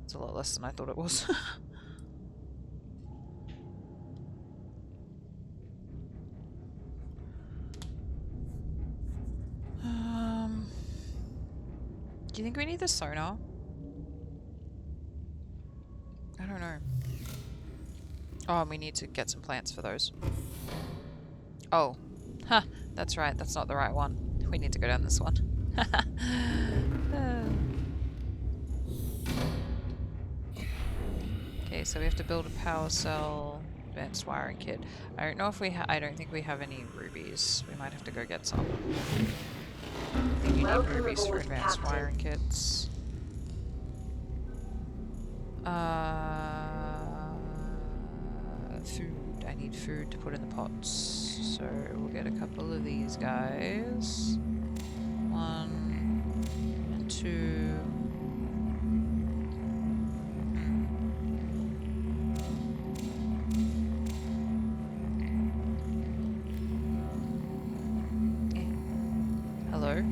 It's a lot less than I thought it was. Do you think we need the sonar? I don't know. Oh, and we need to get some plants for those. Oh. Huh. That's right. That's not the right one. We need to go down this one. Okay, so we have to build a power cell, advanced wiring kit. I don't know if we I don't think we have any rubies. We might have to go get some. I think you need rubies for advanced wiring kits. Food. I need food to put in the pots. So we'll get a couple of these guys. 1 and 2. Hello?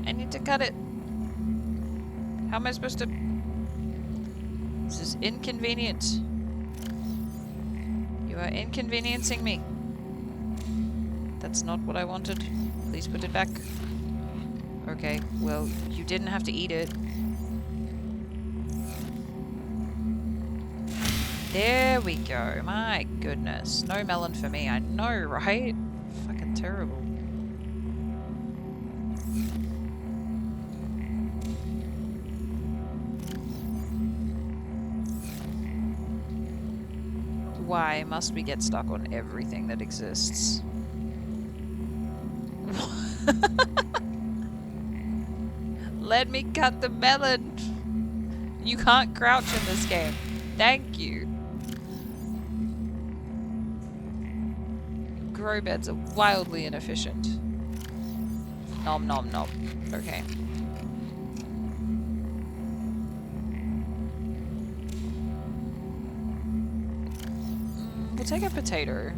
I need to cut it. How am I supposed to... This is inconvenient. You are inconveniencing me. That's not what I wanted. Please put it back. Okay, well, you didn't have to eat it. There we go. My goodness. No melon for me. I know, right? Fucking terrible. Why must we get stuck on everything that exists? Let me cut the melon! You can't crouch in this game. Thank you. Grow beds are wildly inefficient. Nom nom nom. Okay. We'll take a potato.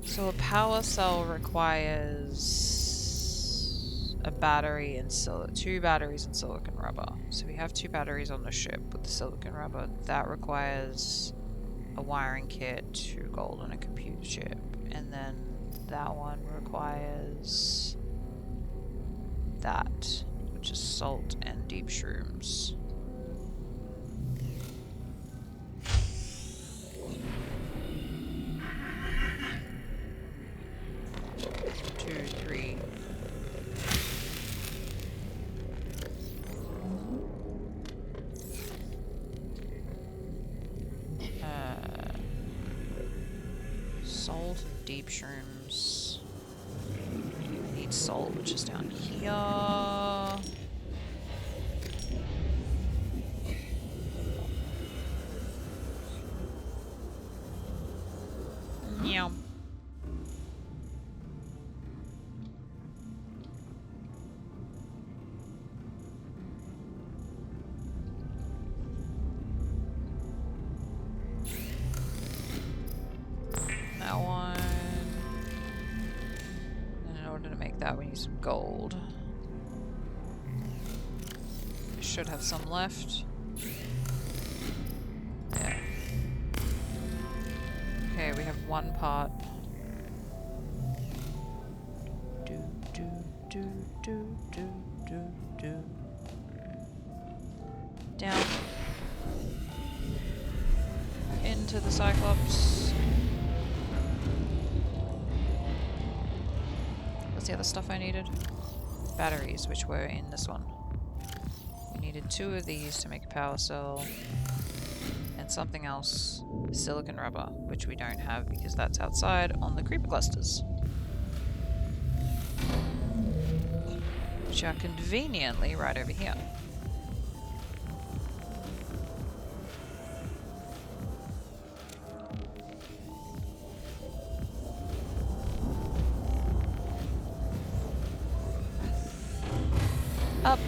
So a power cell requires a battery and 2 batteries and silicon rubber. So we have 2 batteries on the ship with the silicon rubber. That requires a wiring kit, 2 gold, and a computer chip. And then that one requires that, which is salt and deep shrooms. Salt and deep shrooms. Need salt, which is down here. Meow. That one. And in order to make that, we need some gold. We should have some left. Yeah. Okay, we have 1 pot. Do do do do do do do. Down. Into the Cyclops. What's the other stuff I needed? Batteries, which were in this one. We needed 2 of these to make a power cell. And and something else. Silicon rubber, which we don't have because that's outside on the creeper clusters. Which are conveniently right over here. Up.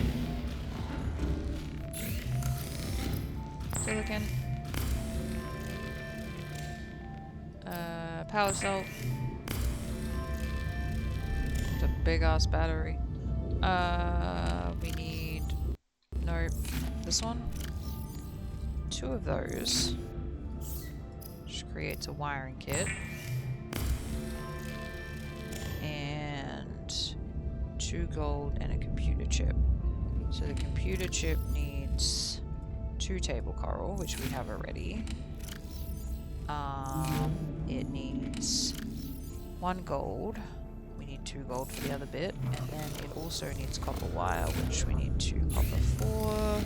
Silicon. Power cell. It's a big ass battery. We need... Nope. This one? 2 of those. Which creates a wiring kit. And 2 gold and a computer chip. So the computer chip needs 2 table coral, which we have already. It needs 1 gold. We need 2 gold for the other bit, and then it also needs copper wire, which we need 2 copper for.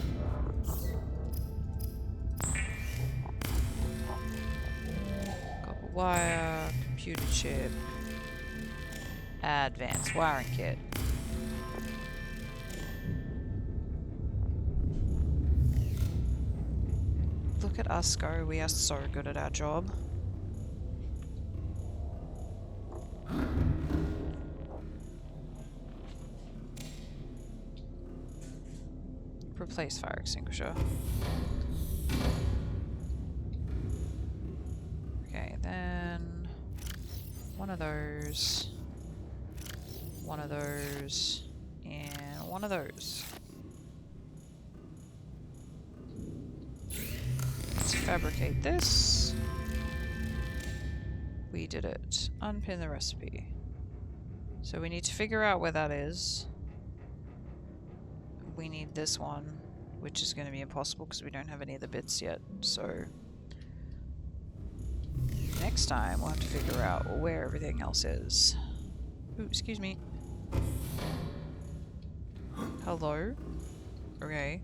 Copper wire, computer chip, advanced wiring kit. Look at us go, we are so good at our job. Replace fire extinguisher. Okay, then 1 of those, 1 of those, and 1 of those. Let's fabricate this. We did it. Unpin the recipe. So we need to figure out where that is. We need this one, which is going to be impossible because we don't have any of the bits yet. So next time we'll have to figure out where everything else is. Ooh, excuse me. Hello? Okay.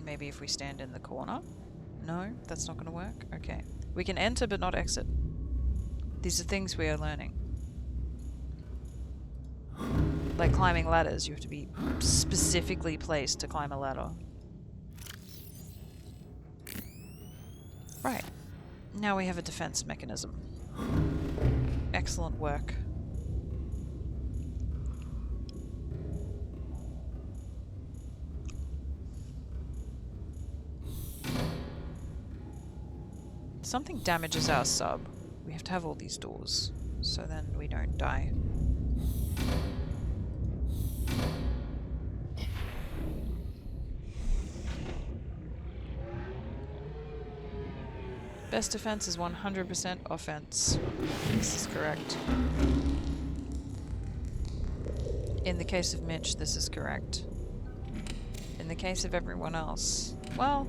Maybe if we stand in the corner? No, that's not going to work? Okay. We can enter but not exit. These are things we are learning. Like climbing ladders, you have to be specifically placed to climb a ladder. Right. Now we have a defense mechanism. Excellent work. Something damages our sub. We have to have all these doors, so then we don't die. Best defense is 100% offense. This is correct. In the case of Mitch, this is correct. In the case of everyone else, well...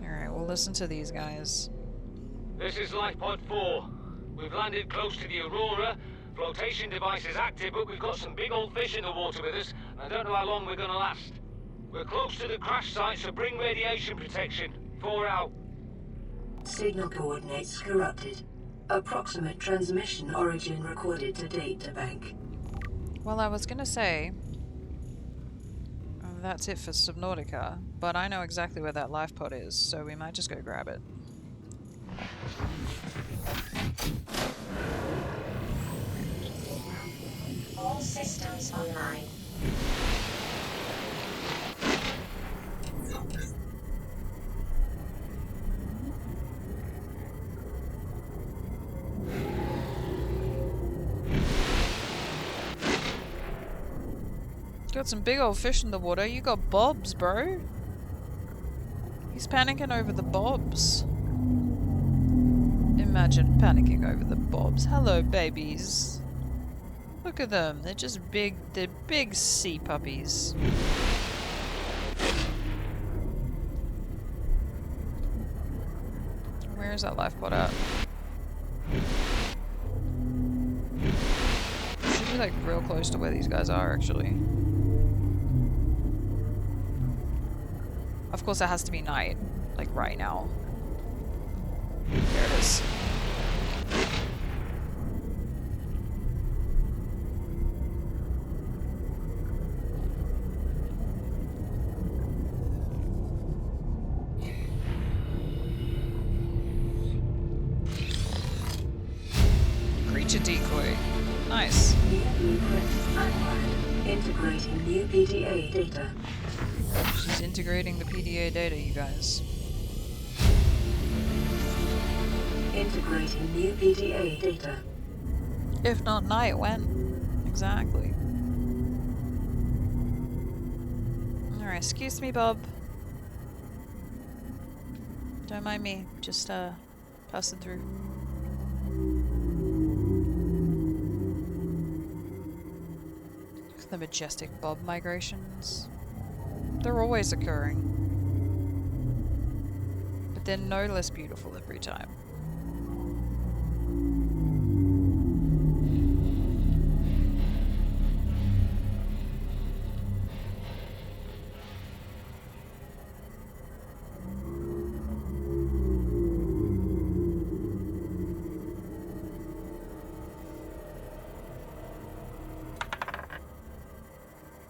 Alright, we'll listen to these guys. This is Lifepod 4. We've landed close to the Aurora. Flotation device is active, but we've got some big old fish in the water with us, and I don't know how long we're gonna last. We're close to the crash site, so bring radiation protection. 4 out. Signal coordinates corrupted. Approximate transmission origin recorded to data bank. Well, I was gonna say... that's it for Subnautica, but I know exactly where that life pod is, so we might just go grab it. All systems online. Got some big old fish in the water. You got bobs, bro. He's panicking over the bobs. Imagine panicking over the bobs. Hello, babies. Look at them. They're just big. They're big sea puppies. Where is that life pod at? Should we like real close to where these guys are, actually. Of course, it has to be night, like right now. There it is. Creature decoy. Nice. Integrating new PDA data. She's integrating the PDA data, you guys. Integrating new PDA data. If not night, when? Exactly. Alright, excuse me, Bob. Don't mind me, just passing through. The majestic Bob migrations. They're always occurring. But they're no less beautiful every time.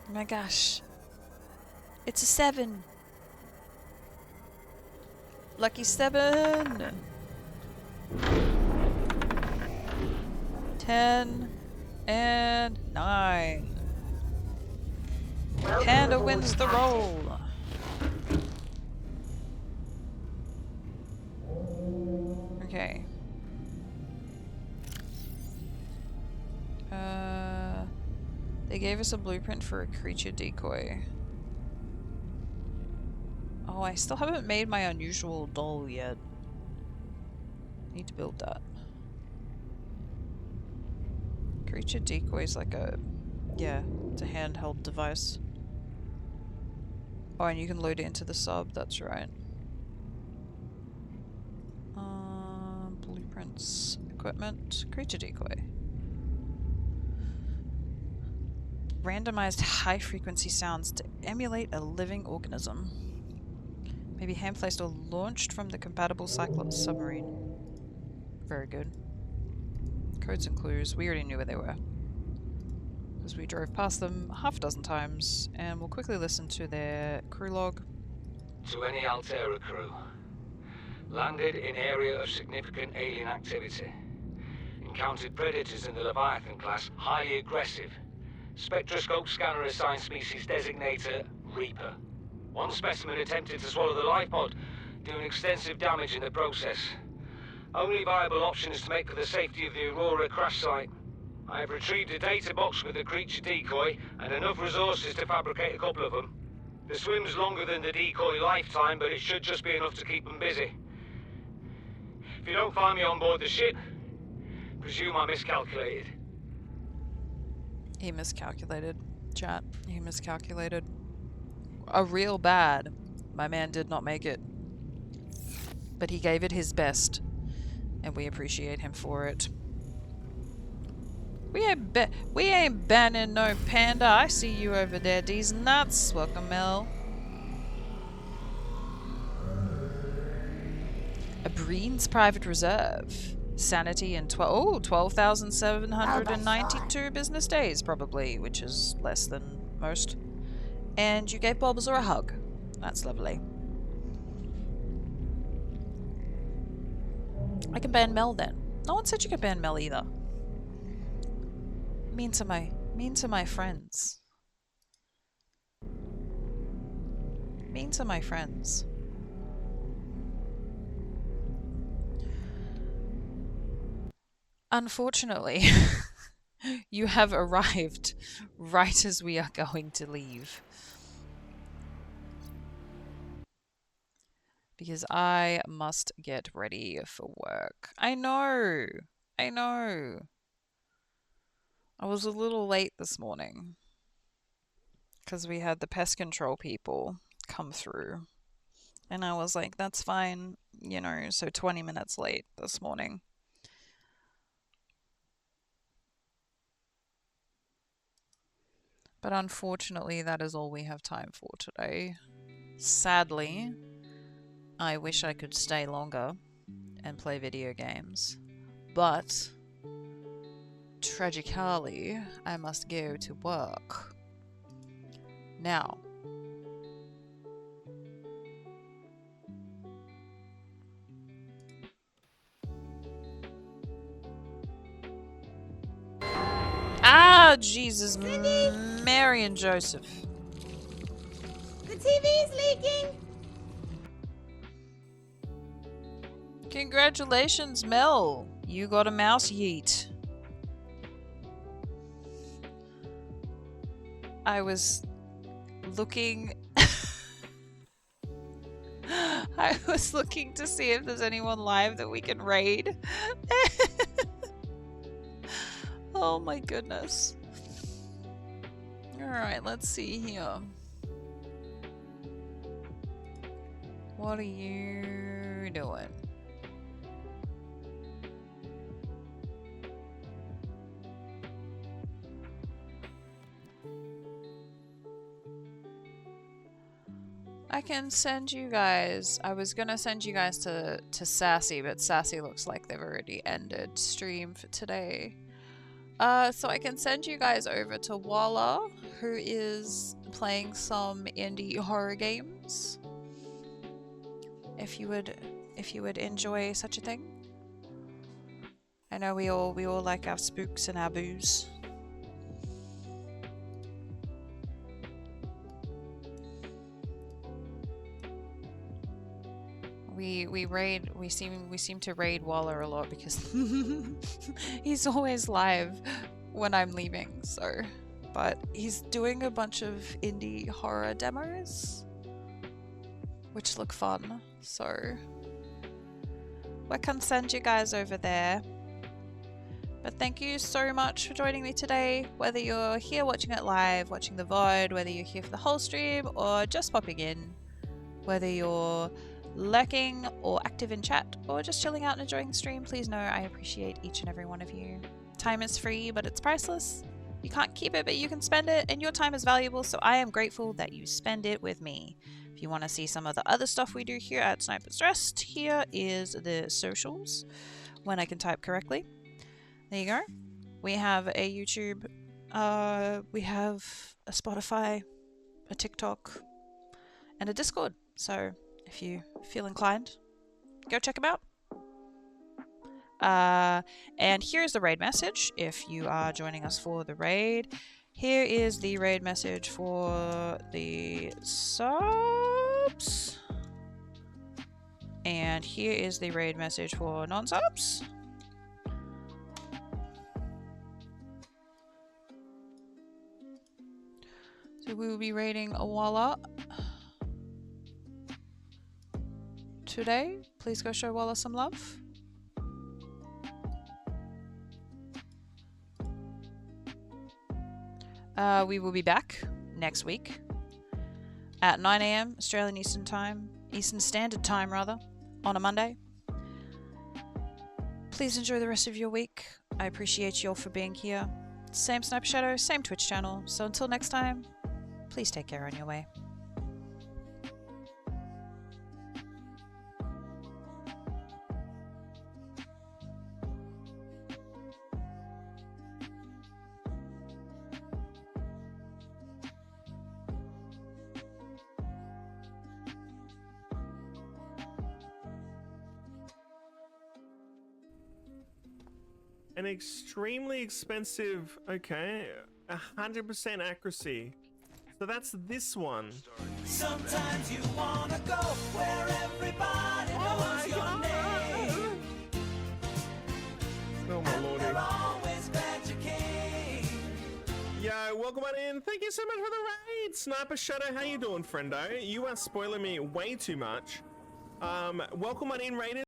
Oh my gosh. It's a 7. Lucky 7. 10 and 9. Panda wins the roll. Okay. They gave us a blueprint for a creature decoy. Oh, I still haven't made my unusual doll yet. Need to build that. Creature decoy is like a... yeah, it's a handheld device. Oh, and you can load it into the sub, that's right. Blueprints, equipment, creature decoy. Randomized high-frequency sounds to emulate a living organism. Maybe hand-placed or launched from the compatible Cyclops submarine. Very good. Codes and clues. We already knew where they were, because we drove past them half a dozen times, and we'll quickly listen to their crew log. To any Altera crew. Landed in area of significant alien activity. Encountered predators in the Leviathan class, highly aggressive. Spectroscope scanner assigned species designator Reaper. One specimen attempted to swallow the life pod, doing extensive damage in the process. Only viable option is to make for the safety of the Aurora crash site. I have retrieved a data box with the creature decoy and enough resources to fabricate a couple of them. The swim's longer than the decoy lifetime, but it should just be enough to keep them busy. If you don't find me on board the ship, presume I miscalculated. He miscalculated. Chat. He miscalculated. A real bad. My man did not make it. But he gave it his best. And we appreciate him for it. We ain't banning no panda. I see you over there, D's nuts. Welcome, Mel. A Breen's Private Reserve. Sanity in 12,792 business days, probably, which is less than most. And you gave Bulbasaur a hug. That's lovely. I can ban Mel then. No one said you could ban Mel either. Mean to my friends. Mean to my friends. Unfortunately, you have arrived right as we are going to leave. Because I must get ready for work. I know. I know. I was a little late this morning. Because we had the pest control people come through. And I was like, that's fine. You know, so 20 minutes late this morning. But unfortunately, that is all we have time for today. Sadly, I wish I could stay longer and play video games. But, tragically, I must go to work. Now, ah, Jesus, Mary and Joseph. The TV's leaking. Congratulations, Mel. You got a mouse yeet. I was looking... I was looking to see if there's anyone live that we can raid. Oh my goodness. Alright, let's see here. What are you doing? I can send you guys. I was gonna send you guys to Sassy, but Sassy looks like they've already ended stream for today. So I can send you guys over to Walla, who is playing some indie horror games. If you would enjoy such a thing. I know we all like our spooks and our booze. We seem to raid Waller a lot because he's always live when I'm leaving, so but he's doing a bunch of indie horror demos which look fun, so we can send you guys over there. But thank you so much for joining me today, whether you're here watching it live, watching the VOD, whether you're here for the whole stream or just popping in, whether you're lurking or active in chat or just chilling out and enjoying the stream. Please know I appreciate each and every one of you. Time is free, but it's priceless. You can't keep it, but you can spend it, and your time is valuable, so I am grateful that you spend it with me. If you want to see some of the other stuff we do here at Sniper's Rest, here is the socials, when I can type correctly. There you go. We have a YouTube, we have a Spotify, a TikTok, and a Discord, so if you feel inclined, go check them out. And here's the raid message if you are joining us for the raid. Here is the raid message for the subs. And here is the raid message for non-subs. So we will be raiding Walla today. Please go show Walla some love. We will be back next week at 9 AM Australian Eastern Standard Time rather, on a Monday. Please enjoy the rest of your week. I appreciate you all for being here. Same Sniper Shadow, same Twitch channel. So until next time, please take care on your way. An extremely expensive, okay, 100% accuracy. So that's this one. Sometimes you wanna go where everybody knows your name. Oh my lordy. They're always glad you came. Yo, welcome on in. Thank you so much for the raid. Sniper Shadow, how you doing, friendo? You are spoiling me way too much. Welcome on in, raiders.